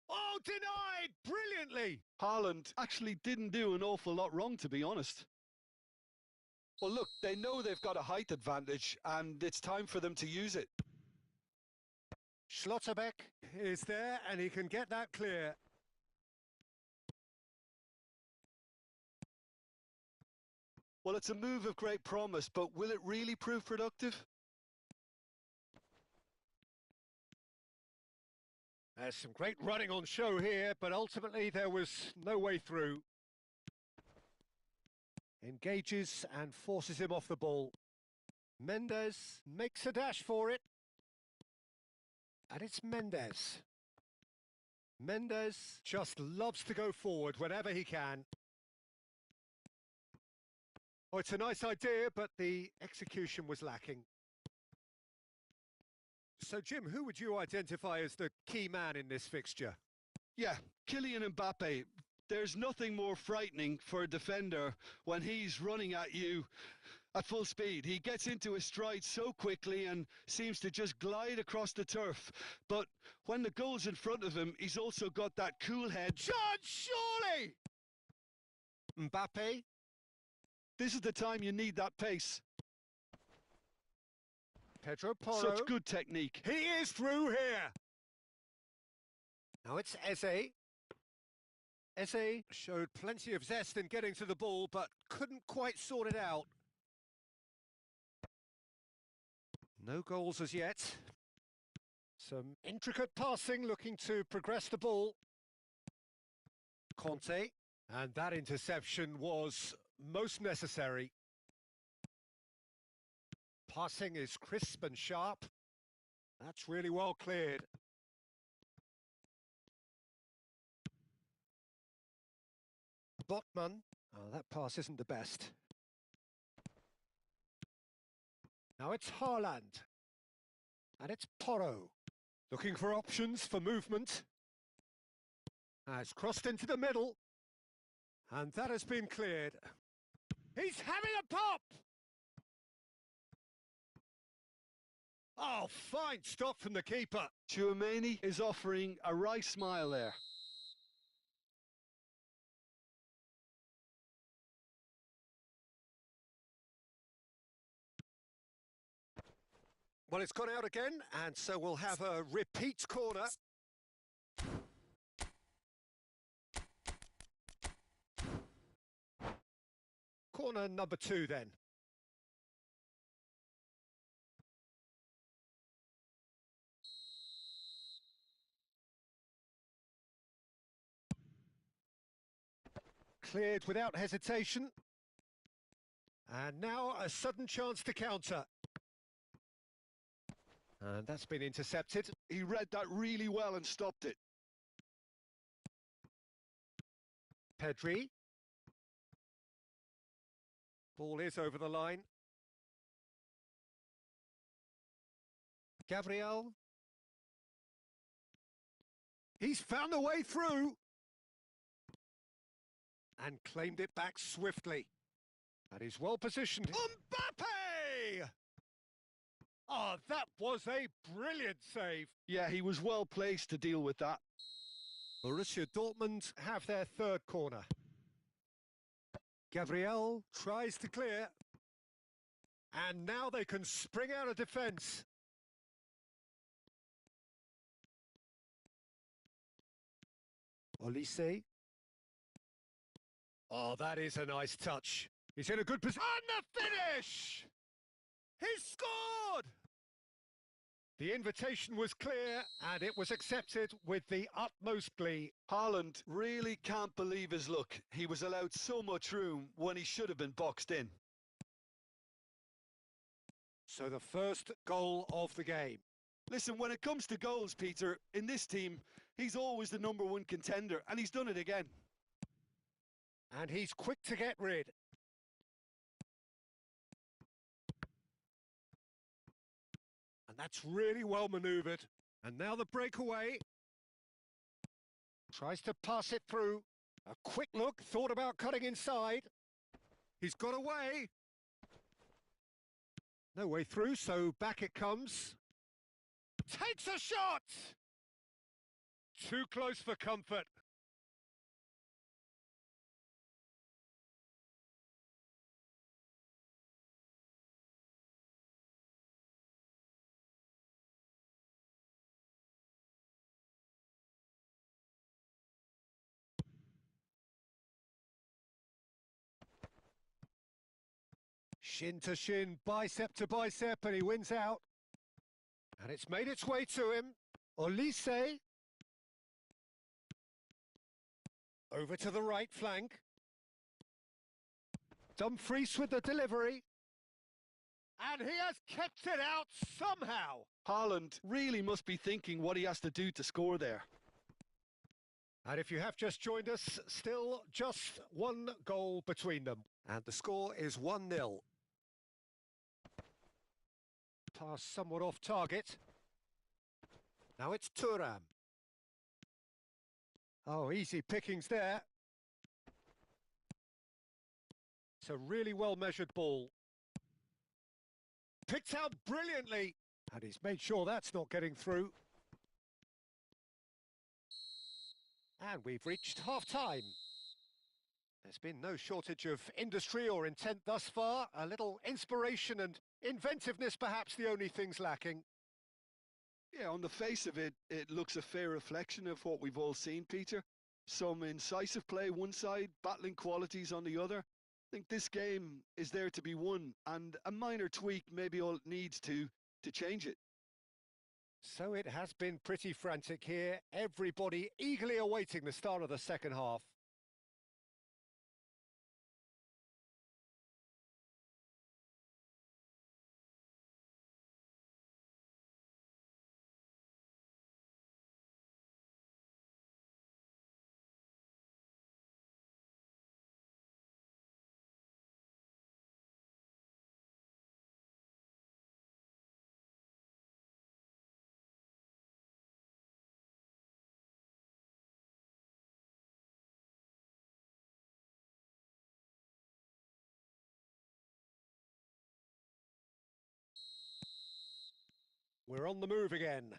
Speaker 1: Oh, denied brilliantly!
Speaker 3: Haaland actually didn't do an awful lot wrong, to be honest.
Speaker 2: Well, look, they know they've got a height advantage, and it's time for them to use it.
Speaker 1: Schlotterbeck is there, and he can get that clear.
Speaker 2: Well, it's a move of great promise, but will it really prove productive?
Speaker 1: There's some great running on show here, but ultimately there was no way through. Engages and forces him off the ball. Mendes makes a dash for it. And it's Mendes. Mendes just loves to go forward whenever he can. Oh, it's a nice idea, but the execution was lacking. So, Jim, who would you identify as the key man in this fixture?
Speaker 3: Yeah, Kylian Mbappe. There's nothing more frightening for a defender when he's running at you at full speed. He gets into his stride so quickly and seems to just glide across the turf. But when the goal's in front of him, he's also got that cool head.
Speaker 1: John, surely! Mbappe.
Speaker 3: This is the time you need that pace.
Speaker 1: Pedro Porro.
Speaker 3: Such good technique.
Speaker 1: He is through here. Now it's Eze. Eze showed plenty of zest in getting to the ball, but couldn't quite sort it out. No goals as yet. Some intricate passing, looking to progress the ball. Conte. And that interception was most necessary. Passing is crisp and sharp. That's really well cleared. Botman. Oh, that pass isn't the best. Now it's Haaland. And it's Porro. Looking for options for movement. Has crossed into the middle. And that has been cleared. He's having a pop! Oh, fine stop from the keeper.
Speaker 3: Thuongbaybi is offering a wry smile there.
Speaker 1: Well, it's gone out again, and so we'll have a repeat corner. Corner number 2 then. Cleared without hesitation. And now a sudden chance to counter. And that's been intercepted.
Speaker 3: He read that really well and stopped it.
Speaker 1: Pedri. Ball is over the line. Gabriel. He's found a way through. And claimed it back swiftly. And he's well positioned. Mbappe! Oh, that was a brilliant save.
Speaker 3: Yeah, he was well placed to deal with that.
Speaker 1: Borussia Dortmund have their third corner. Gabriel tries to clear. And now they can spring out of defence. Olise. Oh, that is a nice touch. He's in a good position. And the finish! He's scored! The invitation was clear, and it was accepted with the utmost glee.
Speaker 2: Haaland really can't believe his luck. He was allowed so much room when he should have been boxed in.
Speaker 1: So the first goal of the game.
Speaker 3: Listen, when it comes to goals, Peter, in this team, he's always the #1 contender, and he's done it again.
Speaker 1: And he's quick to get rid. And that's really well manoeuvred. And now the breakaway. Tries to pass it through. A quick look, thought about cutting inside. He's got away. No way through, so back it comes. Takes a shot! Too close for comfort. Shin to shin, bicep to bicep, and he wins out. And it's made its way to him. Olise. Over to the right flank. Dumfries with the delivery. And he has kept it out somehow.
Speaker 3: Haaland really must be thinking what he has to do to score there.
Speaker 1: And if you have just joined us, still just one goal between them. And the score is 1-0. Pass somewhat off target. Now it's Thuram. Oh, easy pickings there. It's a really well-measured ball. Picked out brilliantly. And he's made sure that's not getting through. And we've reached half-time. There's been no shortage of industry or intent thus far. A little inspiration and inventiveness, perhaps the only things lacking.
Speaker 3: Yeah, on the face of it, it looks a fair reflection of what we've all seen, Peter. Some incisive play one side, battling qualities on the other. I think this game is there to be won, and a minor tweak maybe all it needs to change it.
Speaker 1: So it has been pretty frantic here. Everybody eagerly awaiting the start of the second half. We're on the move again.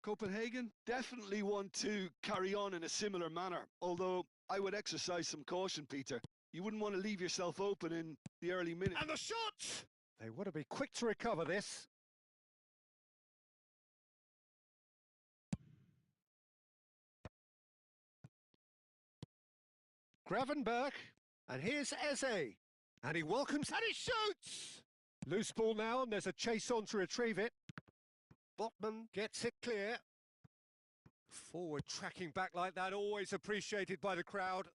Speaker 3: Copenhagen definitely want to carry on in a similar manner, although I would exercise some caution, Peter. You wouldn't want to leave yourself open in the early minutes.
Speaker 1: And the shot! They want to be quick to recover this. Gravenberch, and here's Eze. And he welcomes, and he shoots! Loose ball now, and there's a chase on to retrieve it. Botman gets it clear. Forward tracking back like that, always appreciated by the crowd.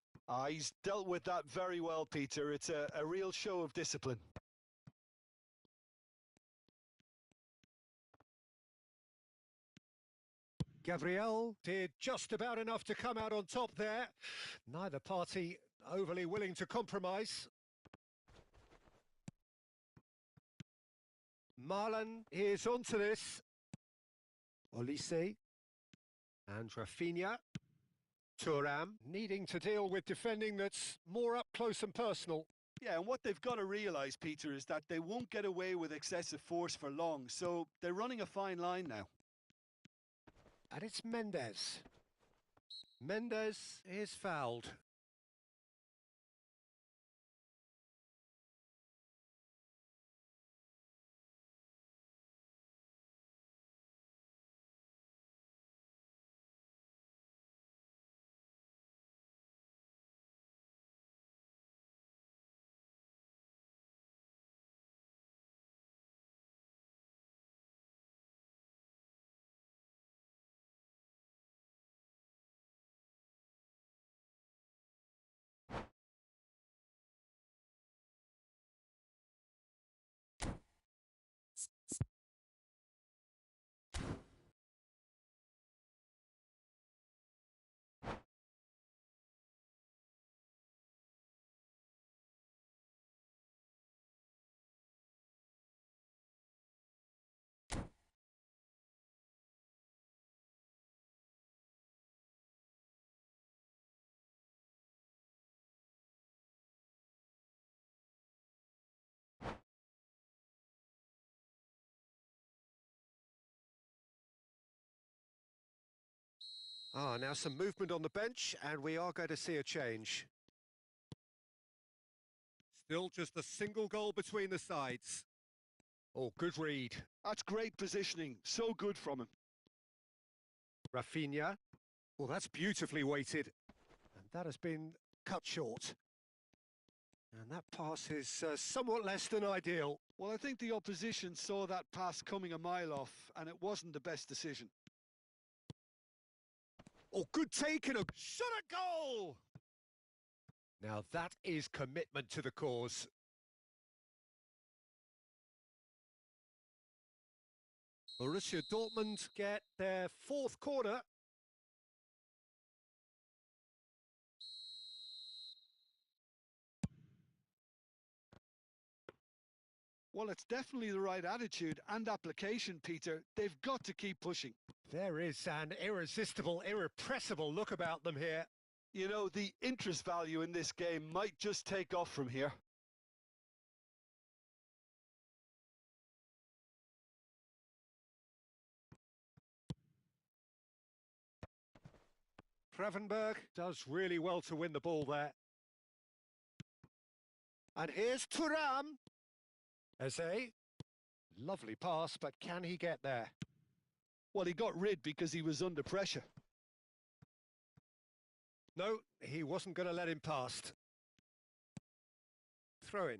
Speaker 2: He's dealt with that very well, Peter. It's a real show of discipline.
Speaker 1: Gabriel did just about enough to come out on top there. Neither party overly willing to compromise. Marlon is onto this. Olise and Rafinha. Thuram needing to deal with defending that's more up close and personal.
Speaker 3: Yeah, and what they've got to realise, Peter, is that they won't get away with excessive force for long, so they're running a fine line now.
Speaker 1: And it's Mendes. Mendes is fouled. Now some movement on the bench, and we are going to see a change. Still just a single goal between the sides. Oh, good read.
Speaker 3: That's great positioning. So good from him.
Speaker 1: Rafinha. Well, that's beautifully weighted. And that has been cut short. And that pass is somewhat less than ideal.
Speaker 3: Well, I think the opposition saw that pass coming a mile off, and it wasn't the best decision.
Speaker 1: Oh, good take and a shot at goal! Now that is commitment to the cause. Borussia Dortmund get their fourth corner.
Speaker 3: Well, it's definitely the right attitude and application, Peter. They've got to keep pushing.
Speaker 1: There is an irresistible, irrepressible look about them here.
Speaker 3: You know, the interest value in this game might just take off from here.
Speaker 1: Gravenberg does really well to win the ball there. And here's Thuram. Eze. Lovely pass, but can he get there?
Speaker 3: Well, he got rid because he was under pressure.
Speaker 1: No, he wasn't going to let him past. Throw in.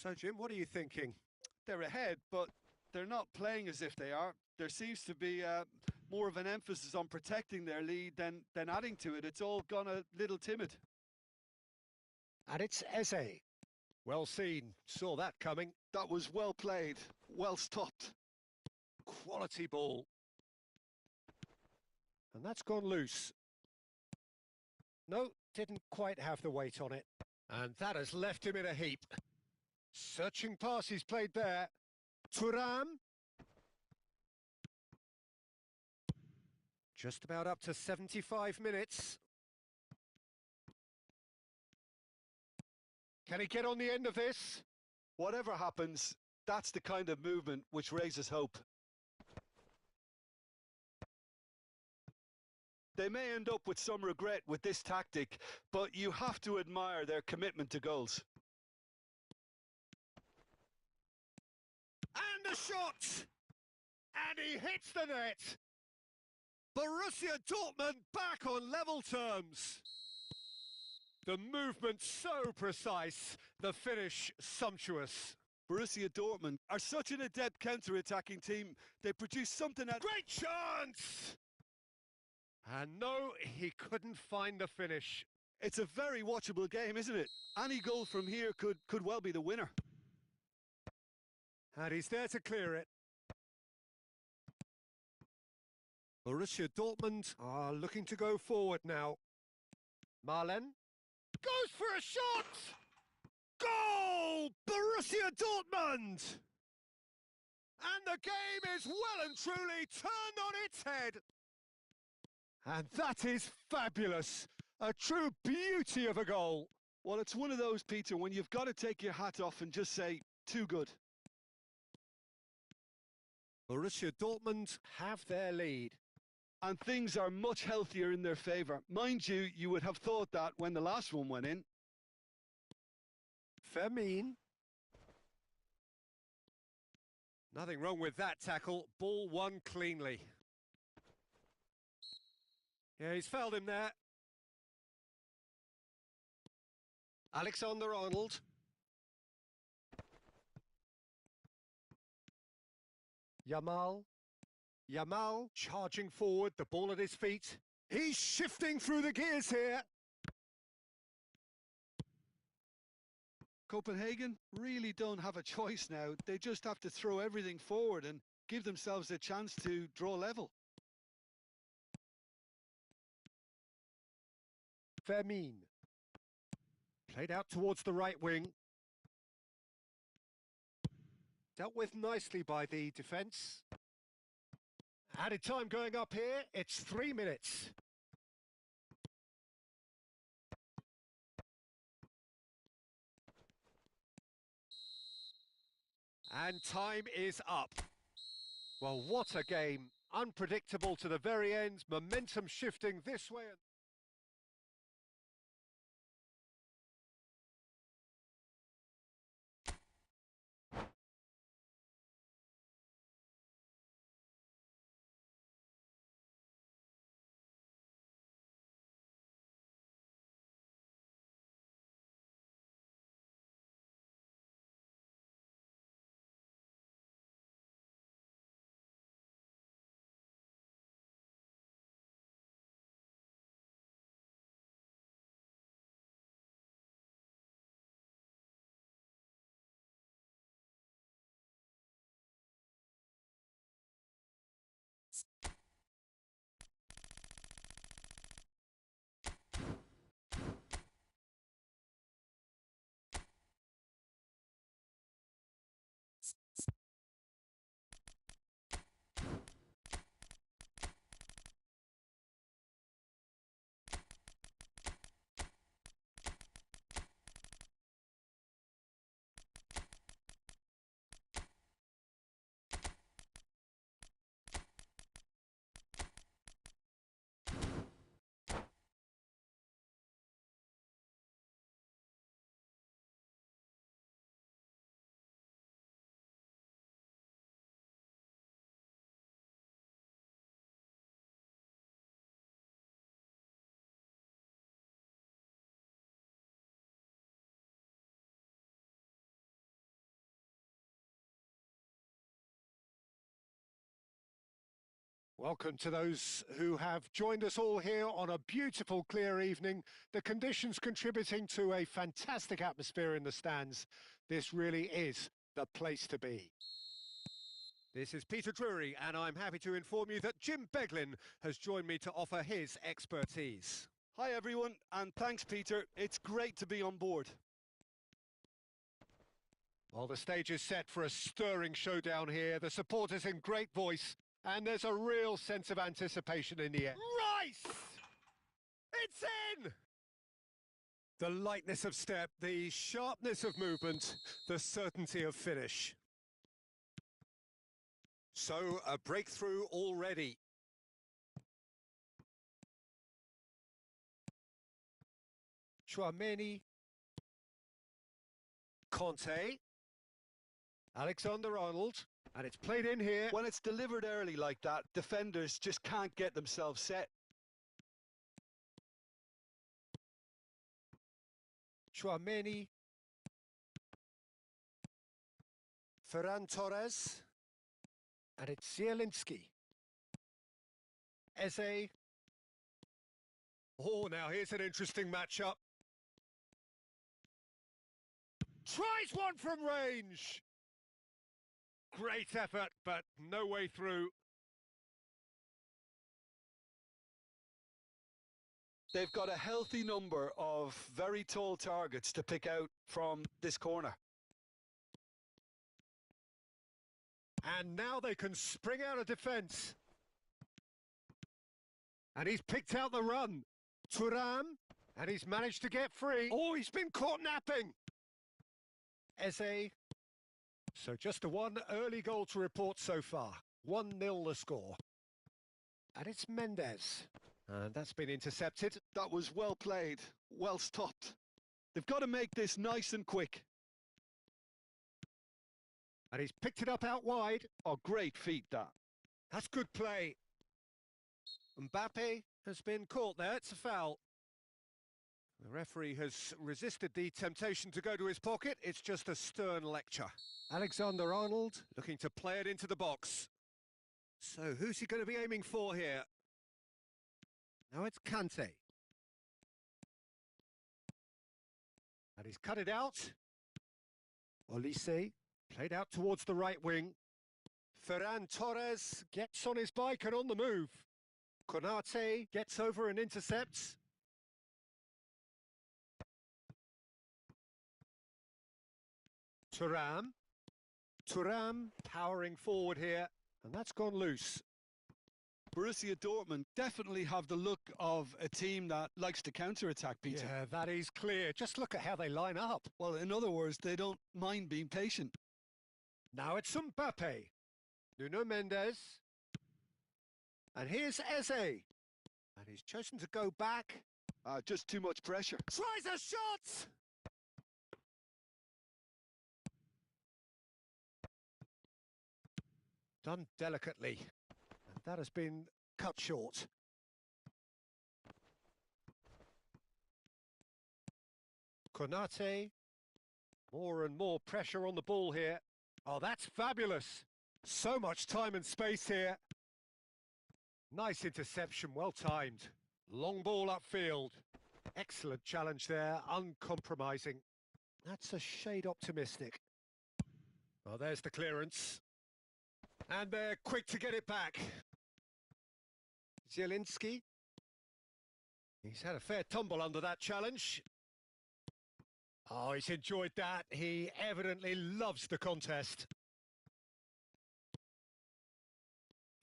Speaker 1: So, Jim, what are you thinking?
Speaker 3: They're ahead, but they're not playing as if they are. There seems to be more of an emphasis on protecting their lead than adding to it. It's all gone a little timid.
Speaker 1: And it's Eze. Well seen. Saw that coming.
Speaker 3: That was well played, well stopped.
Speaker 1: Quality ball. And that's gone loose. No, didn't quite have the weight on it. And that has left him in a heap. Searching passes played there. Thuram. Just about up to 75 minutes. Can he get on the end of this?
Speaker 3: Whatever happens, that's the kind of movement which raises hope. They may end up with some regret with this tactic, but you have to admire their commitment to goals.
Speaker 1: And a shot! And he hits the net! Borussia Dortmund back on level terms. The movement so precise, the finish sumptuous.
Speaker 3: Borussia Dortmund are such an adept counter-attacking team. They produce something at...
Speaker 1: Great chance! And no, he couldn't find the finish.
Speaker 3: It's a very watchable game, isn't it? Any goal from here could well be the winner.
Speaker 1: And he's there to clear it. Borussia Dortmund are looking to go forward now. Marlen goes for a shot! Goal! Borussia Dortmund! And the game is well and truly turned on its head. And that is fabulous. A true beauty of a goal.
Speaker 3: Well, it's one of those, Peter, when you've got to take your hat off and just say, too good.
Speaker 1: Borussia Dortmund have their lead.
Speaker 3: And things are much healthier in their favour. Mind you, you would have thought that when the last one went in.
Speaker 1: Fermin. Nothing wrong with that tackle. Ball won cleanly. Yeah, he's fouled him there. Alexander-Arnold. Yamal charging forward, the ball at his feet. He's shifting through the gears here.
Speaker 3: Copenhagen really don't have a choice now. They just have to throw everything forward and give themselves a chance to draw level.
Speaker 1: Vermeer. Played out towards the right wing. Dealt with nicely by the defence. Added time going up here, it's 3 minutes. And time is up. Well, what a game. Unpredictable to the very end, momentum shifting this way. Welcome to those who have joined us all here on a beautiful, clear evening. The conditions contributing to a fantastic atmosphere in the stands. This really is the place to be. This is Peter Drury, and I'm happy to inform you that Jim Beglin has joined me to offer his expertise.
Speaker 3: Hi everyone, and thanks Peter. It's great to be on board.
Speaker 1: Well, the stage is set for a stirring showdown here. The supporters in great voice. And there's a real sense of anticipation in the air. Rice! It's in! The lightness of step, the sharpness of movement, the certainty of finish. So, a breakthrough already. Chouameni. Conte. Alexander-Arnold. And it's played in here.
Speaker 3: When it's delivered early like that, defenders just can't get themselves set.
Speaker 1: Chouameni. Ferran Torres. And it's Zielinski. Eze. Oh, now here's an interesting matchup. Tries one from range. Great effort, but no way through.
Speaker 3: They've got a healthy number of very tall targets to pick out from this corner.
Speaker 1: And now they can spring out of defence. And he's picked out the run. Thuram, and he's managed to get free. Oh, he's been caught napping. Eze. So just the one early goal to report so far. 1-0 the score. And it's Mendes. And that's been intercepted.
Speaker 3: That was well played, well stopped. They've got to make this nice and quick.
Speaker 1: And he's picked it up out wide.
Speaker 3: Oh, great feat that.
Speaker 1: That's good play. Mbappe has been caught there. It's a foul. The referee has resisted the temptation to go to his pocket. It's just a stern lecture. Alexander-Arnold looking to play it into the box. So who's he going to be aiming for here? Now it's Kante. And he's cut it out. Olise played out towards the right wing. Ferran Torres gets on his bike and on the move. Konate gets over and intercepts. Thuram powering forward here, and that's gone loose.
Speaker 3: Borussia Dortmund definitely have the look of a team that likes to counter-attack, Peter.
Speaker 1: Yeah, that is clear. Just look at how they line up.
Speaker 3: Well, in other words, they don't mind being patient.
Speaker 1: Now it's Mbappe. Nuno Mendes. And here's Eze. And he's chosen to go back.
Speaker 3: Just too much pressure.
Speaker 1: Tries a shot! Done delicately. And that has been cut short. Konate. More and more pressure on the ball here. Oh, that's fabulous. So much time and space here. Nice interception, well timed. Long ball upfield. Excellent challenge there, uncompromising. That's a shade optimistic. Oh, there's the clearance. And they're quick to get it back. Zielinski. He's had a fair tumble under that challenge. Oh, he's enjoyed that. He evidently loves the contest.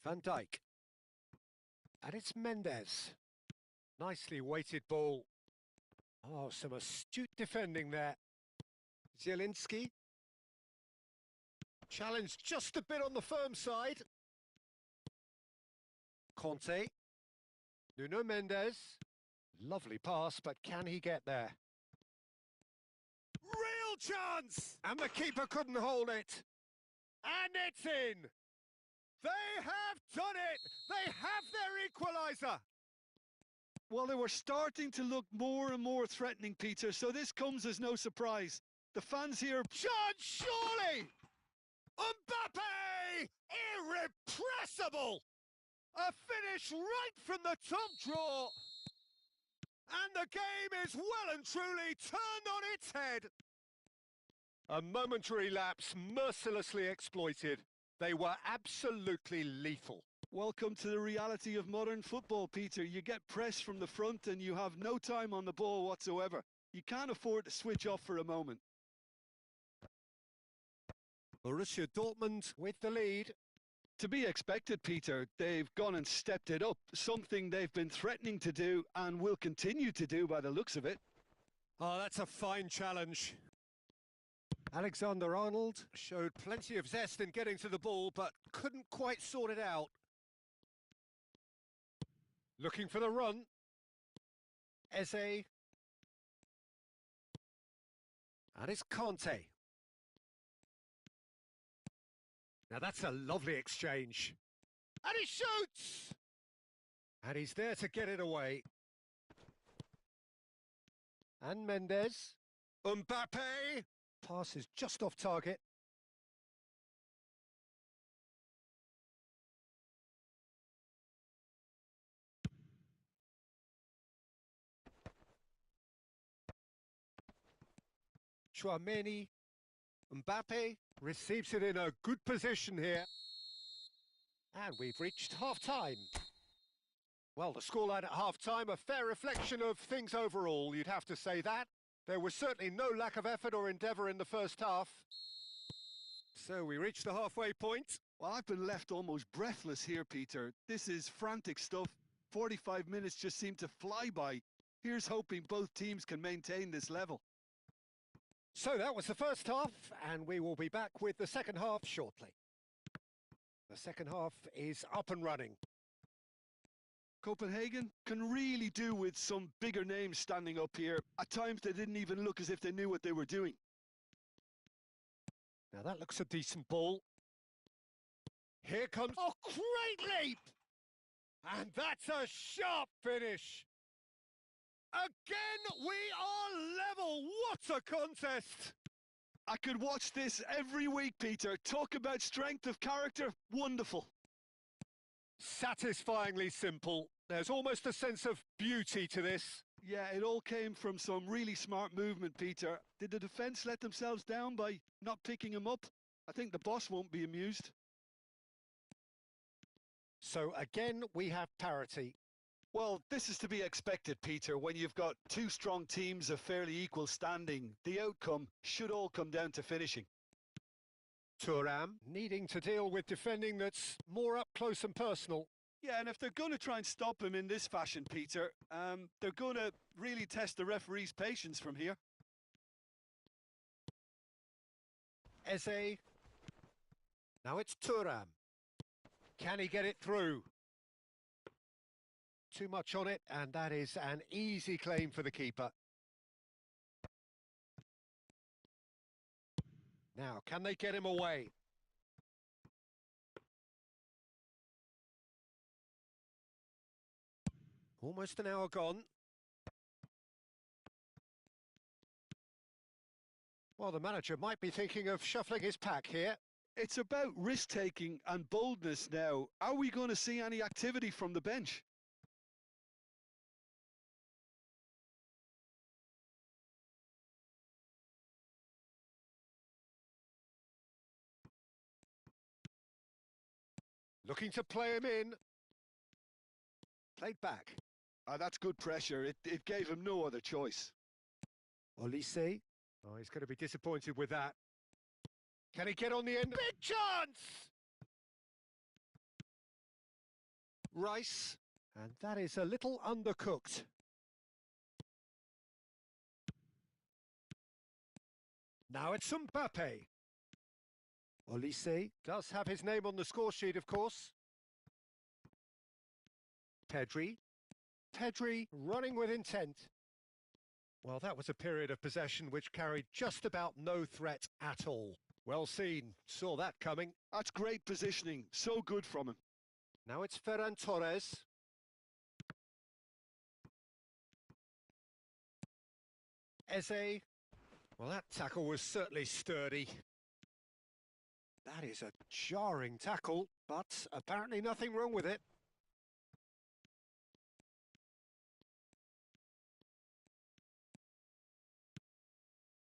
Speaker 1: Van Dijk. And it's Mendes. Nicely weighted ball. Oh, some astute defending there. Zielinski. Challenge just a bit on the firm side. Conte. Nuno Mendes. Lovely pass, but can he get there? Real chance! And the keeper couldn't hold it. And it's in! They have done it! They have their equaliser!
Speaker 3: Well, they were starting to look more and more threatening, Peter, so this comes as no surprise. The fans here...
Speaker 1: Chance, surely! Mbappe! Irrepressible! A finish right from the top draw! And the game is well and truly turned on its head! A momentary lapse mercilessly exploited. They were absolutely lethal.
Speaker 3: Welcome to the reality of modern football, Peter. You get press from the front and you have no time on the ball whatsoever. You can't afford to switch off for a moment.
Speaker 1: Borussia Dortmund with the lead.
Speaker 3: To be expected, Peter. They've gone and stepped it up, something they've been threatening to do and will continue to do by the looks of it.
Speaker 1: Oh, that's a fine challenge. Alexander-Arnold showed plenty of zest in getting to the ball, but couldn't quite sort it out. Looking for the run. Eze. And it's Conte. Now that's a lovely exchange. And he shoots! And he's there to get it away. And Mendes. Mbappe! Pass is just off target. Chouameni. Mbappe receives it in a good position here. And we've reached half-time. Well, the scoreline at half-time, a fair reflection of things overall, you'd have to say that. There was certainly no lack of effort or endeavour in the first half. So we reached the halfway point.
Speaker 3: Well, I've been left almost breathless here, Peter. This is frantic stuff. 45 minutes just seem to fly by. Here's hoping both teams can maintain this level.
Speaker 1: So that was the first half, and we will be back with the second half shortly. The second half is up and running.
Speaker 3: Copenhagen can really do with some bigger names standing up here. At times they didn't even look as if they knew what they were doing.
Speaker 1: Now that looks a decent ball. Here comes... Oh, great leap! And that's a sharp finish. Again, we are level. What a contest!
Speaker 3: I could watch this every week, Peter. Talk about strength of character. Wonderful.
Speaker 1: Satisfyingly simple. There's almost a sense of beauty to this.
Speaker 3: Yeah, it all came from some really smart movement, Peter. Did the defence let themselves down by not picking him up? I think the boss won't be amused.
Speaker 1: So again, we have parity.
Speaker 2: Well, this is to be expected, Peter. When you've got two strong teams of fairly equal standing, the outcome should all come down to finishing.
Speaker 1: Thuram needing to deal with defending that's more up close and personal.
Speaker 3: Yeah, and if they're going to try and stop him in this fashion, Peter, they're going to really test the referee's patience from here.
Speaker 1: Eze. Now it's Thuram. Can he get it through? Too much on it, and that is an easy claim for the keeper. Now, can they get him away? Almost an hour gone. Well, the manager might be thinking of shuffling his pack here.
Speaker 3: It's about risk-taking and boldness now. Are we going to see any activity from the bench?
Speaker 1: Looking to play him in. Played back.
Speaker 3: That's good pressure. It gave him no other choice.
Speaker 1: Olise. Oh, he's going to be disappointed with that. Can he get on the end? Big chance! Rice. And that is a little undercooked. Now it's Thuongbaybi. Olise does have his name on the score sheet, of course. Pedri. Pedri running with intent. Well, that was a period of possession which carried just about no threat at all. Well seen. Saw that coming.
Speaker 3: That's great positioning. So good from him.
Speaker 1: Now it's Ferran Torres. Eze. Well, that tackle was certainly sturdy. That is a jarring tackle, but apparently nothing wrong with it.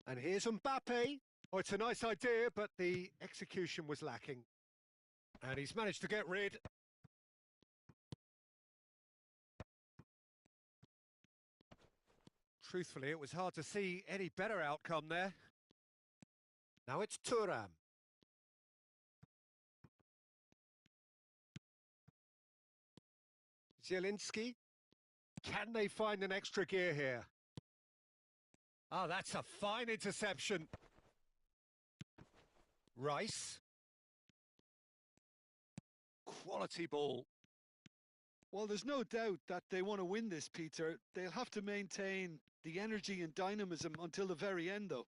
Speaker 1: And here's Mbappe. Oh, it's a nice idea, but the execution was lacking. And he's managed to get rid. Truthfully, it was hard to see any better outcome there. Now it's Thuram. Zielinski. Can they find an extra gear here? Ah, that's a fine interception. Rice. Quality ball.
Speaker 3: Well, there's no doubt that they want to win this, Peter. They'll have to maintain the energy and dynamism until the very end, though.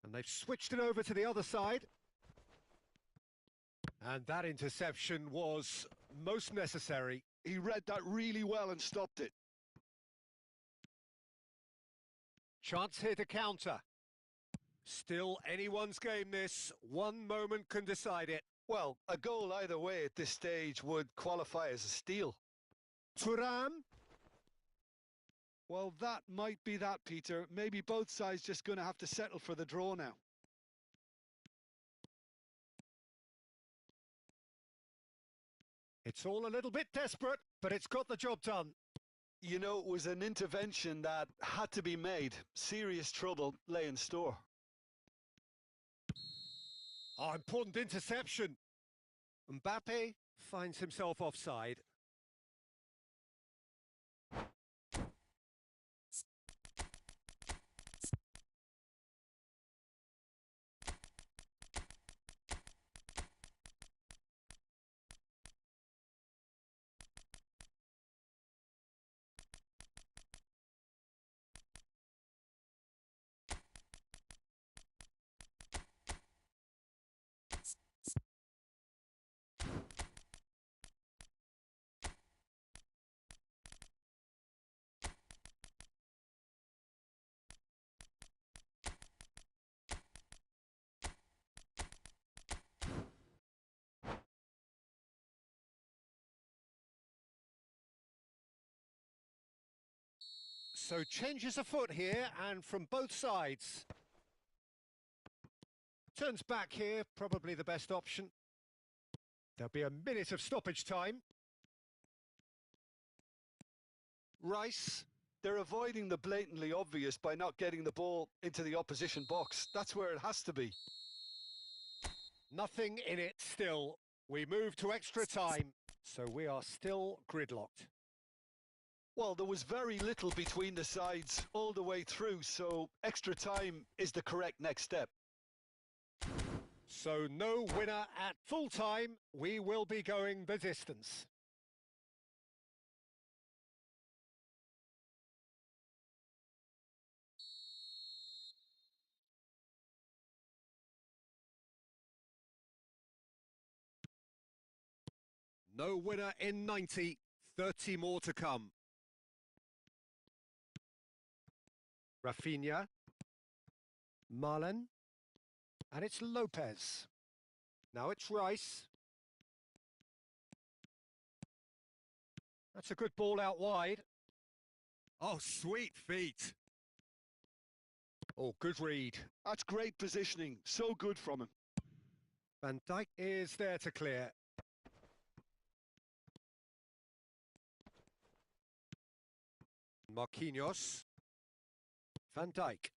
Speaker 1: And they've switched it over to the other side. And that interception was most necessary.
Speaker 3: He read that really well and stopped it.
Speaker 1: Chance here to counter. Still anyone's game this. One moment can decide it.
Speaker 2: Well, a goal either way at this stage would qualify as a steal.
Speaker 1: Thuram.
Speaker 3: Well, that might be that, Peter. Maybe both sides just going to have to settle for the draw now.
Speaker 1: It's all a little bit desperate, but it's got the job done.
Speaker 2: You know, it was an intervention that had to be made. Serious trouble lay in store.
Speaker 1: Oh, important interception. Mbappe finds himself offside. So changes a foot here, and from both sides. Turns back here, probably the best option. There'll be a minute of stoppage time. Rice.
Speaker 2: They're avoiding the blatantly obvious by not getting the ball into the opposition box. That's where it has to be.
Speaker 1: Nothing in it still. We move to extra time, so we are still gridlocked.
Speaker 2: Well, there was very little between the sides all the way through, so extra time is the correct next step.
Speaker 1: So no winner at full time. We will be going the distance. No winner in 90, 30 more to come. Rafinha, Marlon, and it's Lopez. Now it's Rice. That's a good ball out wide. Oh, sweet feet. Oh, good read.
Speaker 3: That's great positioning. So good from him.
Speaker 1: Van Dijk is there to clear. Marquinhos. Van Dijk.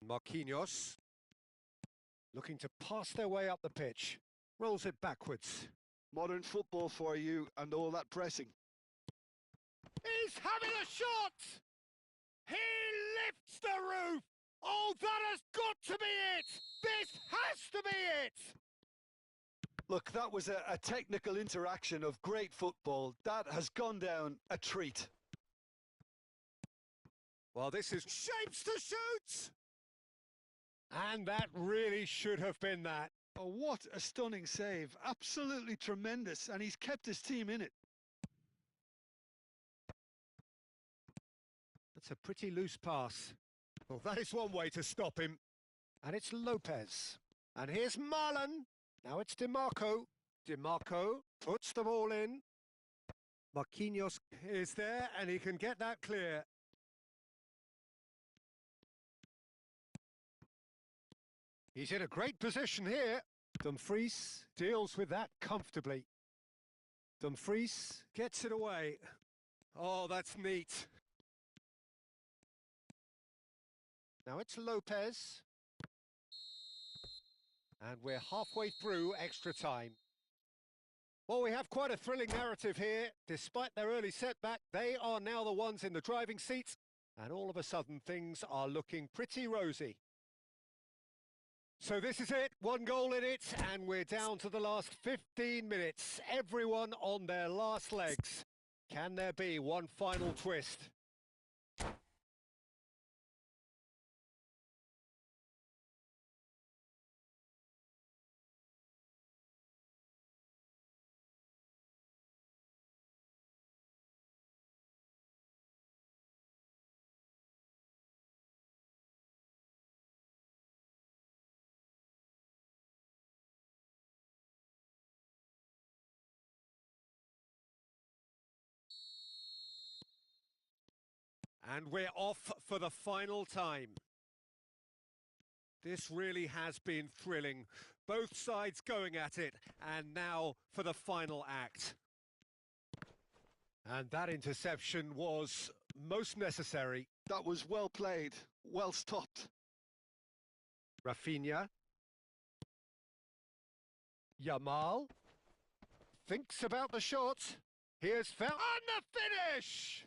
Speaker 1: Marquinhos. Looking to pass their way up the pitch. Rolls it backwards.
Speaker 3: Modern football for you and all that pressing.
Speaker 1: He's having a shot! He lifts the roof! Oh, that has got to be it! This has to be it!
Speaker 2: Look, that was a technical interaction of great football. That has gone down a treat.
Speaker 1: Well, this is shapes to shoot! And that really should have been that.
Speaker 3: Oh, what a stunning save. Absolutely tremendous. And he's kept his team in it.
Speaker 1: That's a pretty loose pass. Well, that is one way to stop him. And it's Lopez. And here's Marlon. Now it's DiMarco. DiMarco puts the ball in. Marquinhos is there, and he can get that clear. He's in a great position here. Dumfries deals with that comfortably. Dumfries gets it away. Oh, that's neat. Now it's Lopez. And we're halfway through extra time. Well, we have quite a thrilling narrative here. Despite their early setback, they are now the ones in the driving seat. And all of a sudden, things are looking pretty rosy. So this is it, one goal in it, and we're down to the last 15 minutes. Everyone on their last legs. Can there be one final twist? And we're off for the final time. This really has been thrilling. Both sides going at it, and now for the final act. And that interception was most necessary.
Speaker 3: That was well played, well stopped.
Speaker 1: Rafinha. Yamal. Thinks about the shot. Here's Fel. And the finish!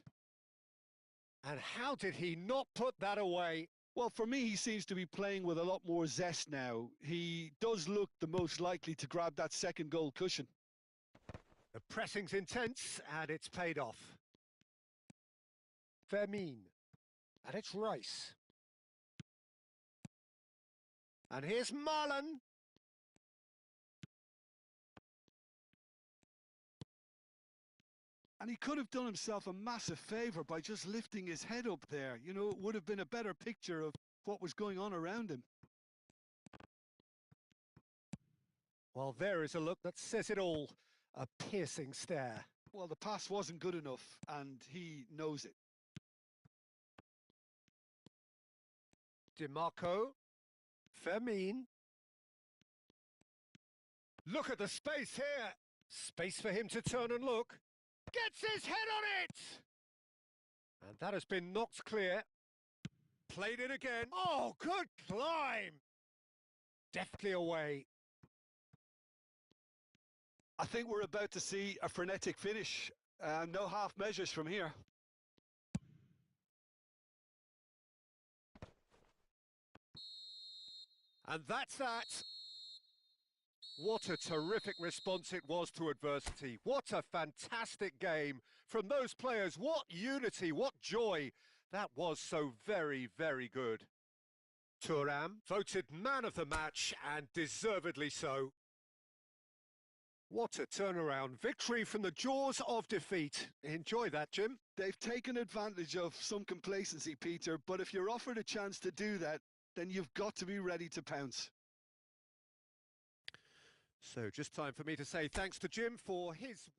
Speaker 1: And how did he not put that away?
Speaker 3: Well, for me, he seems to be playing with a lot more zest now. He does look the most likely to grab that second goal cushion.
Speaker 1: The pressing's intense, and it's paid off. Fermin. And it's Rice. And here's Marlon.
Speaker 3: And he could have done himself a massive favour by just lifting his head up there. You know, it would have been a better picture of what was going on around him.
Speaker 1: Well, there is a look that says it all. A piercing stare.
Speaker 3: Well, the pass wasn't good enough, and he knows it.
Speaker 1: DiMarco. Fermin. Look at the space here. Space for him to turn and look. Gets his head on it! And that has been knocked clear. Played it again. Oh, good climb! Deftly away.
Speaker 2: I think we're about to see a frenetic finish. No half measures from here.
Speaker 1: And that's that. What a terrific response it was to adversity. What a fantastic game from those players. What unity, what joy. That was so very, very good. Thuram voted man of the match, and deservedly so. What a turnaround. Victory from the jaws of defeat. Enjoy that, Jim.
Speaker 3: They've taken advantage of some complacency, Peter, but if you're offered a chance to do that, then you've got to be ready to pounce.
Speaker 1: So just time for me to say thanks to Jim for his...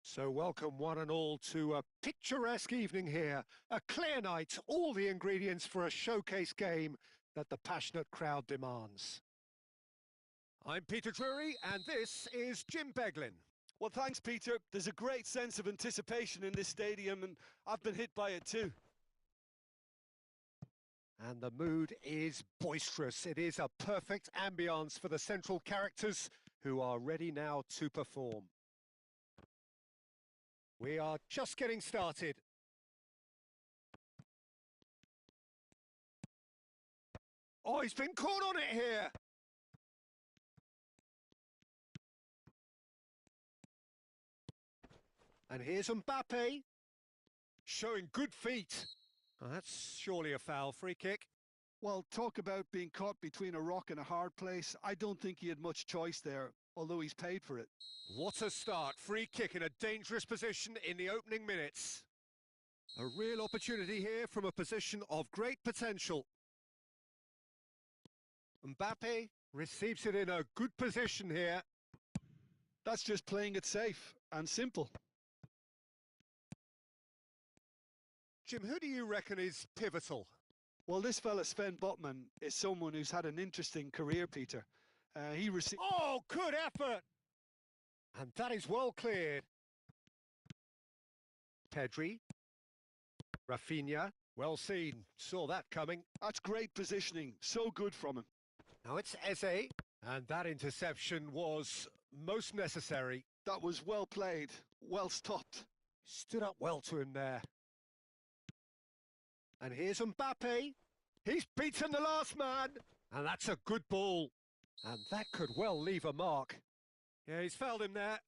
Speaker 1: So welcome one and all to a picturesque evening here. A clear night, all the ingredients for a showcase game that the passionate crowd demands. I'm Peter Drury, and this is Jim Beglin.
Speaker 2: Well, thanks, Peter. There's a great sense of anticipation in this stadium, and I've been hit by it too.
Speaker 1: And the mood is boisterous. It is a perfect ambience for the central characters who are ready now to perform. We are just getting started. Oh, he's been caught on it here. And here's Mbappe. Showing good feet. Oh, that's surely a foul. Free kick.
Speaker 3: Well, talk about being caught between a rock and a hard place. I don't think he had much choice there, although he's paid for it.
Speaker 1: What a start. Free kick in a dangerous position in the opening minutes. A real opportunity here from a position of great potential. Mbappe receives it in a good position here.
Speaker 3: That's just playing it safe and simple.
Speaker 1: Jim, who do you reckon is pivotal?
Speaker 3: Well, this fella Sven Botman is someone who's had an interesting career, Peter. He received...
Speaker 1: Oh, good effort! And that is well cleared. Pedri. Rafinha. Well seen. Saw that coming.
Speaker 3: That's great positioning. So good from him.
Speaker 1: Now it's Eze. And that interception was most necessary.
Speaker 3: That was well played. Well stopped.
Speaker 1: Stood up well to him there. And here's Mbappe. He's beaten the last man. And that's a good ball. And that could well leave a mark. Yeah, he's fouled him there.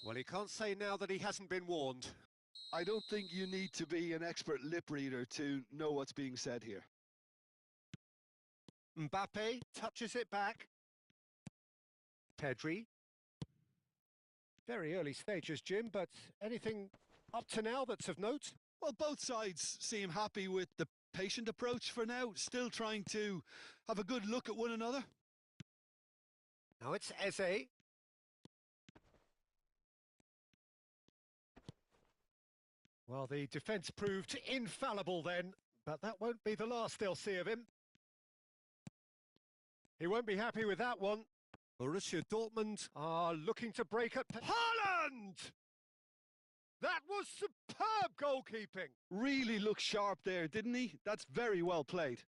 Speaker 1: Well, he can't say now that he hasn't been warned.
Speaker 3: I don't think you need to be an expert lip reader to know what's being said here.
Speaker 1: Mbappe touches it back. Pedri. Very early stages, Jim, but anything up to now that's of note?
Speaker 3: Well, both sides seem happy with the patient approach for now, still trying to have a good look at one another.
Speaker 1: Now it's Eze. Well, the defence proved infallible then, but that won't be the last they'll see of him. He won't be happy with that one. Borussia Dortmund are looking to break up. Haaland! That was superb goalkeeping.
Speaker 3: Really looked sharp there, didn't he? That's very well played.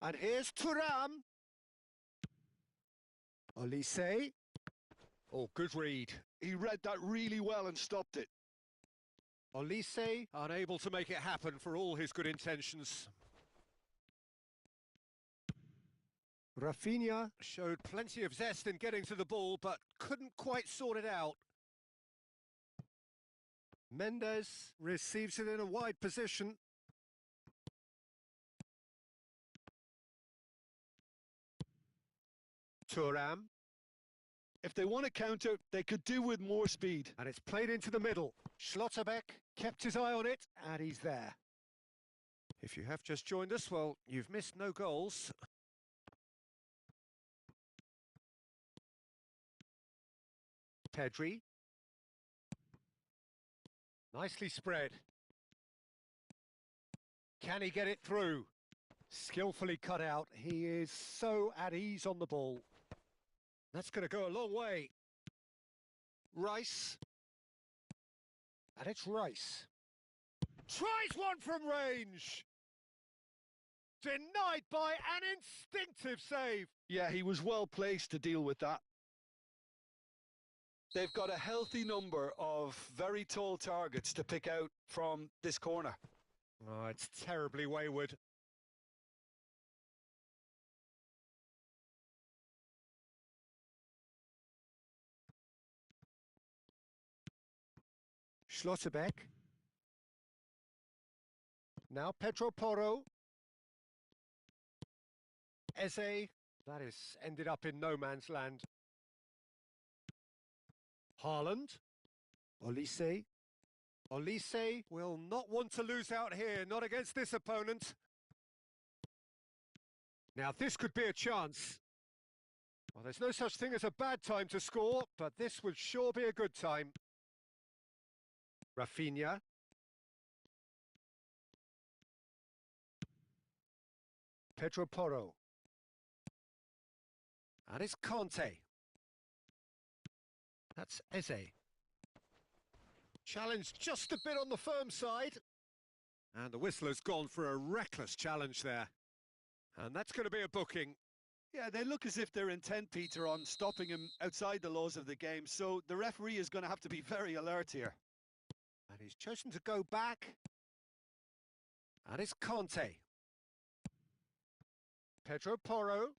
Speaker 1: And here's Thuram. Olise. Oh, good read.
Speaker 3: He read that really well and stopped it.
Speaker 1: Olise unable to make it happen for all his good intentions. Rafinha showed plenty of zest in getting to the ball, but couldn't quite sort it out. Mendes receives it in a wide position. Thuram.
Speaker 3: If they want to counter, they could do with more speed.
Speaker 1: And it's played into the middle. Schlotterbeck kept his eye on it, and he's there. If you have just joined us, well, you've missed no goals. Pedri. Nicely spread. Can he get it through? Skillfully cut out. He is so at ease on the ball. That's going to go a long way. Rice. And it's Rice. Tries one from range. Denied by an instinctive save.
Speaker 3: Yeah, he was well placed to deal with that. They've got a healthy number of very tall targets to pick out from this corner.
Speaker 1: Oh, it's terribly wayward. Schlotterbeck. Now Pedro Porro. Eze. That is ended up in no man's land. Haaland. Olise. Olise will not want to lose out here, not against this opponent. Now this could be a chance. Well, there's no such thing as a bad time to score, but this would sure be a good time. Rafinha. Pedro Porro. And it's Conte. That's Eze. Challenge just a bit on the firm side. And the whistler's gone for a reckless challenge there. And that's going to be a booking.
Speaker 3: Yeah, they look as if they're intent, Peter, on stopping him outside the laws of the game, so the referee is going to have to be very alert here.
Speaker 1: And he's chosen to go back. And it's Conte. Pedro Porro.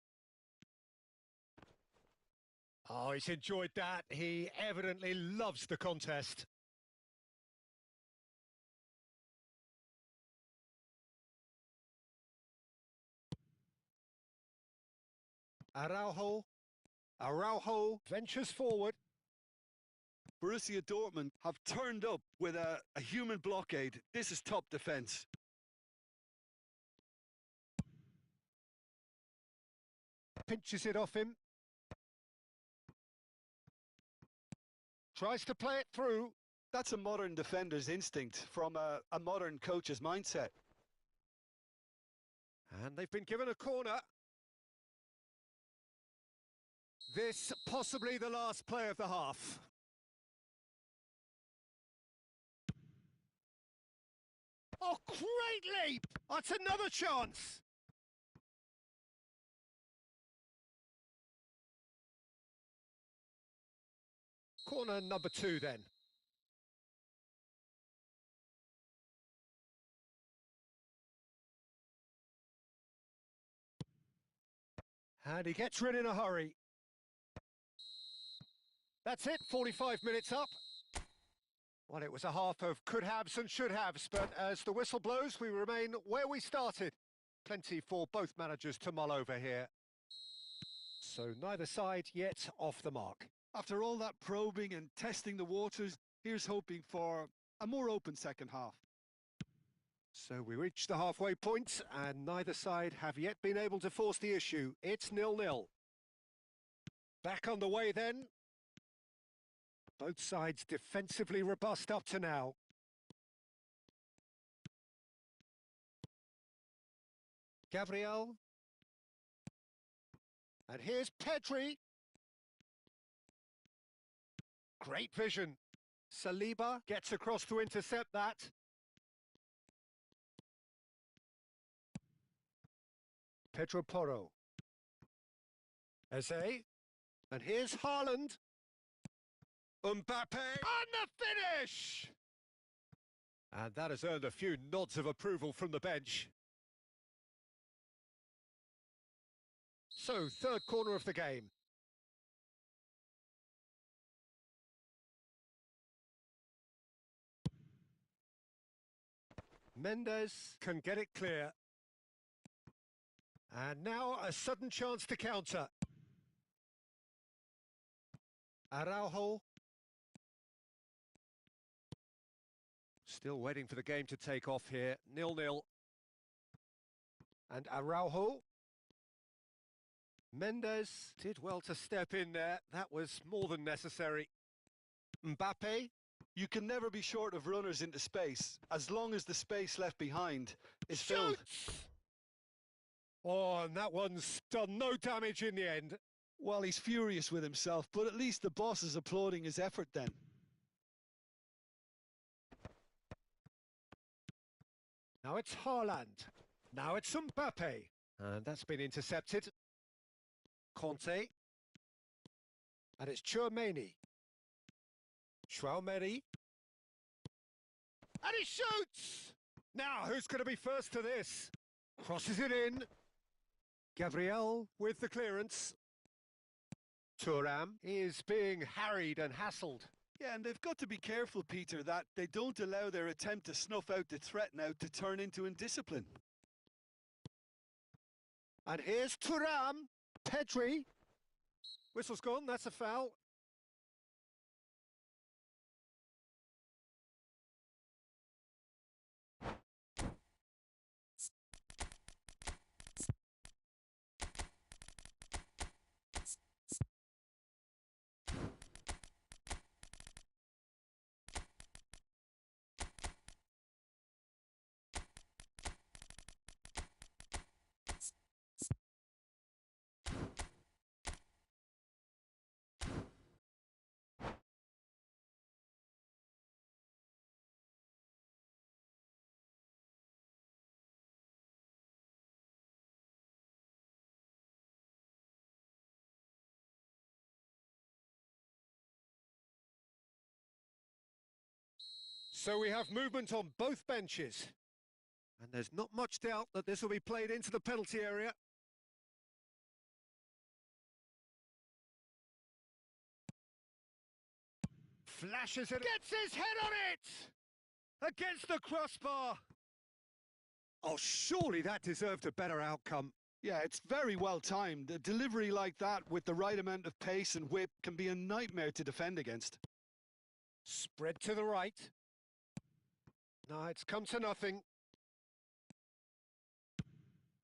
Speaker 1: Oh, he's enjoyed that. He evidently loves the contest. Araujo ventures forward.
Speaker 3: Borussia Dortmund have turned up with a human blockade. This is top defence.
Speaker 1: Pinches it off him. Tries to play it through.
Speaker 3: That's a modern defender's instinct from a modern coach's mindset.
Speaker 1: And they've been given a corner. This possibly the last play of the half. Oh, great leap! That's another chance. Corner number 2 then. And he gets rid in a hurry. That's it, 45 minutes up. Well, it was a half of could-haves and should-haves, but as the whistle blows, we remain where we started. Plenty for both managers to mull over here. So neither side yet off the mark.
Speaker 3: After all that probing and testing the waters, here's hoping for a more open second half.
Speaker 1: So we reach the halfway point, and neither side have yet been able to force the issue. It's 0-0. Back on the way then. Both sides defensively robust up to now. Gabriel. And here's Pedri. Great vision. Saliba gets across to intercept that. Pedro Porro. Eze. And here's Haaland. Mbappe. And the finish! And that has earned a few nods of approval from the bench. So, third corner of the game. Mendes can get it clear. And now a sudden chance to counter. Araujo. Still waiting for the game to take off here. 0-0. And Araujo. Mendes did well to step in there. That was more than necessary. Mbappe.
Speaker 3: You can never be short of runners into space, as long as the space left behind is filled.
Speaker 1: Oh, and that one's done no damage in the end.
Speaker 3: Well, he's furious with himself, but at least the boss is applauding his effort then.
Speaker 1: Now it's Haaland. Now it's Mbappe. And that's been intercepted. Conte. And it's Tchouaméni. Tchouaméni. And he shoots! Now, who's going to be first to this? Crosses it in. Gabriel with the clearance. Thuram is being harried and hassled.
Speaker 3: Yeah, and they've got to be careful, Peter, that they don't allow their attempt to snuff out the threat now to turn into indiscipline.
Speaker 1: And here's Thuram. Pedri. Whistle's gone, that's a foul. So we have movement on both benches. And there's not much doubt that this will be played into the penalty area. Flashes it, gets his head on it! Against the crossbar! Oh, surely that deserved a better outcome.
Speaker 3: Yeah, it's very well timed. A delivery like that with the right amount of pace and whip can be a nightmare to defend against.
Speaker 1: Spread to the right. No, it's come to nothing.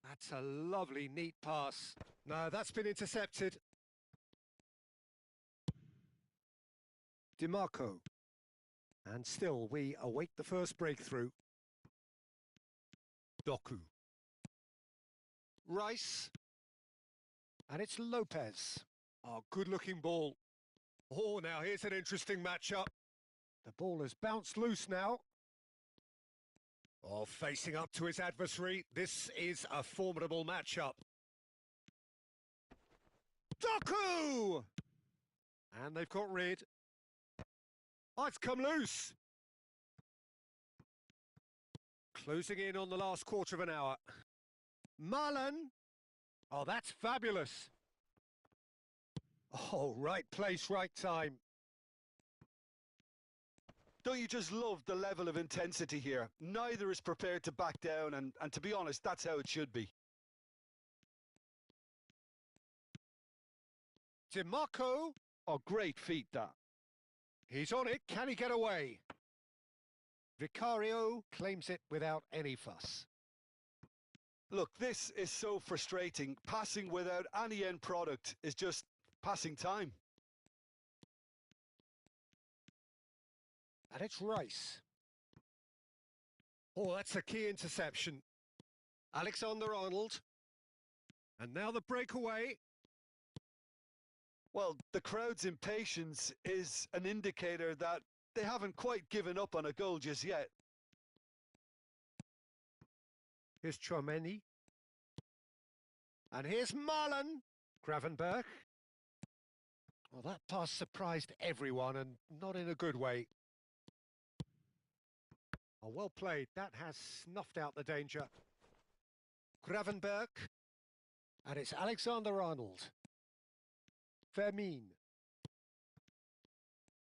Speaker 1: That's a lovely, neat pass. No, that's been intercepted. DiMarco. And still, we await the first breakthrough. Doku. Rice. And it's Lopez. Oh, good-looking ball. Oh, now here's an interesting matchup. The ball has bounced loose now. Oh, facing up to his adversary. This is a formidable matchup. Doku! And they've got rid. Oh, it's come loose. Closing in on the last quarter of an hour. Marlon. Oh, that's fabulous. Oh, right place, right time.
Speaker 3: Don't you just love the level of intensity here? Neither is prepared to back down, and to be honest, that's how it should be.
Speaker 1: DiMarco.
Speaker 3: Oh, great feat, that.
Speaker 1: He's on it. Can he get away? Vicario claims it without any fuss.
Speaker 3: Look, this is so frustrating. Passing without any end product is just passing time.
Speaker 1: And it's Rice. Oh, that's a key interception. Alexander-Arnold. And now the breakaway.
Speaker 3: Well, the crowd's impatience is an indicator that they haven't quite given up on a goal just yet.
Speaker 1: Here's Chouameni. And here's Marlon. Gravenberch. Well, that pass surprised everyone, and not in a good way. Oh, well played. That has snuffed out the danger. Gravenberch. And it's Alexander-Arnold. Fermin.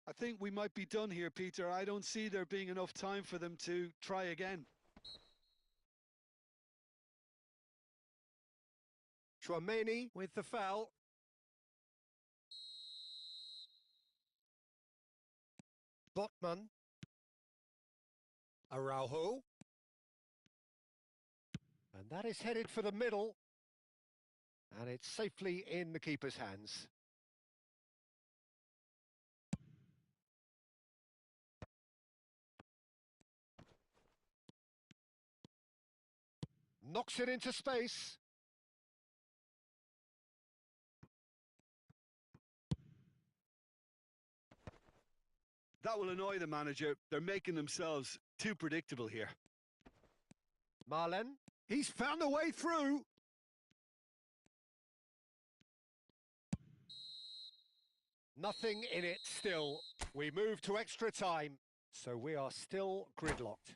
Speaker 3: I think we might be done here, Peter. I don't see there being enough time for them to try again.
Speaker 1: Chouameni with the foul. Botman. Araujo. And that is headed for the middle. And it's safely in the keeper's hands. Knocks it into space.
Speaker 3: That will annoy the manager. They're making themselves too predictable here.
Speaker 1: Marlen. He's found a way through. Nothing in it still. We move to extra time, so we are still gridlocked.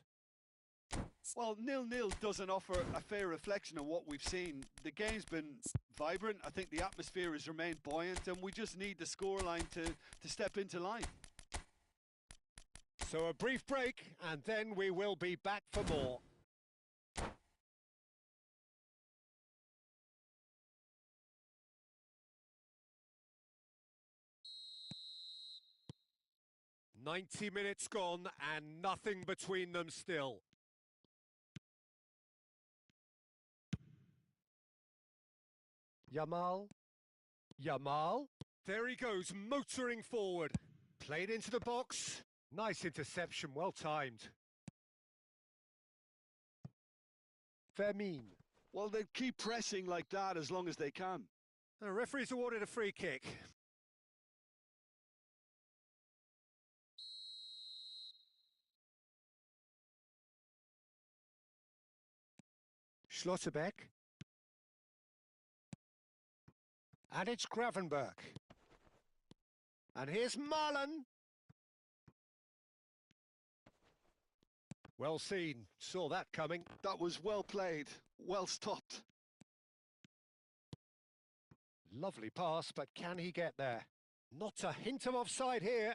Speaker 3: Well, 0-0 doesn't offer a fair reflection of what we've seen. The game's been vibrant. I think the atmosphere has remained buoyant, and we just need the scoreline to step into line.
Speaker 1: So a brief break, and then we will be back for more. "90 minutes gone and nothing between them still." Yamal. Yamal. There he goes, motoring forward. Played into the box. Nice interception, well timed. Fermin.
Speaker 3: Well, they keep pressing like that as long as they can.
Speaker 1: The referee's awarded a free kick. Schlotterbeck. And it's Gravenberch. And here's Marlen. Well seen. Saw that coming.
Speaker 3: That was well played, well stopped.
Speaker 1: Lovely pass, but can he get there? Not a hint of offside here.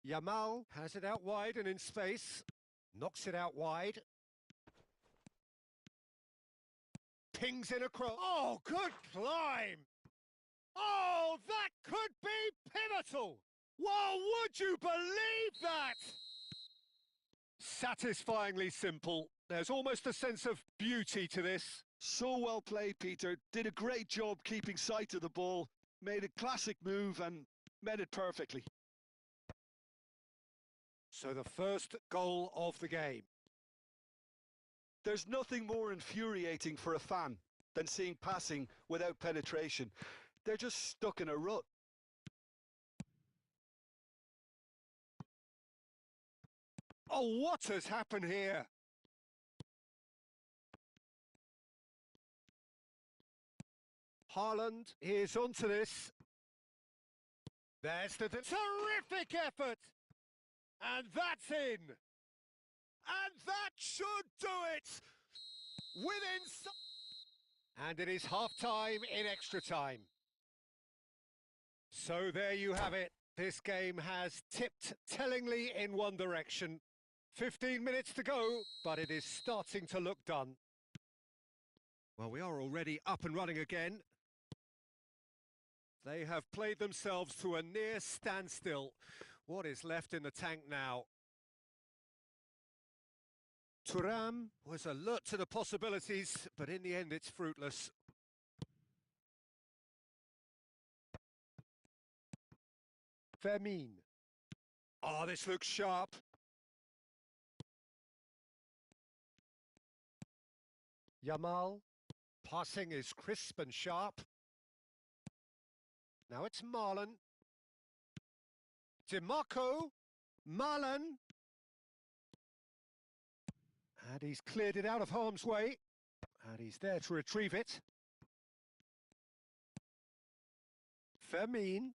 Speaker 1: Yamal has it out wide and in space. Knocks it out wide. Pings in across. Oh, good climb! Oh, that could be pivotal! Well, would you believe that? Satisfyingly simple. There's almost a sense of beauty to this.
Speaker 3: So well played, Peter. Did a great job keeping sight of the ball. Made a classic move and met it perfectly.
Speaker 1: So the first goal of the game.
Speaker 3: There's nothing more infuriating for a fan than seeing passing without penetration. They're just stuck in a rut.
Speaker 1: Oh, what has happened here? Haaland is onto this. There's the terrific effort! And that's in! And that should do it! And it is half-time in extra time. So there you have it. This game has tipped tellingly in one direction. 15 minutes to go, but it is starting to look done. Well, we are already up and running again. They have played themselves to a near standstill. What is left in the tank now? Thuram was alert to the possibilities, but in the end it's fruitless. Fermin. Oh, this looks sharp. Yamal. Passing is crisp and sharp. Now it's Marlon. DiMarco. Marlon. And he's cleared it out of harm's way. And he's there to retrieve it. Fermin.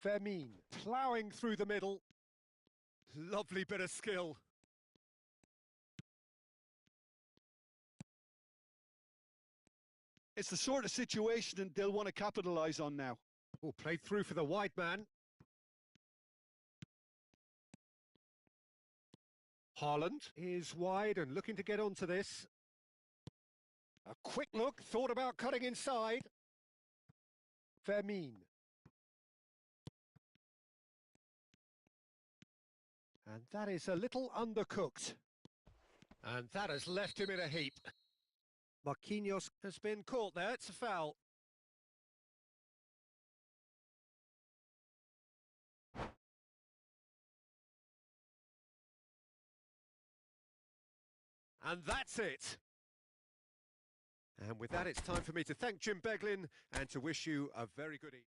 Speaker 1: Fermin ploughing through the middle. Lovely bit of skill.
Speaker 3: It's the sort of situation they'll want to capitalise on now.
Speaker 1: Oh, played through for the wide man. Haaland is wide and looking to get onto this. A quick look, thought about cutting inside. Fermin. And that is a little undercooked. And that has left him in a heap. Marquinhos has been caught there, it's a foul. And that's it. And with that, it's time for me to thank Jim Beglin and to wish you a very good evening.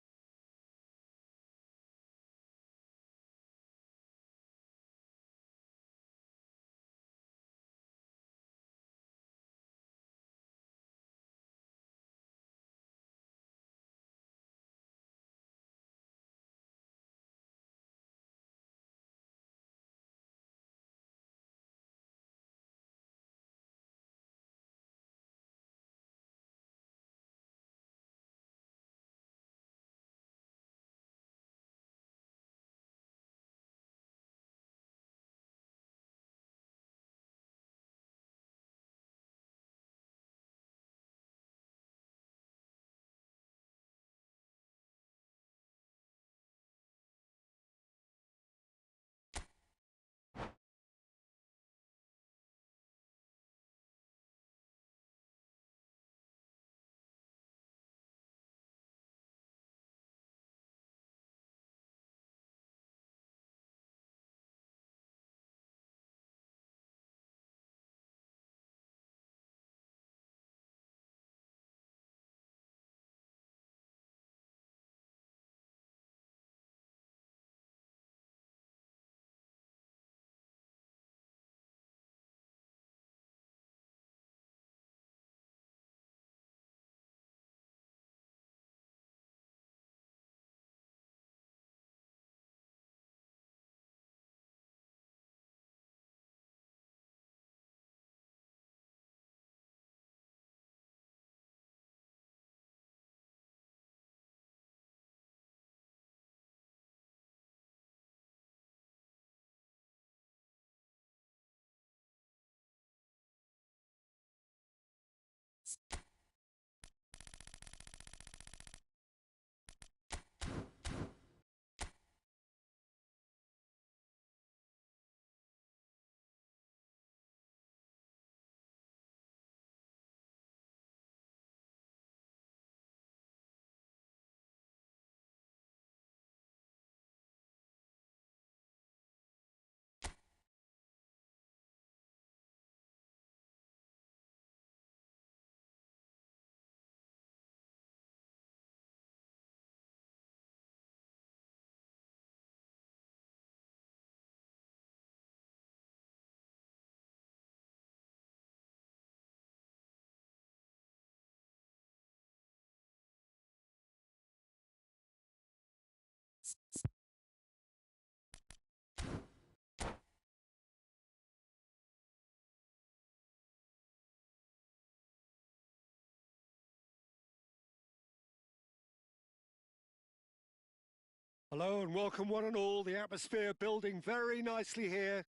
Speaker 1: Hello and welcome one and all. The atmosphere building very nicely here.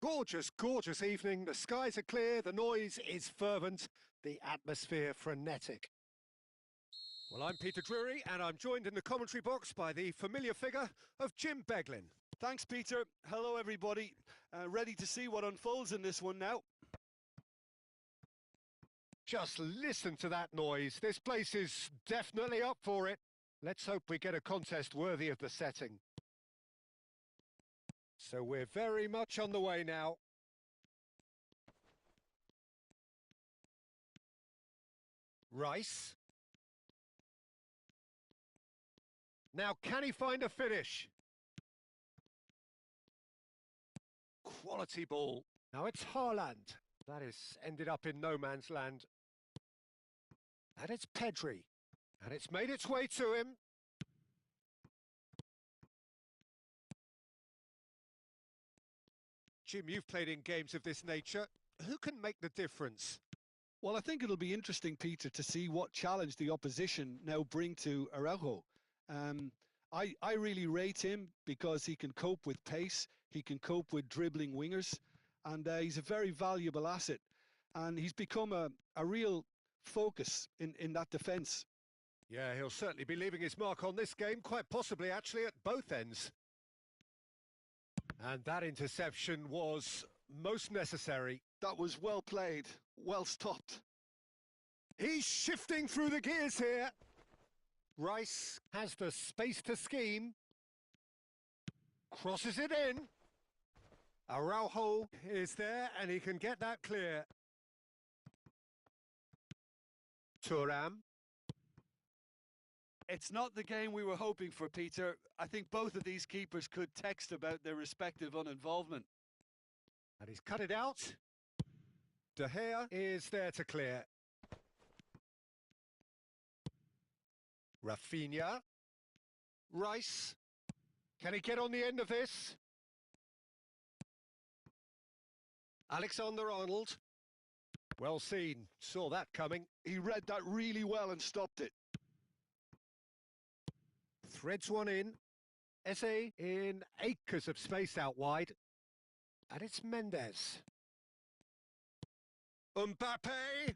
Speaker 1: Gorgeous, gorgeous evening. The skies are clear, the noise is fervent, the atmosphere frenetic. Well, I'm Peter Drury and I'm joined in the commentary box by the familiar figure of Jim Beglin.
Speaker 3: Thanks, Peter. Hello, everybody. Ready to see what unfolds in this one now.
Speaker 1: Just listen to that noise. This place is definitely up for it. Let's hope we get a contest worthy of the setting. So we're very much on the way now. Rice. Now, can he find a finish? Quality ball. Now it's Haaland. That has ended up in no man's land. And it's Pedri. And it's made its way to him. Jim, you've played in games of this nature. Who can make the difference?
Speaker 3: Well, I think it'll be interesting, Peter, to see what challenge the opposition now bring to Araujo. I really rate him because he can cope with pace, he can cope with dribbling wingers, and he's a very valuable asset. And he's become a real focus in that defence.
Speaker 1: Yeah, he'll certainly be leaving his mark on this game, quite possibly actually at both ends. And that interception was most necessary.
Speaker 3: That was well played, well stopped.
Speaker 1: He's shifting through the gears here. Rice has the space to scheme. Crosses it in. Araujo is there and he can get that clear. Thuram.
Speaker 3: It's not the game we were hoping for, Peter. I think both of these keepers could text about their respective uninvolvement.
Speaker 1: And he's cut it out. De Gea is there to clear. Rafinha. Rice. Can he get on the end of this? Alexander-Arnold. Well seen. Saw that coming.
Speaker 3: He read that really well and stopped it.
Speaker 1: Threads one in. Eze in acres of space out wide. And it's Mendes. Mbappe.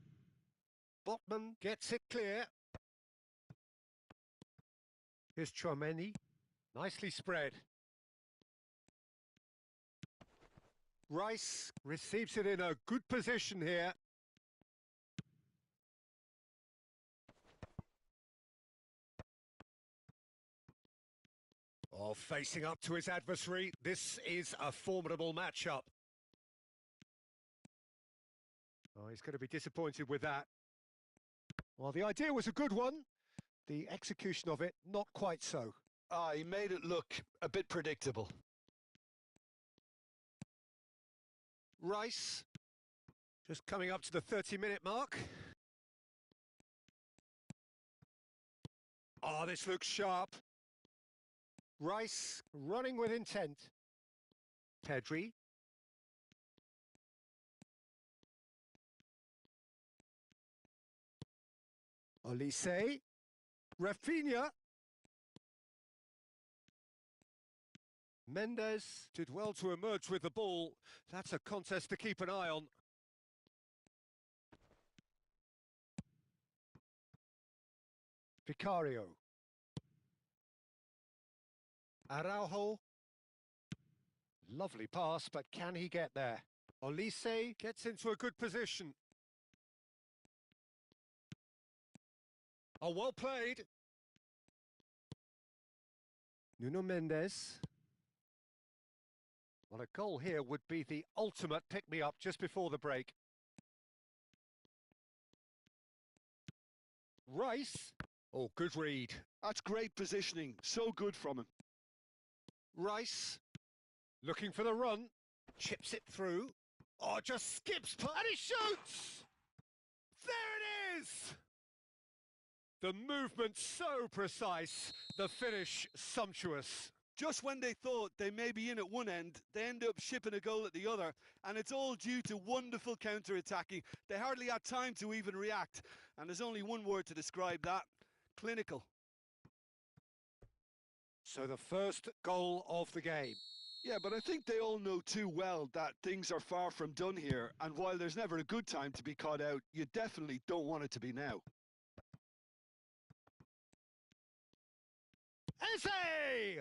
Speaker 1: Botman gets it clear. Here's Chouameni. Nicely spread. Rice receives it in a good position here. Oh, facing up to his adversary. This is a formidable matchup. Oh, he's going to be disappointed with that. Well, the idea was a good one. The execution of it, not quite so.
Speaker 3: He made it look a bit predictable.
Speaker 1: Rice, just coming up to the 30-minute mark. Oh, this looks sharp. Rice running with intent. Pedri. Olise. Rafinha. Mendes did well to emerge with the ball. That's a contest to keep an eye on. Vicario. Araujo. Lovely pass, but can he get there? Olise gets into a good position. Oh, well played. Nuno Mendes. Well, a goal here would be the ultimate pick-me-up just before the break. Rice. Oh, good read.
Speaker 3: That's great positioning. So good from him.
Speaker 1: Rice. Looking for the run. Chips it through. Oh, just skips. And he shoots! There it is! The movement so precise. The finish sumptuous.
Speaker 3: Just when they thought they may be in at one end, they end up shipping a goal at the other, and it's all due to wonderful counter-attacking. They hardly had time to even react, and there's only one word to describe that: clinical.
Speaker 1: So the first goal of the game.
Speaker 3: Yeah, but I think they all know too well that things are far from done here, and while there's never a good time to be caught out, you definitely don't want it to be now.
Speaker 1: Eze!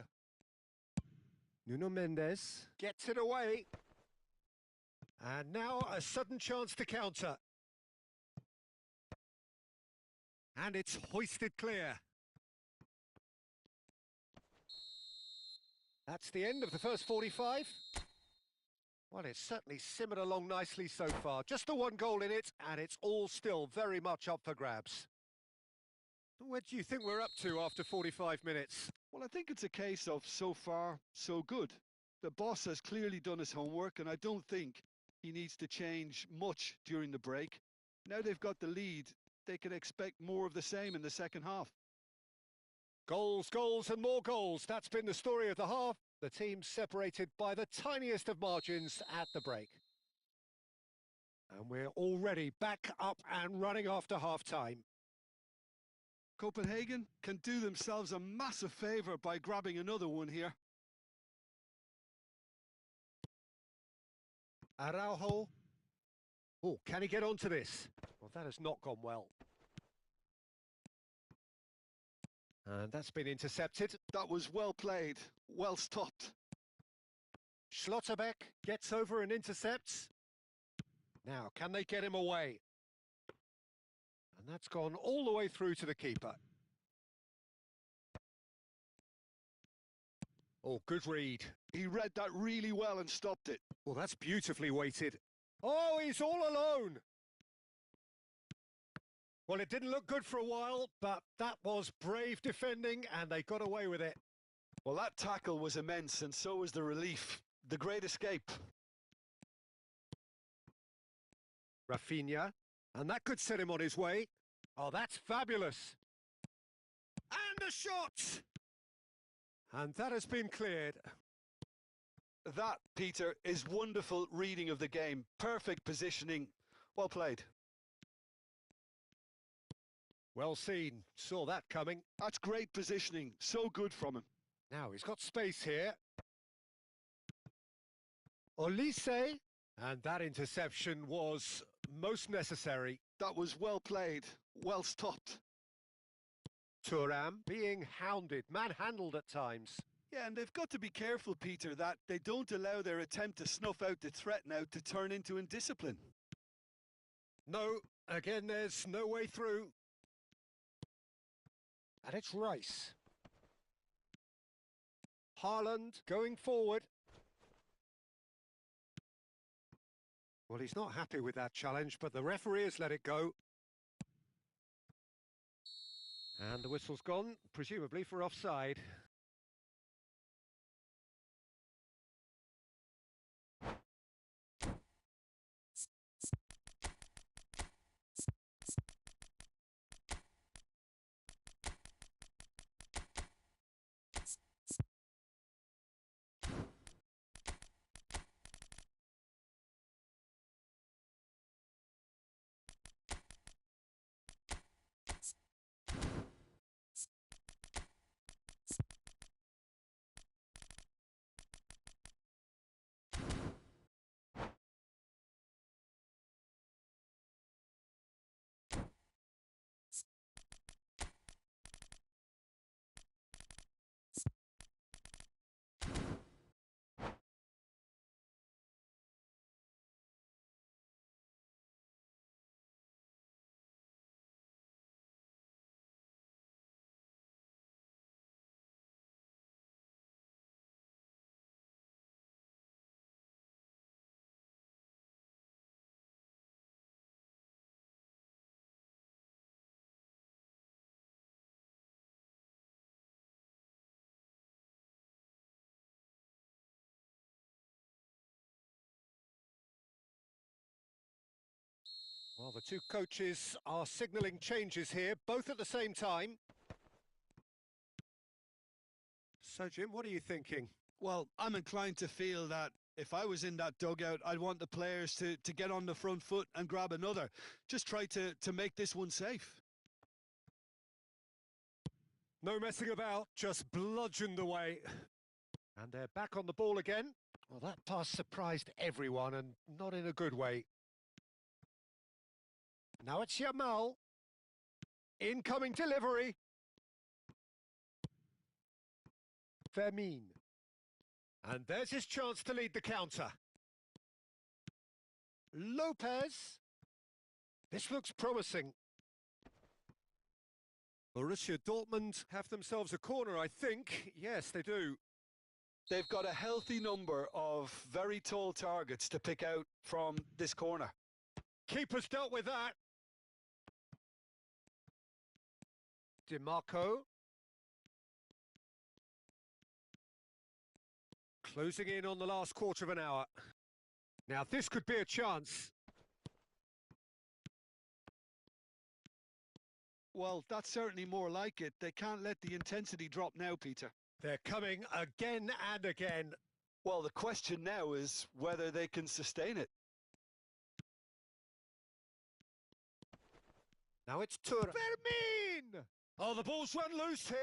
Speaker 1: Nuno Mendes gets it away. And now a sudden chance to counter. And it's hoisted clear. That's the end of the first 45. Well, it's certainly simmered along nicely so far. Just the one goal in it, and it's all still very much up for grabs. Where do you think we're up to after 45 minutes?
Speaker 3: Well, I think it's a case of so far, so good. The boss has clearly done his homework, and I don't think he needs to change much during the break. Now they've got the lead, they can expect more of the same in the second half.
Speaker 1: Goals, goals and more goals. That's been the story of the half. The team separated by the tiniest of margins at the break. And we're already back up and running after half-time.
Speaker 3: Copenhagen can do themselves a massive favour by grabbing another one here.
Speaker 1: Araujo. Oh, can he get onto this? Well, that has not gone well. And that's been intercepted.
Speaker 3: That was well played, well stopped.
Speaker 1: Schlotterbeck gets over and intercepts. Now, can they get him away? And that's gone all the way through to the keeper. Oh, good read.
Speaker 3: He read that really well and stopped it.
Speaker 1: Well, that's beautifully weighted. Oh, he's all alone. Well, it didn't look good for a while, but that was brave defending, and they got away with it.
Speaker 3: Well, that tackle was immense, and so was the relief. The great escape.
Speaker 1: Rafinha, and that could set him on his way. Oh, that's fabulous. And a shot! And that has been cleared.
Speaker 3: That, Peter, is wonderful reading of the game. Perfect positioning. Well played.
Speaker 1: Well seen. Saw that coming.
Speaker 3: That's great positioning. So good from him.
Speaker 1: Now he's got space here. Olise. And that interception was most necessary.
Speaker 3: That was well played. Well stopped.
Speaker 1: Thuram being hounded, manhandled at times.
Speaker 3: Yeah, and they've got to be careful, Peter, that they don't allow their attempt to snuff out the threat now to turn into indiscipline.
Speaker 1: No, again, there's no way through. And it's Rice. Haaland going forward. Well, he's not happy with that challenge, but the referee has let it go. And the whistle's gone, presumably for offside. Well, the two coaches are signalling changes here, both at the same time. So, Jim, what are you thinking?
Speaker 3: Well, I'm inclined to feel that if I was in that dugout, I'd want the players to get on the front foot and grab another. Just try to make this one safe.
Speaker 1: No messing about, just bludgeoned away. And they're back on the ball again. Well, that pass surprised everyone, and not in a good way. Now it's Yamal. Incoming delivery. Vermin. And there's his chance to lead the counter. Lopez. This looks promising. Borussia Dortmund have themselves a corner, I think. Yes, they do.
Speaker 2: They've got a healthy number of very tall targets to pick out from this corner.
Speaker 1: Keeper's dealt with that. DiMarco. Closing in on the last quarter of an hour. Now this could be a chance.
Speaker 3: Well, that's certainly more like it. They can't let the intensity drop now, Peter.
Speaker 1: They're coming again and again.
Speaker 2: Well, the question now is whether they can sustain it.
Speaker 1: Now it's Vermin! Oh, the ball's run loose here.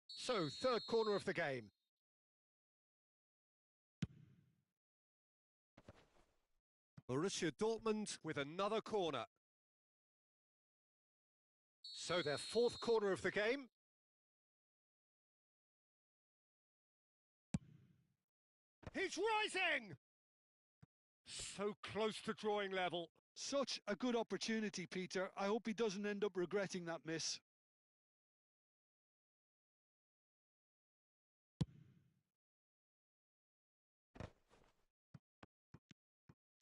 Speaker 1: So, third corner of the game. Borussia Dortmund with another corner. So their fourth corner of the game. He's rising! So close to drawing level.
Speaker 3: Such a good opportunity, Peter. I hope he doesn't end up regretting that miss.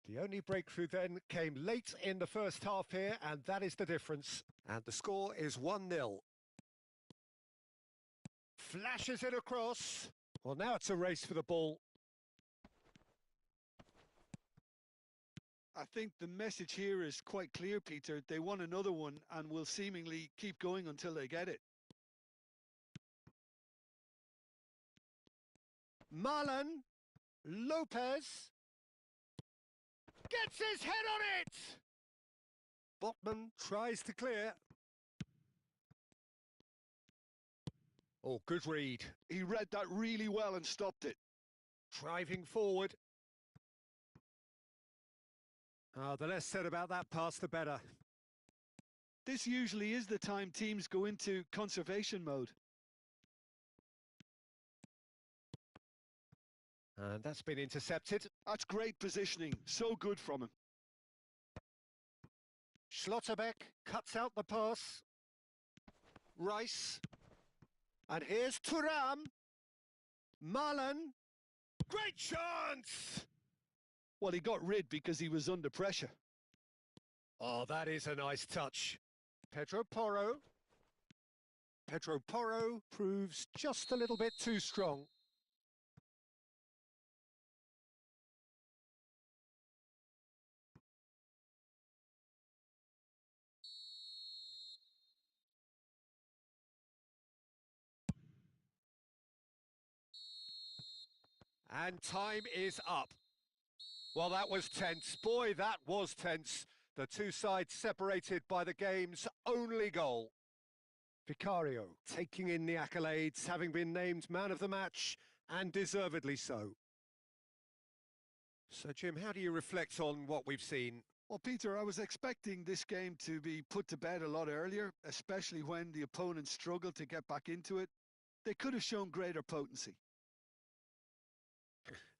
Speaker 1: The only breakthrough then came late in the first half here, and that is the difference. And the score is 1-0. Flashes it across. Well, now it's a race for the ball.
Speaker 3: I think the message here is quite clear, Peter. They want another one and will seemingly keep going until they get it.
Speaker 1: Marlon. Lopez. Gets his head on it! Botman tries to clear. Oh, good read.
Speaker 3: He read that really well and stopped it.
Speaker 1: Driving forward. The less said about that pass, the better.
Speaker 3: This usually is the time teams go into conservation mode.
Speaker 1: And that's been intercepted.
Speaker 3: That's great positioning. So good from him.
Speaker 1: Schlotterbeck cuts out the pass. Rice. And here's Thuram. Marlon. Great chance!
Speaker 3: Well, he got rid because he was under pressure.
Speaker 1: Oh, that is a nice touch. Pedro Porro. Pedro Porro proves just a little bit too strong. And time is up. Well, that was tense. Boy, that was tense. The two sides separated by the game's only goal. Vicario taking in the accolades, having been named man of the match, and deservedly so. So, Jim, how do you reflect on what we've seen?
Speaker 3: Well, Peter, I was expecting this game to be put to bed a lot earlier, especially when the opponents struggled to get back into it. They could have shown greater potency.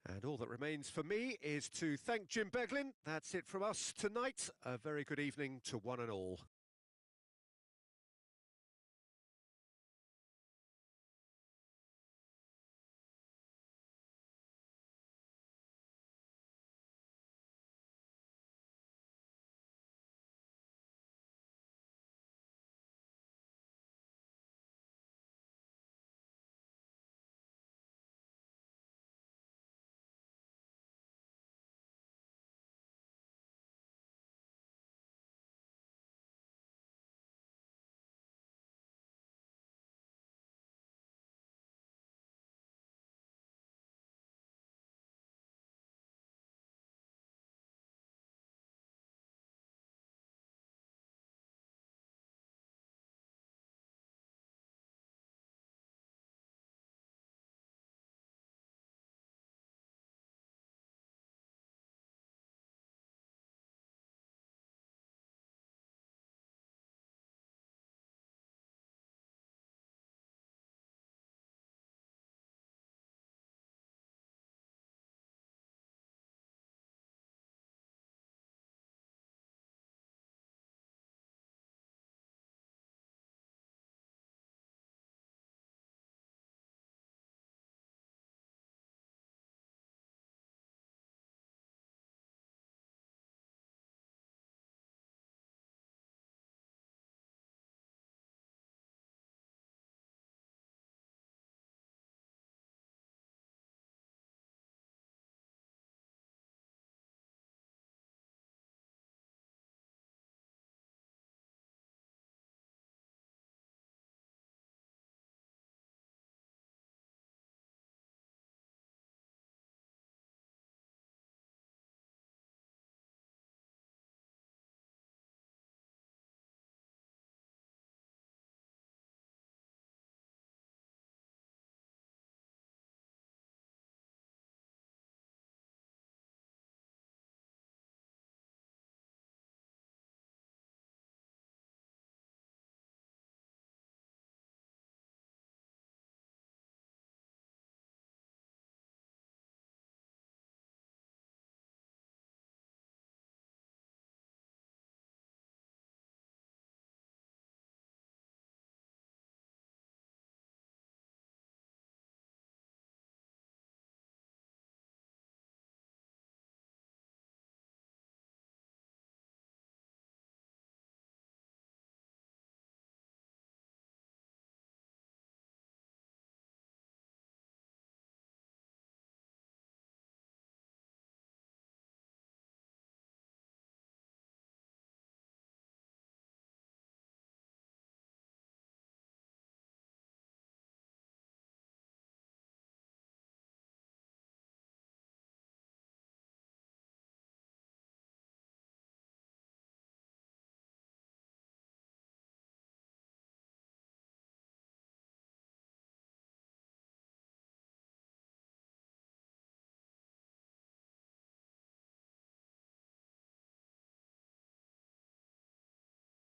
Speaker 1: And all that remains for me is to thank Jim Beglin. That's it from us tonight. A very good evening to one and all.